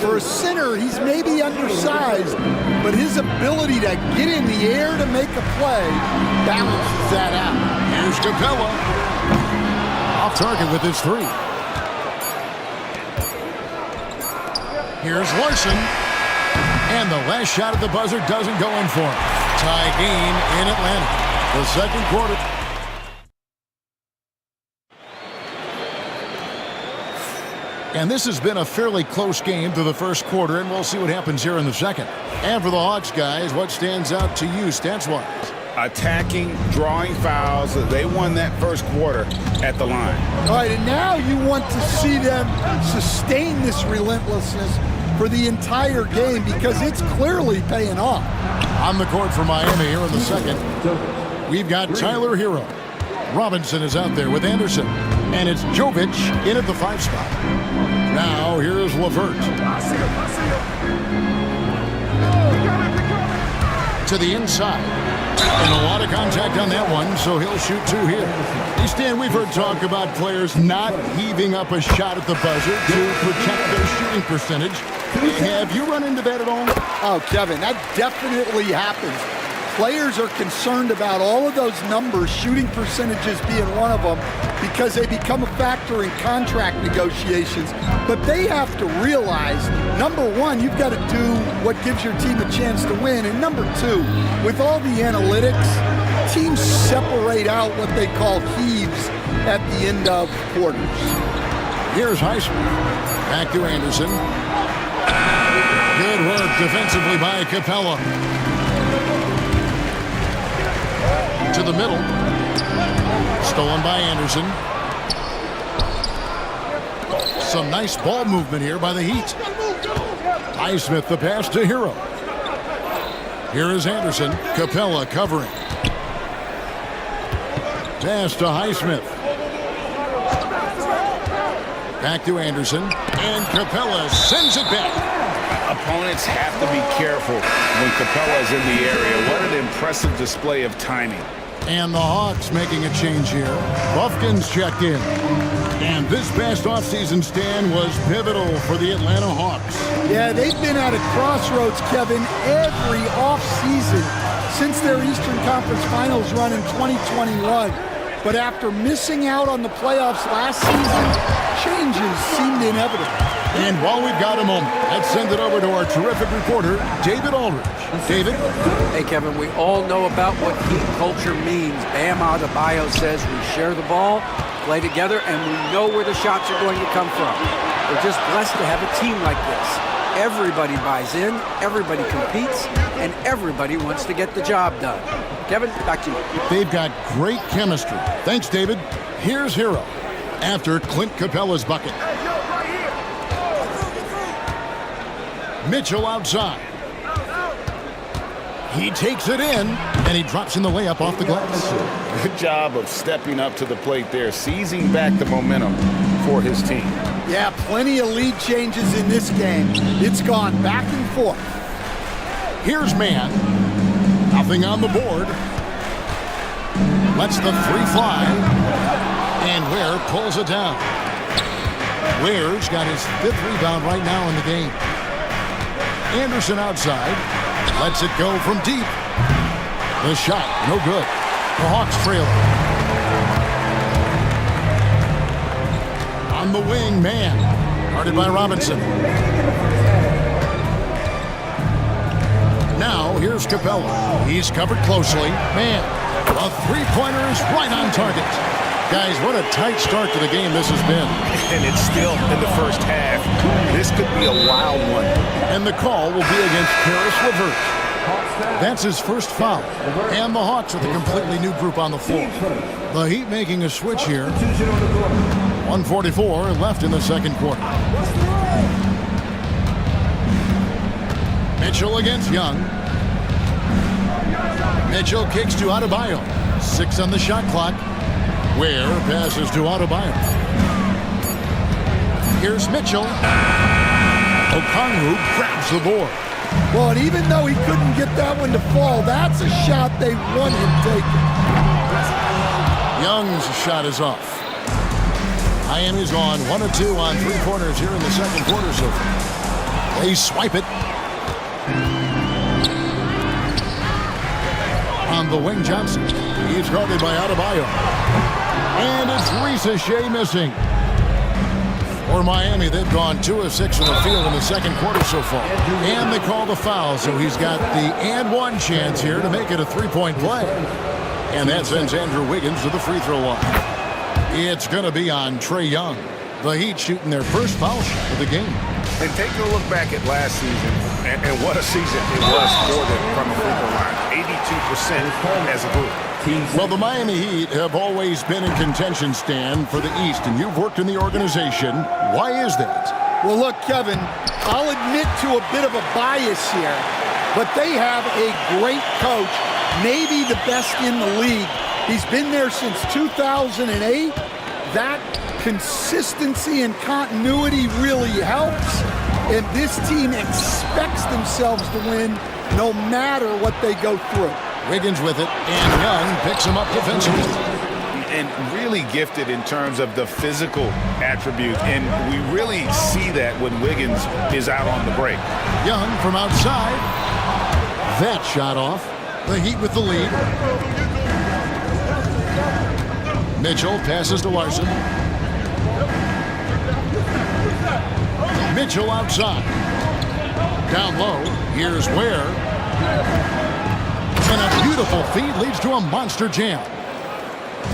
For a center, he's maybe undersized, but his ability to get in the air to make a play balances that out. Here's Capella. Off target with his 3. Here's Larson. And the last shot at the buzzer doesn't go in for him. Tie game in Atlanta. The second quarter. And this has been a fairly close game through the first quarter, and we'll see what happens here in the second. And for the Hawks, guys, what stands out to you stats-wise? Attacking, drawing fouls. They won that first quarter at the line. All right, and now you want to see them sustain this relentlessness for the entire game because it's clearly paying off. On the court for Miami here in the second, we've got Tyler Hero. Robinson is out there with Anderson. And it's Jovic in at the 5 spot. Now here's LeVert. To the inside. And a lot of contact on that one, so he'll shoot 2 here. Stan, we've heard talk about players not heaving up a shot at the buzzer to protect their shooting percentage. Have you run into that at all? Oh, Kevin, that definitely happens. Players are concerned about all of those numbers, shooting percentages being one of them, because they become a factor in contract negotiations. But they have to realize, number one, you've got to do what gives your team a chance to win. And number two, with all the analytics, teams separate out what they call heaves at the end of quarters. Here's Heisman. Back to Anderson. Good work defensively by Capella. To the middle. Stolen by Anderson. Some nice ball movement here by the Heat. Highsmith the pass to Hero. Here is Anderson. Capella covering. Pass to Highsmith. Back to Anderson. And Capella sends it back. Opponents have to be careful when Capella is in the area. What an impressive display of timing. And the Hawks making a change here. Buffkin's checked in. And this past offseason stand was pivotal for the Atlanta Hawks. Yeah, they've been at a crossroads, Kevin, every offseason since their Eastern Conference Finals run in 2021. But after missing out on the playoffs last season, changes seemed inevitable. And while we've got a moment, let's send it over to our terrific reporter, David Aldridge. David? Hey, Kevin, we all know about what Heat culture means. Bam Adebayo says we share the ball, play together, and we know where the shots are going to come from. We're just blessed to have a team like this. Everybody buys in, everybody competes, and everybody wants to get the job done. Kevin, back to you. They've got great chemistry. Thanks, David. Here's Hero after Clint Capella's bucket. Mitchell outside. He takes it in, and he drops in the layup off the glass. Good job of stepping up to the plate there, seizing back the momentum for his team. Yeah, plenty of lead changes in this game. It's gone back and forth. Here's Mann. Nothing on the board. Lets the 3 fly. And Ware pulls it down. Ware's got his 5th rebound right now in the game. Anderson outside. Lets it go from deep. The shot, no good. The Hawks trail it. On the wing, man. Guarded by Robinson. Now, here's Capella. He's covered closely. Man, a three-pointer is right on target. Guys, what a tight start to the game this has been. And it's still in the first half. This could be a wild one. And the call will be against Karis LeVert. That's his first foul. And the Hawks with a completely new group on the floor. The Heat making a switch here. 1:44 left in the second quarter. Mitchell against Young. Mitchell kicks to Adebayo. 6 on the shot clock. Ware passes to Adebayo. Here's Mitchell. Okongwu grabs the board. Well, and even though he couldn't get that one to fall, that's a shot they want him taking. Young's shot is off. Miami's on 1 of 2 on three-pointers here in the second quarter so far. They swipe it. On the wing, Johnson. He's guarded by Adebayo. And it's Ricochet missing. For Miami, they've gone 2 of 6 from the field in the second quarter so far. And they call the foul, so he's got the and one chance here to make it a three-point play. And that sends Andrew Wiggins to the free throw line. It's going to be on Trae Young. The Heat shooting their first foul shot of the game. And take a look back at last season, and what a season it was for them from the free throw line. 82% as a group. Well, the Miami Heat have always been in contention, Stan, for the East, and you've worked in the organization. Why is that? Well, look, Kevin, I'll admit to a bit of a bias here, but they have a great coach, maybe the best in the league. He's been there since 2008. That consistency and continuity really helps, and this team expects themselves to win no matter what they go through. Wiggins with it, and Young picks him up defensively. And really gifted in terms of the physical attribute, and we really see that when Wiggins is out on the break. Young from outside. That shot off. The Heat with the lead. Mitchell passes to Larson. Mitchell outside. Down low, here's Ware. And a beautiful feed leads to a monster jam.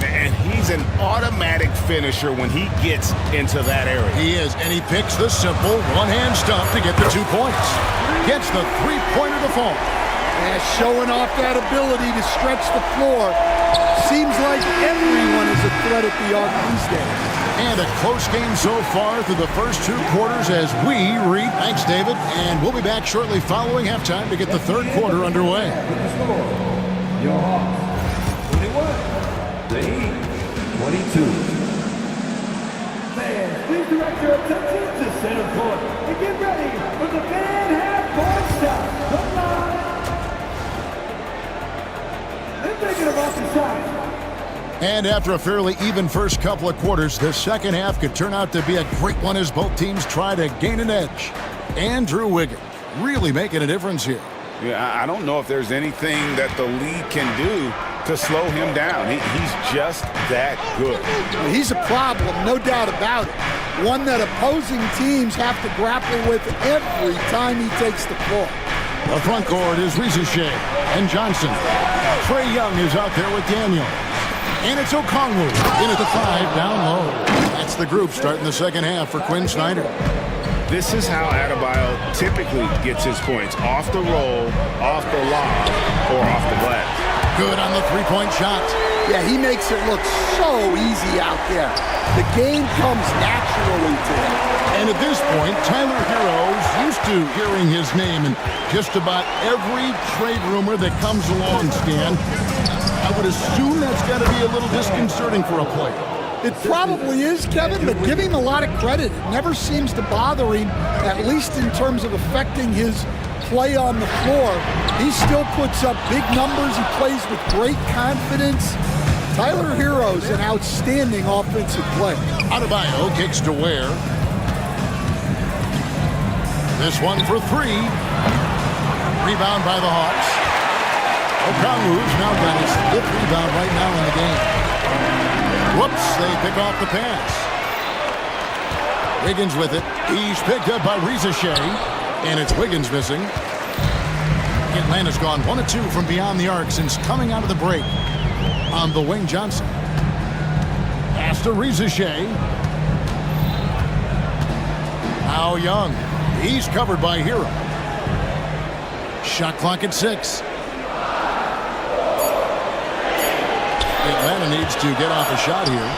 And he's an automatic finisher when he gets into that area. He is, and he picks the simple one-hand stump to get the 2 points. Gets the three-pointer to fall. And showing off that ability to stretch the floor. Seems like everyone is a threat at the arc these days. And a close game so far through the first 2 quarters as we read. Thanks, David. And we'll be back shortly following halftime to get the third quarter underway. Your Hawks, 21. The Heat, 22. Fans, please direct your attention to center court and get ready for the fan half-court shot. Come on. They're thinking about the shot. And after a fairly even first couple of quarters, the second half could turn out to be a great one as both teams try to gain an edge. Andrew Wiggins really making a difference here. Yeah, I don't know if there's anything that the league can do to slow him down. He's just that good. He's a problem, no doubt about it. One that opposing teams have to grapple with every time he takes the floor. The front court is Ricochet and Johnson. Trae Young is out there with Daniel. And it's Okongwu in at the 5, down low. That's the group starting the second half for Quinn Snyder. This is how Adebayo typically gets his points. Off the roll, off the lob, or off the glass. Good on the three-point shot. Yeah, he makes it look so easy out there. The game comes naturally to him. And at this point, Tyler Herro's used to hearing his name in just about every trade rumor that comes along, Stan. I would assume that's got to be a little disconcerting for a player. It probably is, Kevin, but give him a lot of credit. It never seems to bother him, at least in terms of affecting his play on the floor. He still puts up big numbers. He plays with great confidence. Tyler Herro's an outstanding offensive player. Adebayo kicks to Ware. This one for 3. Rebound by the Hawks. Okongwu's now got his 5th rebound right now in the game. Whoops, they pick off the pass. Wiggins with it. He's picked up by Reza Shea, and it's Wiggins missing. Atlanta's gone 1 of 2 from beyond the arc since coming out of the break. On the wing, Johnson. Pass to Reza Shea. Now Young. He's covered by Hero. Shot clock at 6. Atlanta needs to get off a shot here.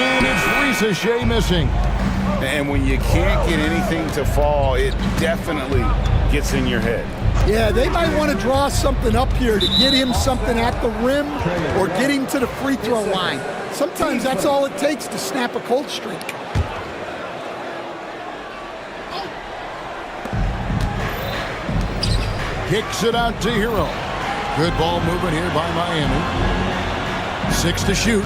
And it's Reza Shea missing. And when you can't get anything to fall, it definitely gets in your head. Yeah, they might want to draw something up here to get him something at the rim or get him to the free throw line. Sometimes that's all it takes to snap a cold streak. Kicks it out to Hero. Good ball movement here by Miami. 6 to shoot.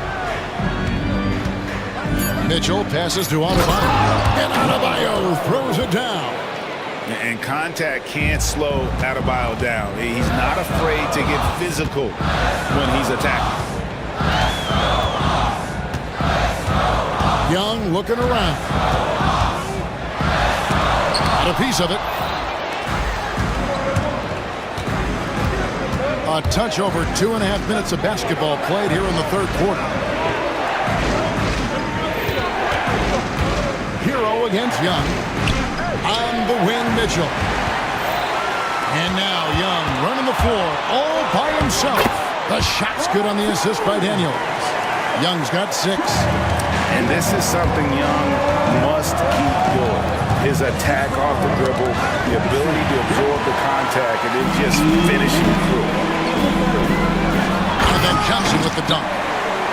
Mitchell passes to Adebayo. And Adebayo throws it down. And contact can't slow Adebayo down. He's not afraid to get physical when he's attacking. Young looking around. Got a piece of it. A touch over 2.5 minutes of basketball played here in the 3rd quarter. Hero against Young. On the wing, Mitchell. And now Young running the floor all by himself. The shot's good on the assist by Daniels. Young's got 6. And this is something Young must keep doing. His attack off the dribble, the ability to absorb the contact, and then just finishing through. And then Johnson with the dunk.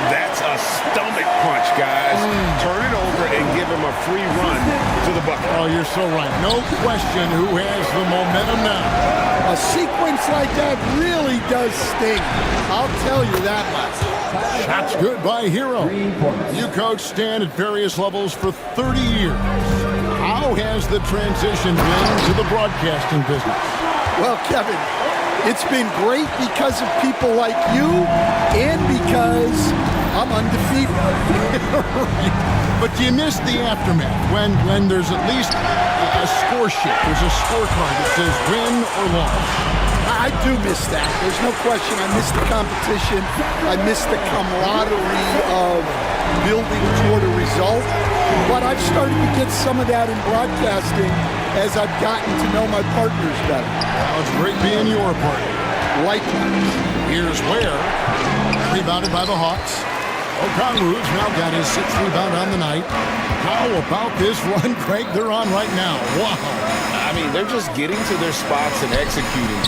That's a stomach punch, guys. Turn it over and give him a free run to the bucket. Oh, you're so right. No question who has the momentum now. A sequence like that really does sting. I'll tell you that much. Shot's good by Hero. You coached Stan at various levels for 30 years. How has the transition been to the broadcasting business? Well, Kevin, it's been great because of people like you and because I'm undefeated. But you miss the aftermath when there's at least a score sheet. There's a scorecard that says win or loss. I do miss that. There's no question. I miss the competition. I miss the camaraderie of building toward a result. But I've started to get some of that in broadcasting as I've gotten to know my partners better. Well, it's great being your partner. Likewise. Here's Ware. Rebounded by the Hawks. Okongwu's now got his 6th rebound on the night. How about this run, Craig, they're on right now? Wow. I mean, they're just getting to their spots and executing,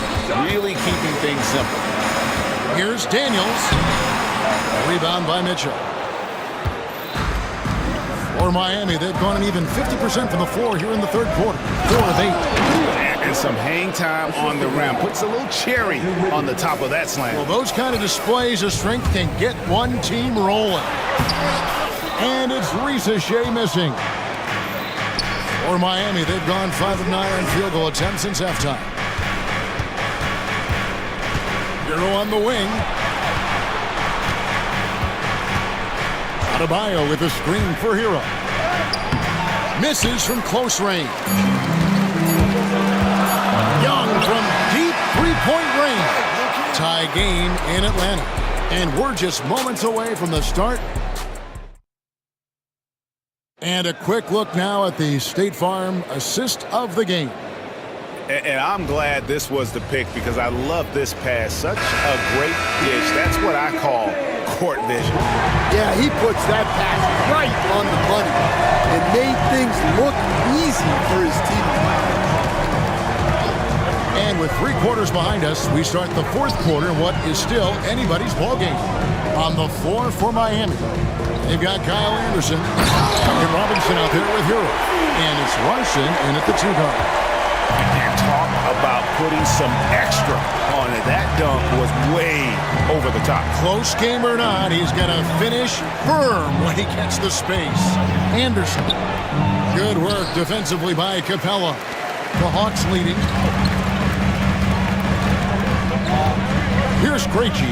really keeping things simple. Here's Daniels. A rebound by Mitchell. For Miami, they've gone an even 50% from the floor here in the 3rd quarter. 4 of 8. And some hang time on the rim. Puts a little cherry on the top of that slam. Well, those kind of displays of strength can get one team rolling. And it's Reza Shea missing. For Miami, they've gone 5 of 9 on field goal attempts since halftime. Hero on the wing. Adebayo with a screen for Hero. Misses from close range. Young from deep three-point range. Tie game in Atlanta. And we're just moments away from the start. And a quick look now at the State Farm assist of the game. And I'm glad this was the pick because I love this pass. Such a great dish. That's what I call court vision. Yeah, he puts that pass right on the money and made things look easy for his team. And with 3 quarters behind us, we start the 4th quarter in what is still anybody's ball game. On the floor for Miami, they've got Kyle Anderson and Robinson out there with Hero. And it's Larson in at the 2 guard. And talk about putting some extra on it. That dunk was way over the top. Close game or not, he's going to finish firm when he gets the space. Anderson. Good work defensively by Capella. The Hawks leading. Krejci.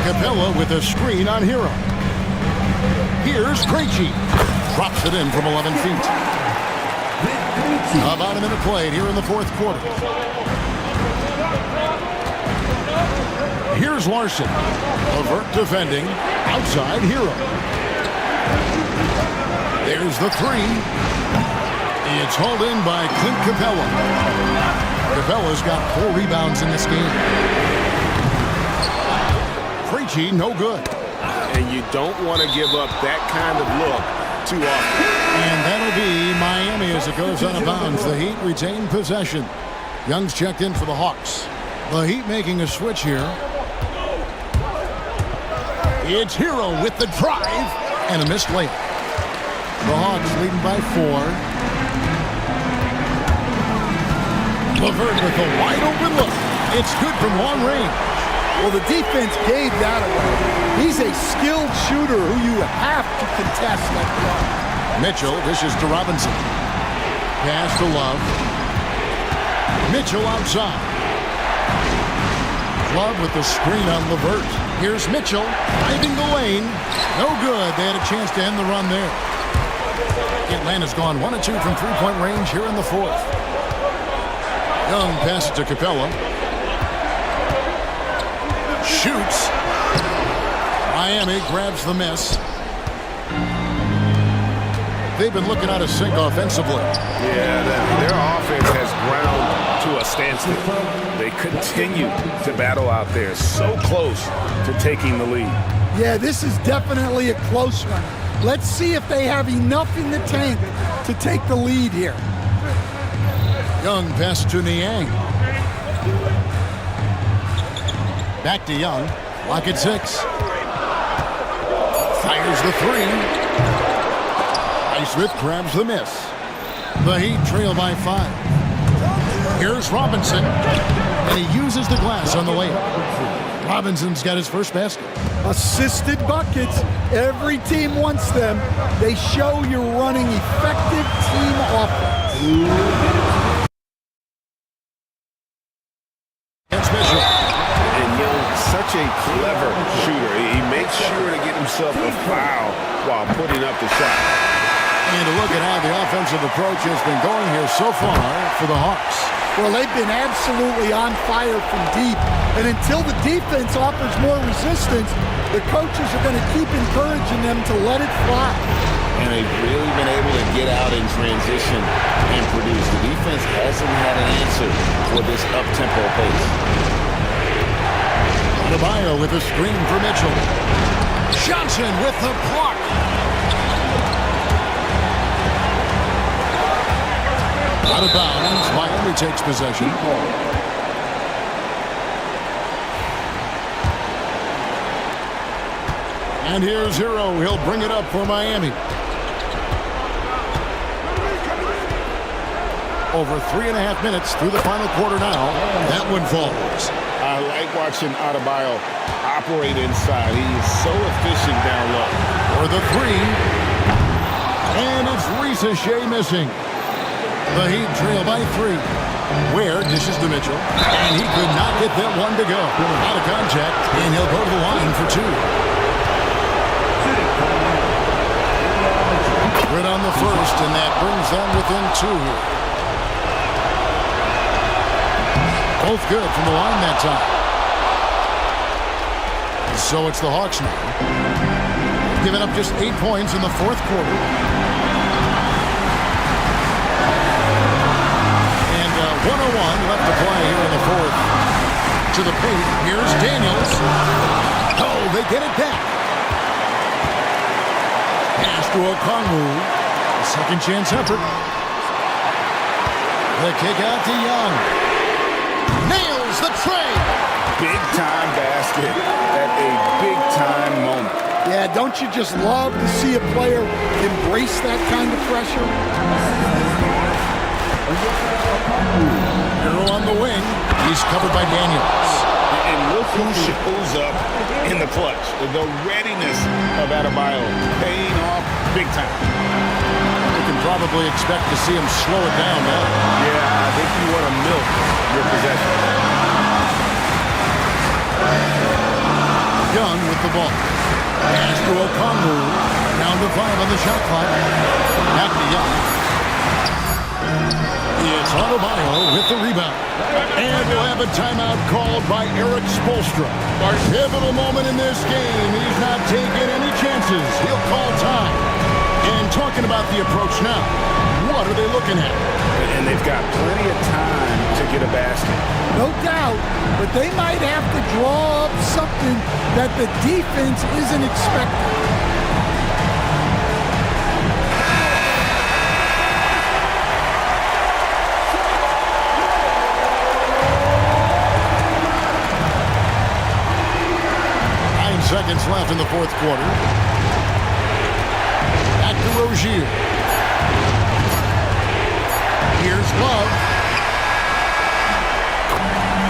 Capella with a screen on Hero. Here's Krejci. Drops it in from 11 feet. About a minute played here in the fourth quarter. Here's Larson. Levert defending. Outside Hero. There's the three. It's hauled in by Clint Capella. Capella's got 4 rebounds in this game. Krejci, no good. And you don't want to give up that kind of look too often. And that'll be Miami as it goes out of bounds. The Heat retain possession. Young's checked in for the Hawks. The Heat making a switch here. It's Hero with the drive and a missed layup. The Hawks leading by 4. Levert with a wide open look. It's good from long range. Well, the defense gave that away. He's a skilled shooter who you have to contest like that. Mitchell dishes to Robinson. Pass to Love. Mitchell outside. Love with the screen on Levert. Here's Mitchell driving the lane. No good. They had a chance to end the run there. Atlanta's gone 1 of 2 from three-point range here in the fourth. Young passes to Capella. Shoots. Miami grabs the miss. They've been looking out of sync offensively. Yeah, their offense has ground to a standstill. They continue to battle out there, so close to taking the lead. Yeah, this is definitely a close one. Let's see if they have enough in the tank to take the lead here. Young pass to Niang. Back to Young. Clock at 6. Fires the 3. Highsmith grabs the miss. The Heat trail by 5. Here's Robinson. And he uses the glass on the layup. Robinson's got his first basket. Assisted buckets. Every team wants them. They show you're running effective team offense. And Young, such a clever shooter. He makes sure to get himself a foul while putting up the shot. And to look at how the offensive approach has been going here so far for the Hawks. Well, they've been absolutely on fire from deep. And until the defense offers more resistance, the coaches are going to keep encouraging them to let it fly. And they've really been able to get out in transition and produce. The defense hasn't had an answer for this up-tempo pace. Adebayo with a screen for Mitchell. Johnson with the block. Out of bounds. Miami takes possession. And here's Hero. He'll bring it up for Miami. Over 3.5 minutes through the final quarter now. That one falls. I like watching Adebayo operate inside. He is so efficient down low. For the 3. And it's Risa Shea missing. The Heat trail by 3. Ware dishes to Mitchell. And he could not get that one to go. Out of contact. And he'll go to the line for 2. Right on the first, and that brings them within 2. Both good from the line that time. So it's the Hawks now. Giving up just 8 points in the fourth quarter. And 1:01 left to play here in the fourth. To the paint. Here's Daniels. Oh, they get it back. Pass to Okongwu. Second chance effort. The kick out to Young. Nails the tray. Big time basket at a big time moment. Yeah, don't you just love to see a player embrace that kind of pressure? Hero on the wing. He's covered by Daniels. And look who shows up in the clutch. The readiness of Adebayo paying off big time. You can probably expect to see him slow it down now. Yeah, I think you want to milk your possession. Young with the ball. Pass to Okongwu. Down to 5 on the shot clock. Back to Young. It's Adebayo with the rebound. And we'll have a timeout called by Eric Spoelstra. Our pivotal moment in this game. He's not taking any chances. He'll call time. And talking about the approach now, what are they looking at? And they've got plenty of time to get a basket. No doubt, but they might have to draw up something that the defense isn't expecting. Seconds left in the fourth quarter. Back to Rozier. Here's Love.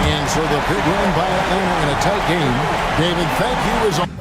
And so the big win by Atlanta in a tight game. David, thank you as always.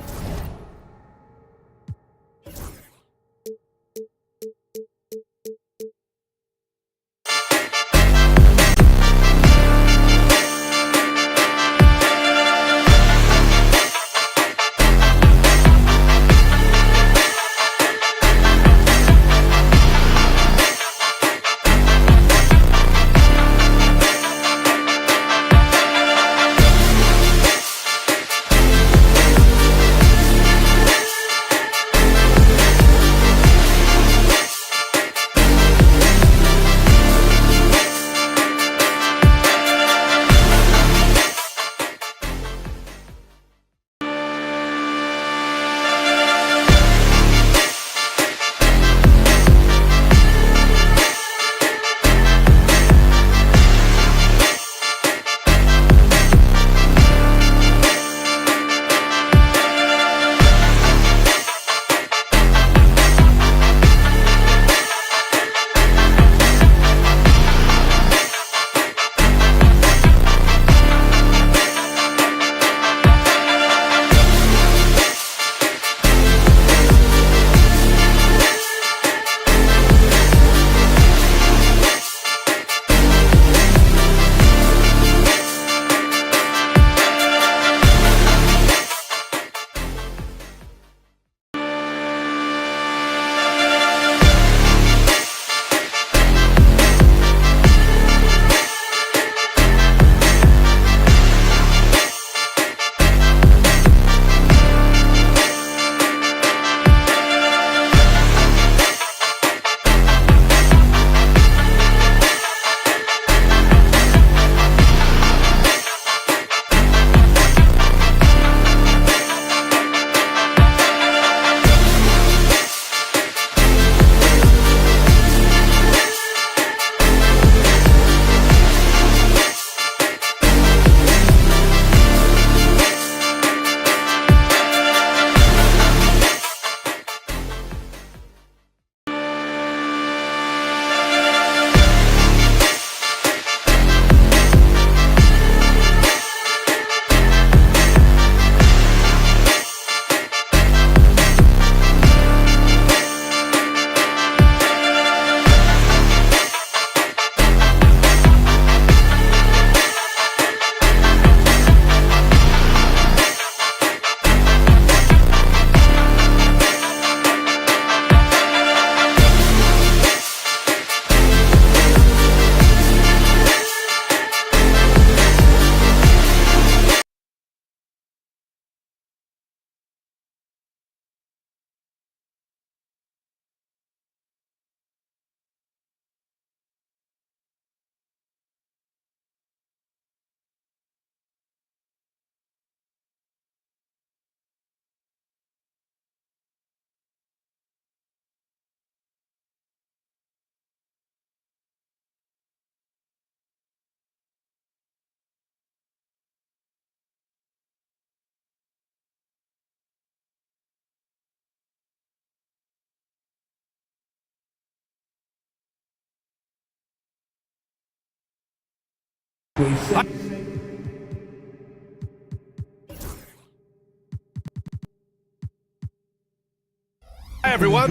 Hi, everyone.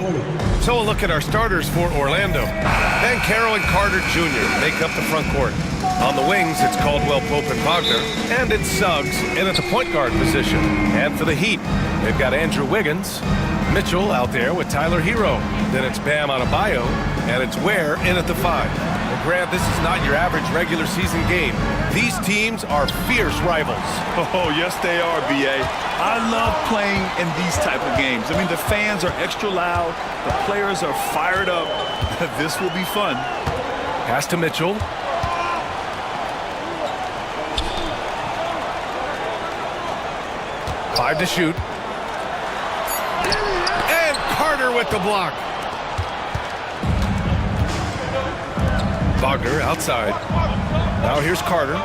So a look at our starters for Orlando. Banchero and Carter Jr. make up the front court. On the wings, it's Caldwell Pope and Wagner. And it's Suggs in at the point guard position. And for the Heat, they've got Andrew Wiggins, Mitchell out there with Tyler Hero. Then it's Bam Adebayo, and it's Ware in at the 5. Well, Grant, this is not your average regular season game. These teams are fierce rivals. Oh, yes, they are, B.A. I love playing in these type of games. I mean, the fans are extra loud. The players are fired up. This will be fun. Pass to Mitchell. Five to shoot. And Carter with the block. Wagner outside. Now here's Carter.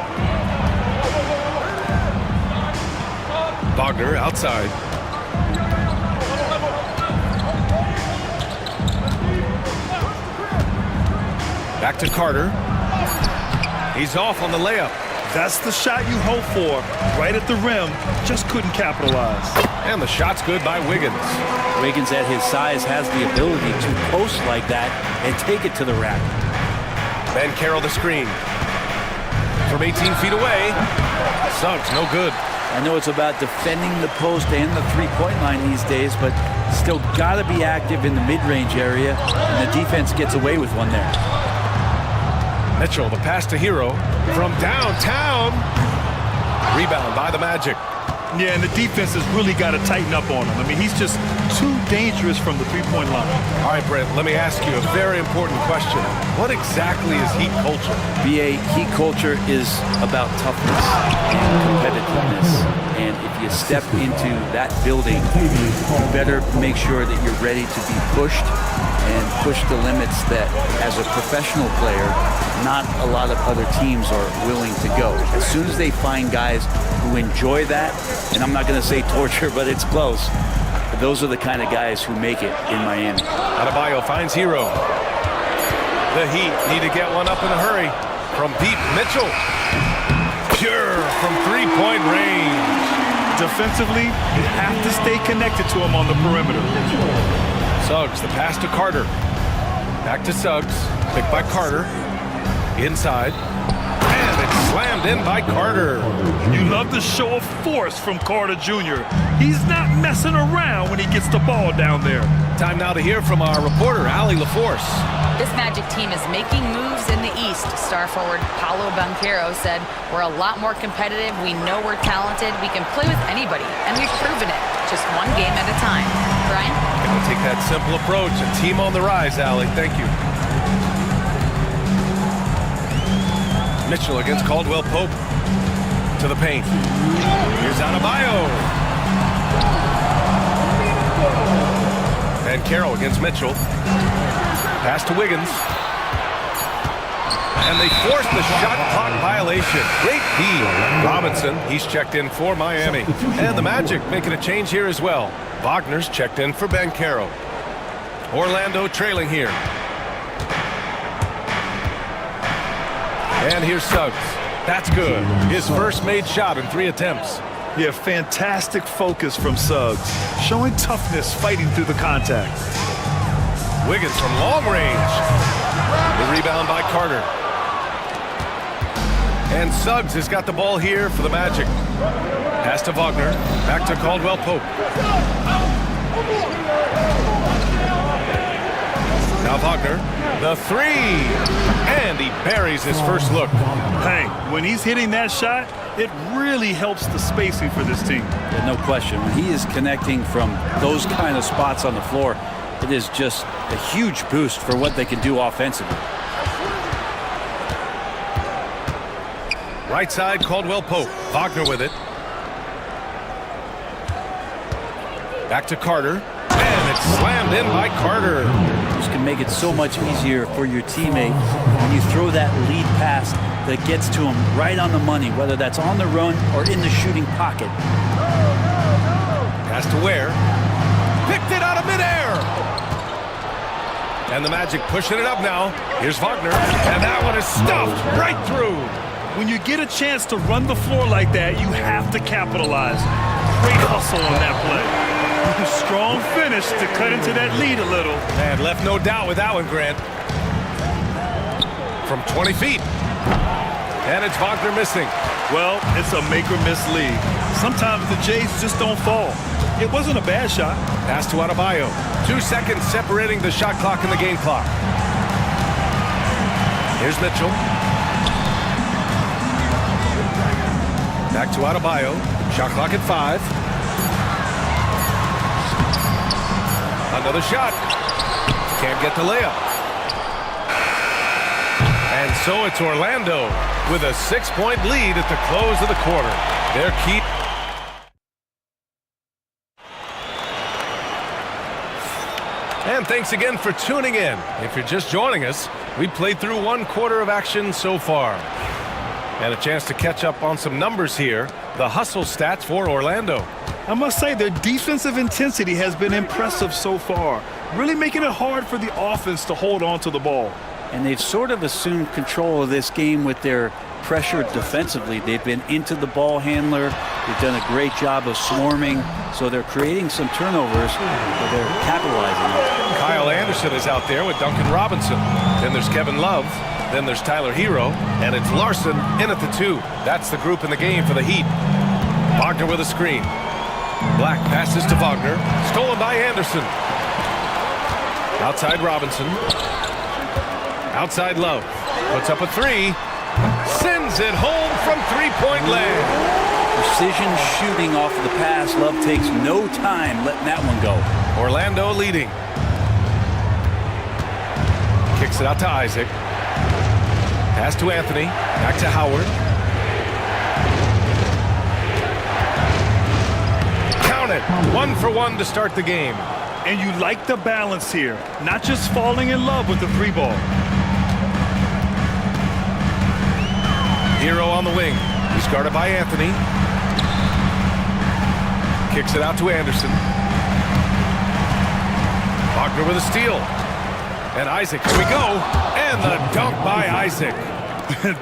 Wagner outside. Back to Carter. He's off on the layup. That's the shot you hope for. Right at the rim. Just couldn't capitalize. And the shot's good by Wiggins. Wiggins at his size has the ability to post like that and take it to the rack. Banchero the screen. From 18 feet away. Suggs, no good. I know it's about defending the post and the three-point line these days, but still got to be active in the mid-range area, and the defense gets away with one there. Mitchell, the pass to Hero from downtown. Rebound by the Magic. Yeah, and the defense has really got to tighten up on him. I mean, he's just too dangerous from the three-point line. All right, Brent, let me ask you a very important question. What exactly is Heat culture? BA, Heat culture is about toughness and competitiveness. And if you step into that building, you better make sure that you're ready to be pushed and push the limits that, as a professional player, not a lot of other teams are willing to go. As soon as they find guys who enjoy that, and I'm not going to say torture, but it's close, those are the kind of guys who make it in Miami. Adebayo finds Hero. The Heat need to get one up in a hurry. From deep, Mitchell. Pure from three-point range. Defensively, you have to stay connected to him on the perimeter. Suggs, the pass to Carter. Back to Suggs. Picked by Carter. Inside. And it's slammed in by Carter. You love the show of force from Carter Jr. He's not messing around when he gets the ball down there. Time now to hear from our reporter, Allie LaForce. This Magic team is making moves in the East. Star forward Paolo Banchero said, "We're a lot more competitive. We know we're talented. We can play with anybody, and we've proven it. Just one game at a time." Brian? We'll take that simple approach. A team on the rise, Allie. Thank you. Mitchell against Caldwell Pope. To the paint. Here's Adebayo. Banchero against Mitchell. Pass to Wiggins. And they forced the shot clock violation. Great D. Robinson, he's checked in for Miami. And the Magic making a change here as well. Wagner's checked in for Banchero. Orlando trailing here. And here's Suggs. That's good. His first made shot in 3 attempts. Yeah, fantastic focus from Suggs. Showing toughness, fighting through the contact. Wiggins from long range. The rebound by Carter. And Suggs has got the ball here for the Magic. Pass to Wagner. Back to Caldwell Pope. Now Wagner, the 3. And he buries his first look. Hey, when he's hitting that shot, it really helps the spacing for this team. Yeah, no question. When he is connecting from those kind of spots on the floor, it is just a huge boost for what they can do offensively. Right side, Caldwell Pope. Wagner with it. Back to Carter. And it's slammed in by Carter. This can make it so much easier for your teammate when you throw that lead pass that gets to him right on the money, whether that's on the run or in the shooting pocket. Pass to Ware. Picked it out of midair. And the Magic pushing it up now. Here's Wagner. And that one is stuffed right through. When you get a chance to run the floor like that, you have to capitalize. Great hustle on that play. Strong finish to cut into that lead a little. Man, left no doubt with that one, Grant. From 20 feet. And it's Wagner missing. Well, it's a make-or-miss league. Sometimes the Jays just don't fall. It wasn't a bad shot. Pass to Adebayo. 2 seconds separating the shot clock and the game clock. Here's Mitchell. Back to Adebayo. Shot clock at 5. Another shot. Can't get the layup. And so it's Orlando with a 6-point lead at the close of the quarter. Their key. And thanks again for tuning in. If you're just joining us, we played through 1 quarter of action so far. And a chance to catch up on some numbers here. The hustle stats for Orlando. I must say their defensive intensity has been impressive so far, really making it hard for the offense to hold on to the ball. And they've sort of assumed control of this game with their pressure defensively. They've been into the ball handler. They've done a great job of swarming. So they're creating some turnovers, but they're capitalizing on it. Kyle Anderson is out there with Duncan Robinson. Then there's Kevin Love. Then there's Tyler Hero. And it's Larson in at the 2. That's the group in the game for the Heat. Wagner with a screen. Black passes to Wagner. Stolen by Anderson. Outside Robinson. Outside Love. Puts up a 3. Sends it home from 3-point land. Precision shooting off of the pass. Love takes no time letting that one go. Orlando leading. Kicks it out to Isaac. Pass to Anthony. Back to Howard. Count it. 1 for 1 to start the game. And you like the balance here. Not just falling in love with the 3 ball. Hero on the wing. He's guarded by Anthony. Kicks it out to Anderson. Wagner with a steal. And Isaac, here we go. And the dunk by Isaac.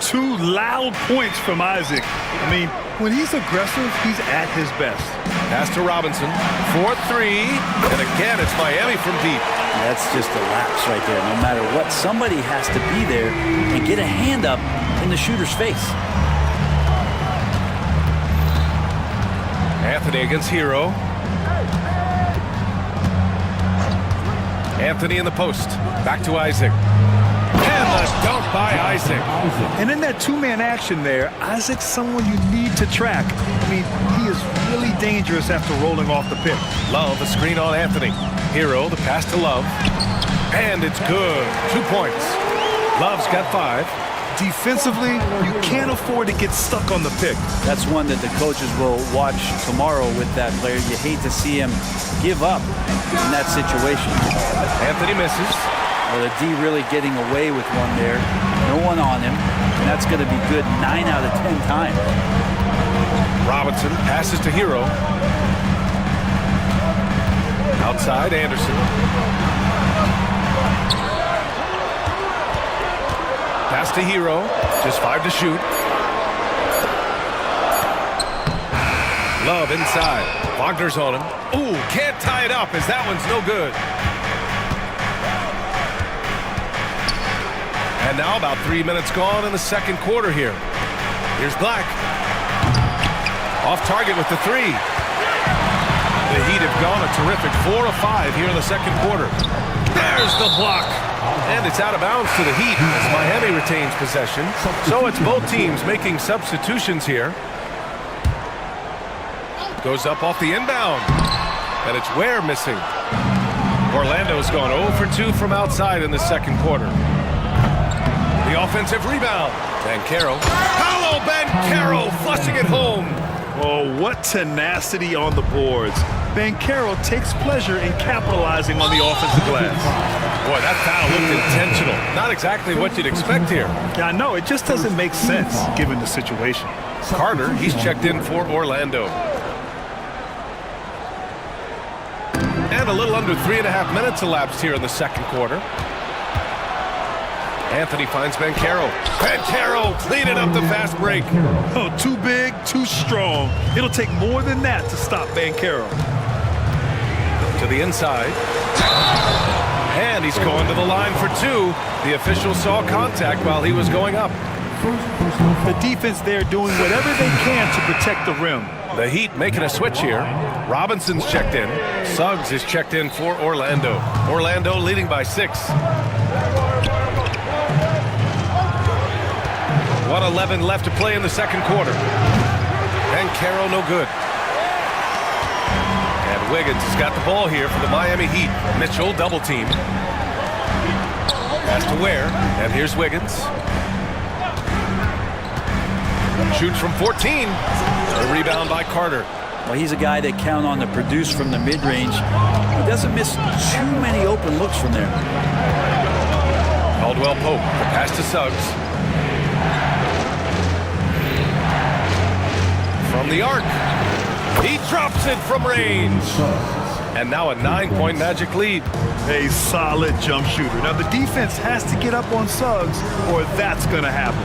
2 loud points from Isaac. I mean, when he's aggressive, he's at his best. Pass to Robinson. 4-3. And again, it's Miami from deep. That's just a lapse right there. No matter what, somebody has to be there and get a hand up in the shooter's face. Anthony against Hero. Anthony in the post. Back to Isaac. And the dunk by Isaac. And in that 2-man action there, Isaac's someone you need to track. I mean, he is really dangerous after rolling off the pick. Love, a screen on Anthony. Hero, the pass to Love. And it's good. 2 points. Love's got 5. Defensively, you can't afford to get stuck on the pick. That's one that the coaches will watch tomorrow with that player. You hate to see him give up in that situation. Anthony misses. Well, the D really getting away with one there. No one on him. And that's going to be good 9 out of 10 times. Robinson passes to Hero. Outside, Anderson. Pass to Hero. Just 5 to shoot. Love inside. Wagner's on him. Ooh, can't tie it up as that one's no good. And now about 3 minutes gone in the second quarter here. Here's Black. Off target with the 3. The Heat have gone a terrific 4 of 5 here in the second quarter. There's the block. And it's out of bounds to the Heat as Miami retains possession. So it's both teams making substitutions here. Goes up off the inbound. And it's Ware missing. Orlando's gone 0 for 2 from outside in the second quarter. The offensive rebound. Banchero. Paolo Banchero flushing it home. Oh, what tenacity on the boards. Banchero takes pleasure in capitalizing on the offensive glass. Boy, that foul looked intentional. Not exactly what you'd expect here. Yeah, I know. It just doesn't make sense given the situation. Carter, he's checked in for Orlando. And a little under 3.5 minutes elapsed here in the second quarter. Anthony finds Banchero. Banchero cleaning up the fast break. Oh, too big, too strong. It'll take more than that to stop Banchero. To the inside. And he's going to the line for two. The official saw contact while he was going up. The defense there doing whatever they can to protect the rim. The Heat making a switch here. Robinson's checked in. Suggs is checked in for Orlando. Orlando leading by 6. 1:11 left to play in the second quarter. And Carroll no good. And Wiggins has got the ball here for the Miami Heat. Mitchell double team. Pass to Ware. And here's Wiggins. Shoots from 14. A rebound by Carter. Well, he's a guy that count on to produce from the mid-range. He doesn't miss too many open looks from there. Caldwell Pope. The pass to Suggs. From the arc. He drops it from range. And now a 9-point Magic lead. A solid jump shooter. Now the defense has to get up on Suggs or that's going to happen.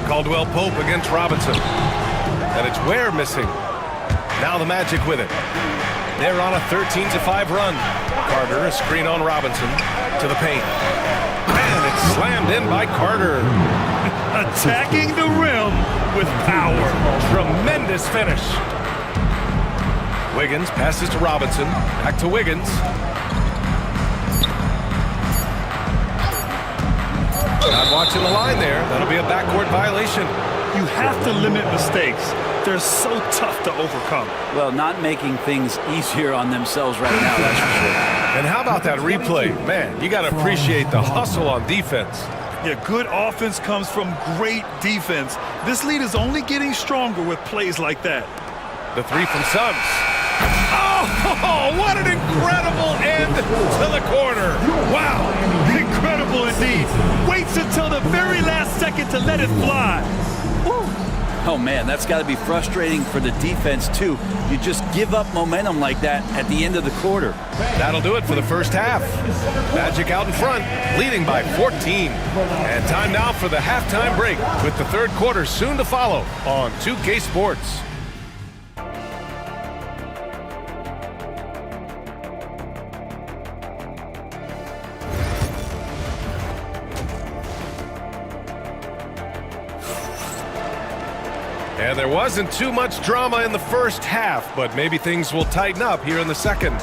Caldwell Pope against Robinson. And it's Ware missing. Now the Magic with it. They're on a 13-5 run. Carter, a screen on Robinson. To the paint. And it's slammed in by Carter. Attacking the rim with power. Tremendous finish. Wiggins passes to Robinson. Back to Wiggins. Not watching the line there. That'll be a backcourt violation. You have to limit mistakes. They're so tough to overcome. Well, not making things easier on themselves right now, that's for sure. And how about that replay? Man, you got to appreciate the hustle on defense. Yeah, good offense comes from great defense. This lead is only getting stronger with plays like that. The three from Suggs. Oh, what an incredible end to the quarter. Wow, incredible indeed. Waits until the very last second to let it fly. Woo. Oh, man, that's got to be frustrating for the defense, too. You just give up momentum like that at the end of the quarter. That'll do it for the first half. Magic out in front, leading by 14. And time now for the halftime break, with the third quarter soon to follow on 2K Sports. And there wasn't too much drama in the first half, but maybe things will tighten up here in the second.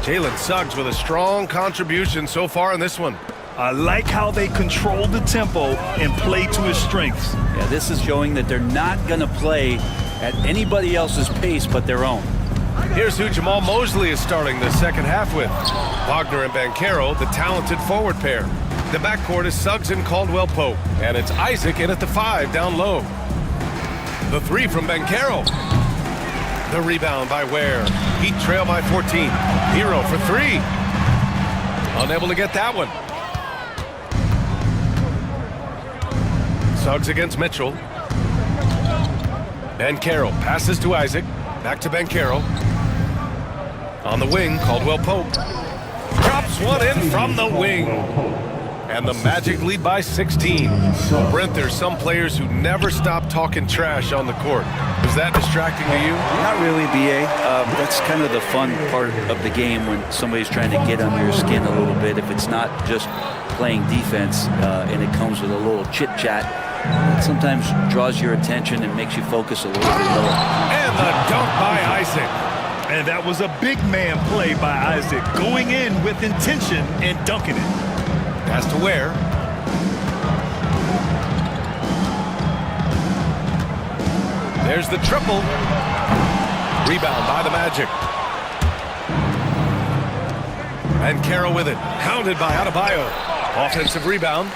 Jalen Suggs with a strong contribution so far in this one. I like how they control the tempo and play to his strengths. Yeah, this is showing that they're not going to play at anybody else's pace but their own. Here's who Jamal Mosley is starting the second half with. Wagner and Banchero, the talented forward pair. The backcourt is Suggs and Caldwell Pope, and it's Isaac in at the 5 down low. The three from Banchero. The rebound by Ware. Heat trail by 14. Hero for 3. Unable to get that one. Suggs against Mitchell. Banchero passes to Isaac. Back to Banchero. On the wing, Caldwell Pope. Drops one in from the wing. And the Magic lead by 16. Brent, there's some players who never stop talking trash on the court. Is that distracting to you? Not really, B.A. That's kind of the fun part of the game when somebody's trying to get under your skin a little bit. If it's not just playing defense and it comes with a little chit-chat, it sometimes draws your attention and makes you focus a little bit lower. And the dunk by Isaac. And that was a big man play by Isaac, going in with intention and dunking it. Pass to Ware. There's the triple. Rebound by the Magic. And Carroll with it. Hounded by Adebayo. Offensive rebound.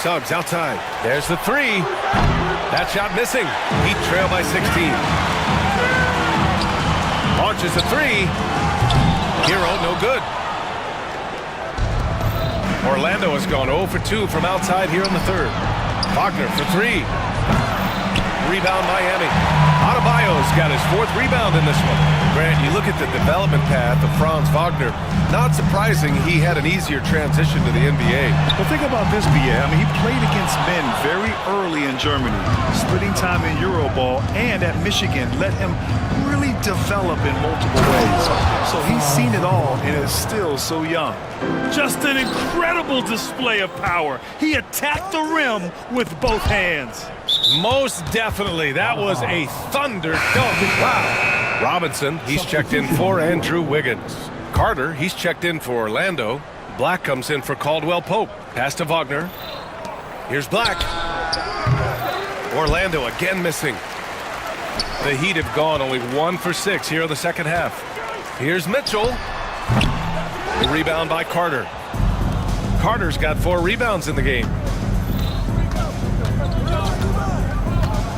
Suggs outside. There's the 3. That shot missing. Heat trail by 16. Launches a 3. Hero no good. Orlando has gone 0 for 2 from outside here in the third. Wagner for 3. Rebound Miami. Adebayo's got his 4th rebound in this one. Grant, you look at the development path of Franz Wagner. Not surprising he had an easier transition to the NBA. Well, think about this, B.A. I mean, he played against men very early in Germany, splitting time in Euroball, and at Michigan let him really develop in multiple ways. So he's seen it all and is still so young. Just an incredible display of power. He attacked the rim with both hands. Most definitely. That was a thunder dunk. Wow. Robinson, he's checked in for Andrew Wiggins. Carter, he's checked in for Orlando. Black comes in for Caldwell Pope. Pass to Wagner. Here's Black. Orlando again missing. The Heat have gone only 1 for 6 here in the second half. Here's Mitchell. The rebound by Carter. Carter's got 4 rebounds in the game.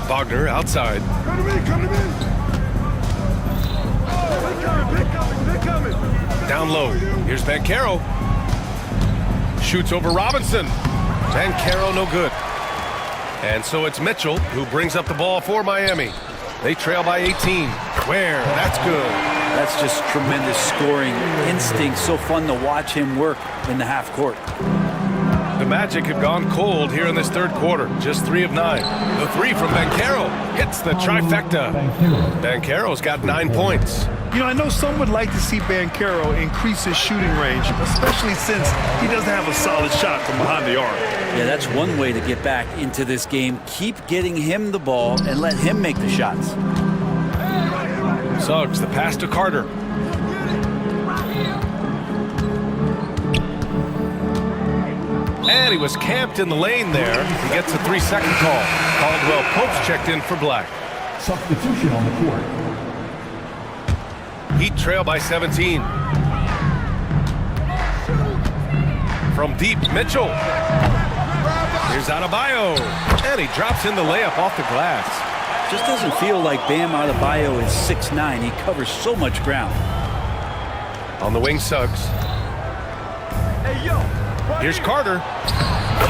Wagner outside. Come to me, come to me. They're coming. Down low. Here's Banchero. Shoots over Robinson. Banchero no good. And so it's Mitchell who brings up the ball for Miami. They trail by 18. Where? That's good. That's just tremendous scoring instinct. So fun to watch him work in the half court. The Magic have gone cold here in this third quarter. Just 3 of 9. The 3 from Banchero hits the trifecta. Banchero's got 9 points. You know, I know some would like to see Banchero increase his shooting range, especially since he doesn't have a solid shot from behind the arc. Yeah, that's one way to get back into this game. Keep getting him the ball and let him make the shots. Suggs, the pass to Carter. And he was camped in the lane there. He gets a 3-second call. Caldwell Pope's checked in for Black. Substitution on the court. Heat trail by 17. From deep, Mitchell. Here's Adebayo. And he drops in the layup off the glass. Just doesn't feel like Bam Adebayo is 6'9". He covers so much ground. On the wing, Suggs. Hey, yo. Here's Carter,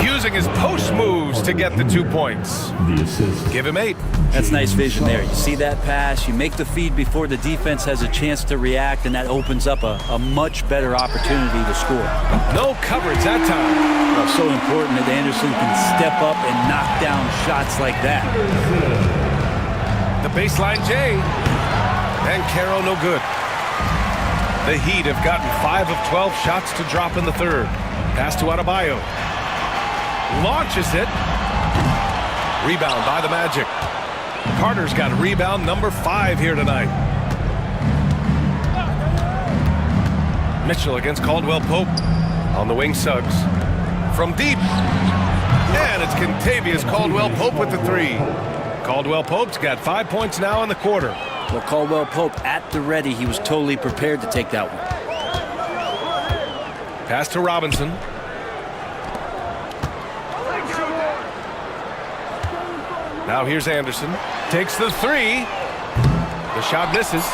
using his post moves to get the 2 points. The assist. Give him 8. That's nice vision there. You see that pass, you make the feed before the defense has a chance to react, and that opens up a much better opportunity to score. No coverage that time. Well, so important that Anderson can step up and knock down shots like that. The baseline J. And Caro no good. The Heat have gotten 5 of 12 shots to drop in the third. Pass to Adebayo. Launches it. Rebound by the Magic. Carter's got rebound number 5 here tonight. Mitchell against Caldwell Pope. On the wing, Suggs. From deep. And it's Kentavious Caldwell Pope with the 3. Caldwell Pope's got 5 points now in the quarter. Well, Caldwell Pope at the ready. He was totally prepared to take that one. Pass to Robinson. Now here's Anderson. Takes the 3. The shot misses.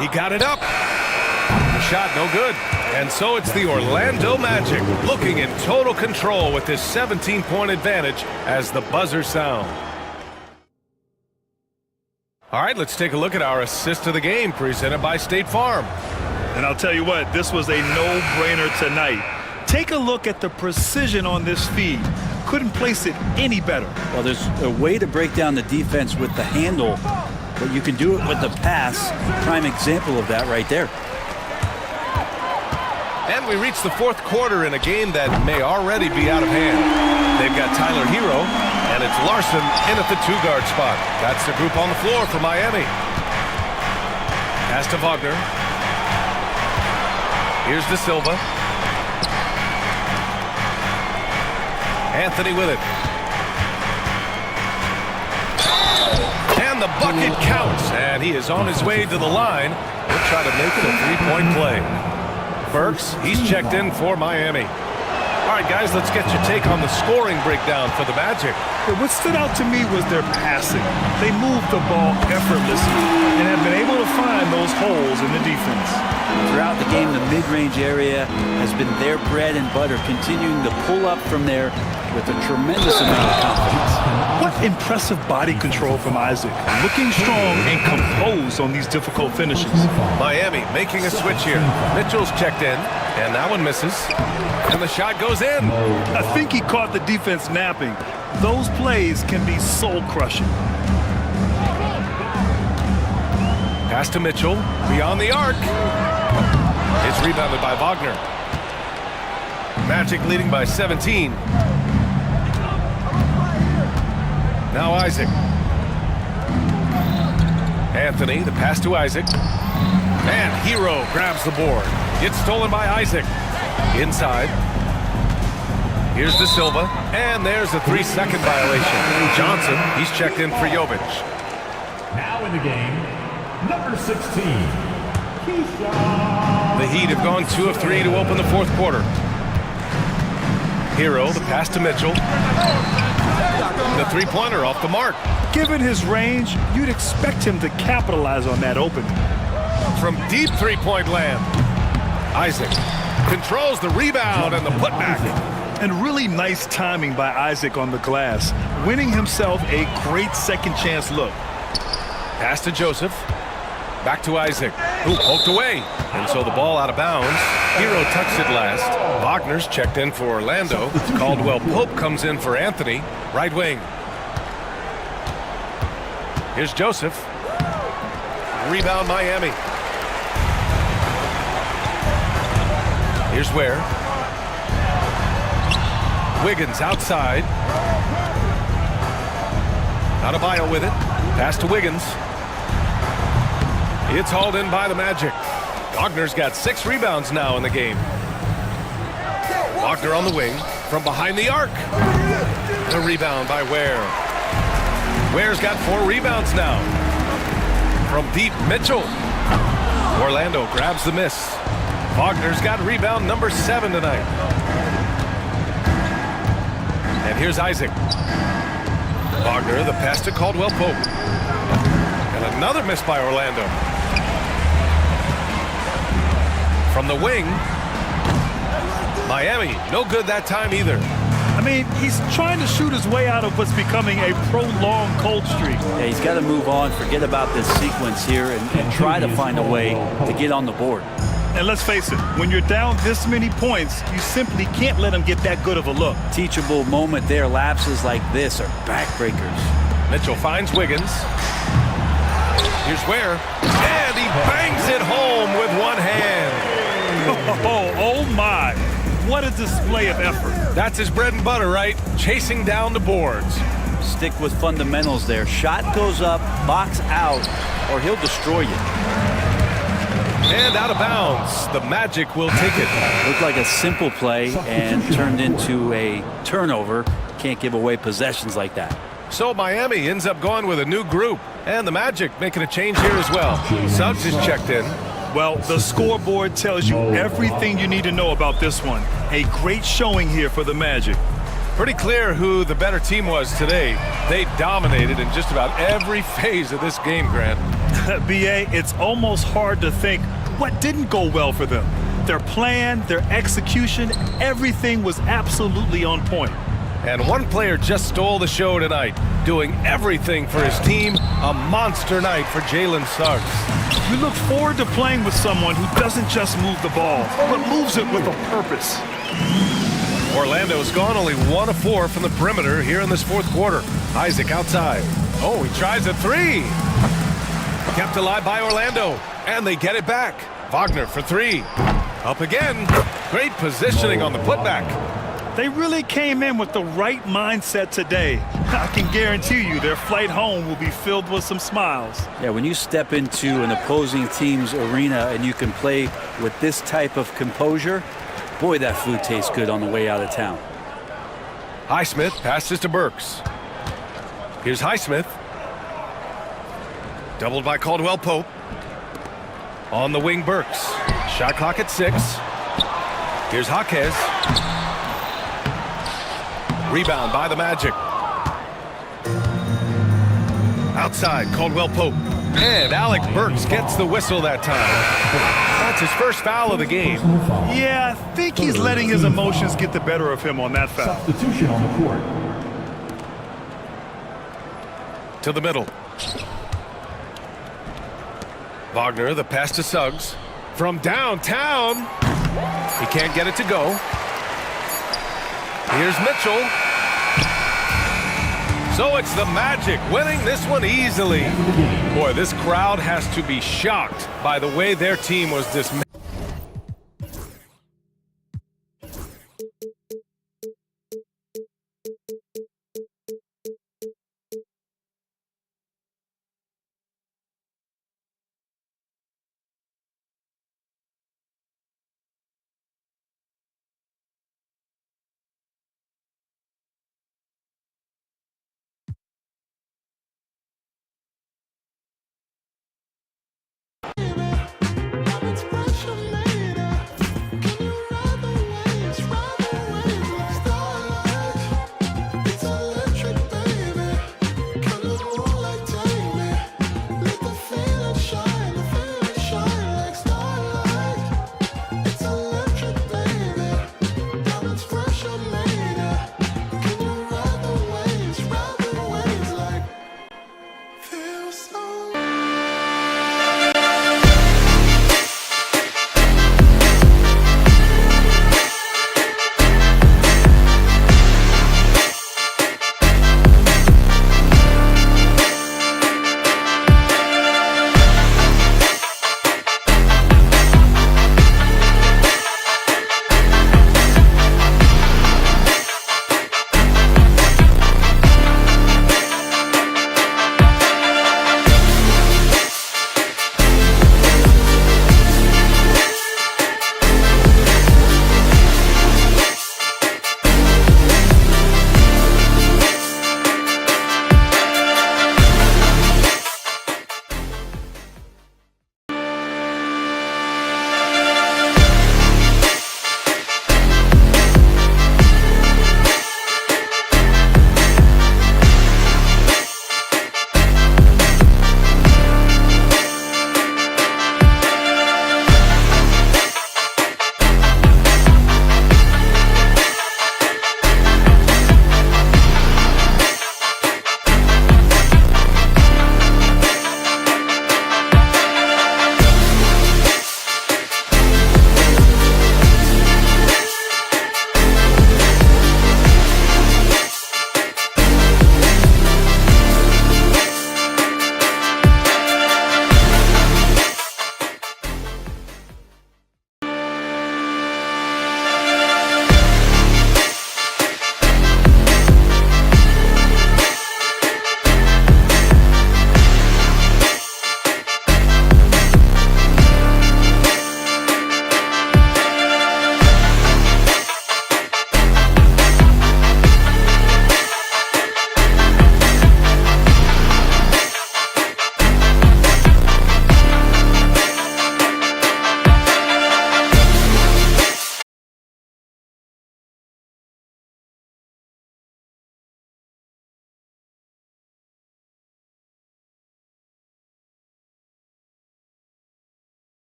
He got it up. The shot no good. And so it's the Orlando Magic looking in total control with this 17-point advantage as the buzzer sound. All right, let's take a look at our assist of the game presented by State Farm. And I'll tell you what, this was a no-brainer tonight. Take a look at the precision on this feed. Couldn't place it any better. Well, there's a way to break down the defense with the handle, but you can do it with the pass. Prime example of that right there. And we reach the fourth quarter in a game that may already be out of hand. They've got Tyler Hero, and it's Larson in at the 2-guard spot. That's the group on the floor for Miami. Pass to Wagner. Here's De Silva. Anthony with it. And the bucket counts, and he is on his way to the line. He'll try to make it a 3-point play. Burks, he's checked in for Miami. All All right, guys, let's get your take on the scoring breakdown for the Magic. What stood out to me was their passing. They moved the ball effortlessly and have been able to find those holes in the defense. Throughout the game, the mid-range area has been their bread and butter, continuing to pull up from there with a tremendous amount of confidence. What impressive body control from Isaac. Looking strong and composed on these difficult finishes. Miami making a switch here. Mitchell's checked in, and that one misses. And the shot goes in. I think he caught the defense napping. Those plays can be soul-crushing. Pass to Mitchell, beyond the arc. It's rebounded by Wagner. Magic leading by 17. Now Isaac. Anthony, the pass to Isaac. And Hero grabs the board. It's stolen by Isaac. Inside. Here's De Silva. And there's a 3-second violation. Johnson, he's checked in for Jovic. Now in the game, number 16. The Heat have gone 2 of 3 to open the fourth quarter. Hero, the pass to Mitchell. The three-pointer off the mark. Given his range, you'd expect him to capitalize on that opening. From deep three-point land, Isaac controls the rebound and the putback. And really nice timing by Isaac on the glass, winning himself a great second-chance look. Pass to Joseph. Back to Isaac, who poked away. And so the ball out of bounds. Hero touched it last. Wagner's checked in for Orlando. Caldwell Pope comes in for Anthony. Right wing. Here's Joseph. Rebound Miami. Here's Ware. Wiggins outside. Adebayo with it. Pass to Wiggins. It's hauled in by the Magic. Wagner's got 6 rebounds now in the game. Wagner on the wing from behind the arc. The rebound by Ware. Ware's got 4 rebounds now. From deep, Mitchell. Orlando grabs the miss. Wagner's got rebound number 7 tonight. And here's Isaac. Wagner, the pass to Caldwell Pope. And another miss by Orlando. From the wing, Miami, no good that time either. I mean, he's trying to shoot his way out of what's becoming a prolonged cold streak. Yeah, he's got to move on, forget about this sequence here, and try to find a way to get on the board. And let's face it, when you're down this many points, you simply can't let him get that good of a look. Teachable moment there. Lapses like this are backbreakers. Mitchell finds Wiggins. Here's Ware. And he bangs it home with one hand. Oh my. What a display of effort. That's his bread and butter, right? Chasing down the boards. Stick with fundamentals there. Shot goes up, box out, or he'll destroy you. And out of bounds. The Magic will take it. Looked like a simple play and turned into a turnover. Can't give away possessions like that. So Miami ends up going with a new group. And the Magic making a change here as well. Suggs is checked in. Well, the scoreboard tells you everything you need to know about this one. A great showing here for the Magic. Pretty clear who the better team was today. They dominated in just about every phase of this game, Grant. B.A., it's almost hard to think what didn't go well for them. Their plan, their execution, everything was absolutely on point. And one player just stole the show tonight, doing everything for his team. A monster night for Jalen Suggs. We look forward to playing with someone who doesn't just move the ball, but moves it with a purpose. Orlando's gone only 1 of 4 from the perimeter here in this fourth quarter. Isaac outside. Oh, he tries a 3. Kept alive by Orlando, and they get it back. Wagner for 3. Up again. Great positioning on the putback. They really came in with the right mindset today. I can guarantee you their flight home will be filled with some smiles. Yeah, when you step into an opposing team's arena and you can play with this type of composure, boy, that food tastes good on the way out of town. Highsmith passes to Burks. Here's Highsmith. Doubled by Caldwell Pope. On the wing, Burks. Shot clock at 6. Here's Jaquez. Rebound by the Magic. Outside, Caldwell Pope. And Alec Burks gets the whistle that time. That's his first foul of the game. Yeah, I think he's letting his emotions get the better of him on that foul. Substitution on the court. To the middle. Wagner, the pass to Suggs. From downtown. He can't get it to go. Here's Mitchell. So it's the Magic winning this one easily. Boy, this crowd has to be shocked by the way their team was dismantled.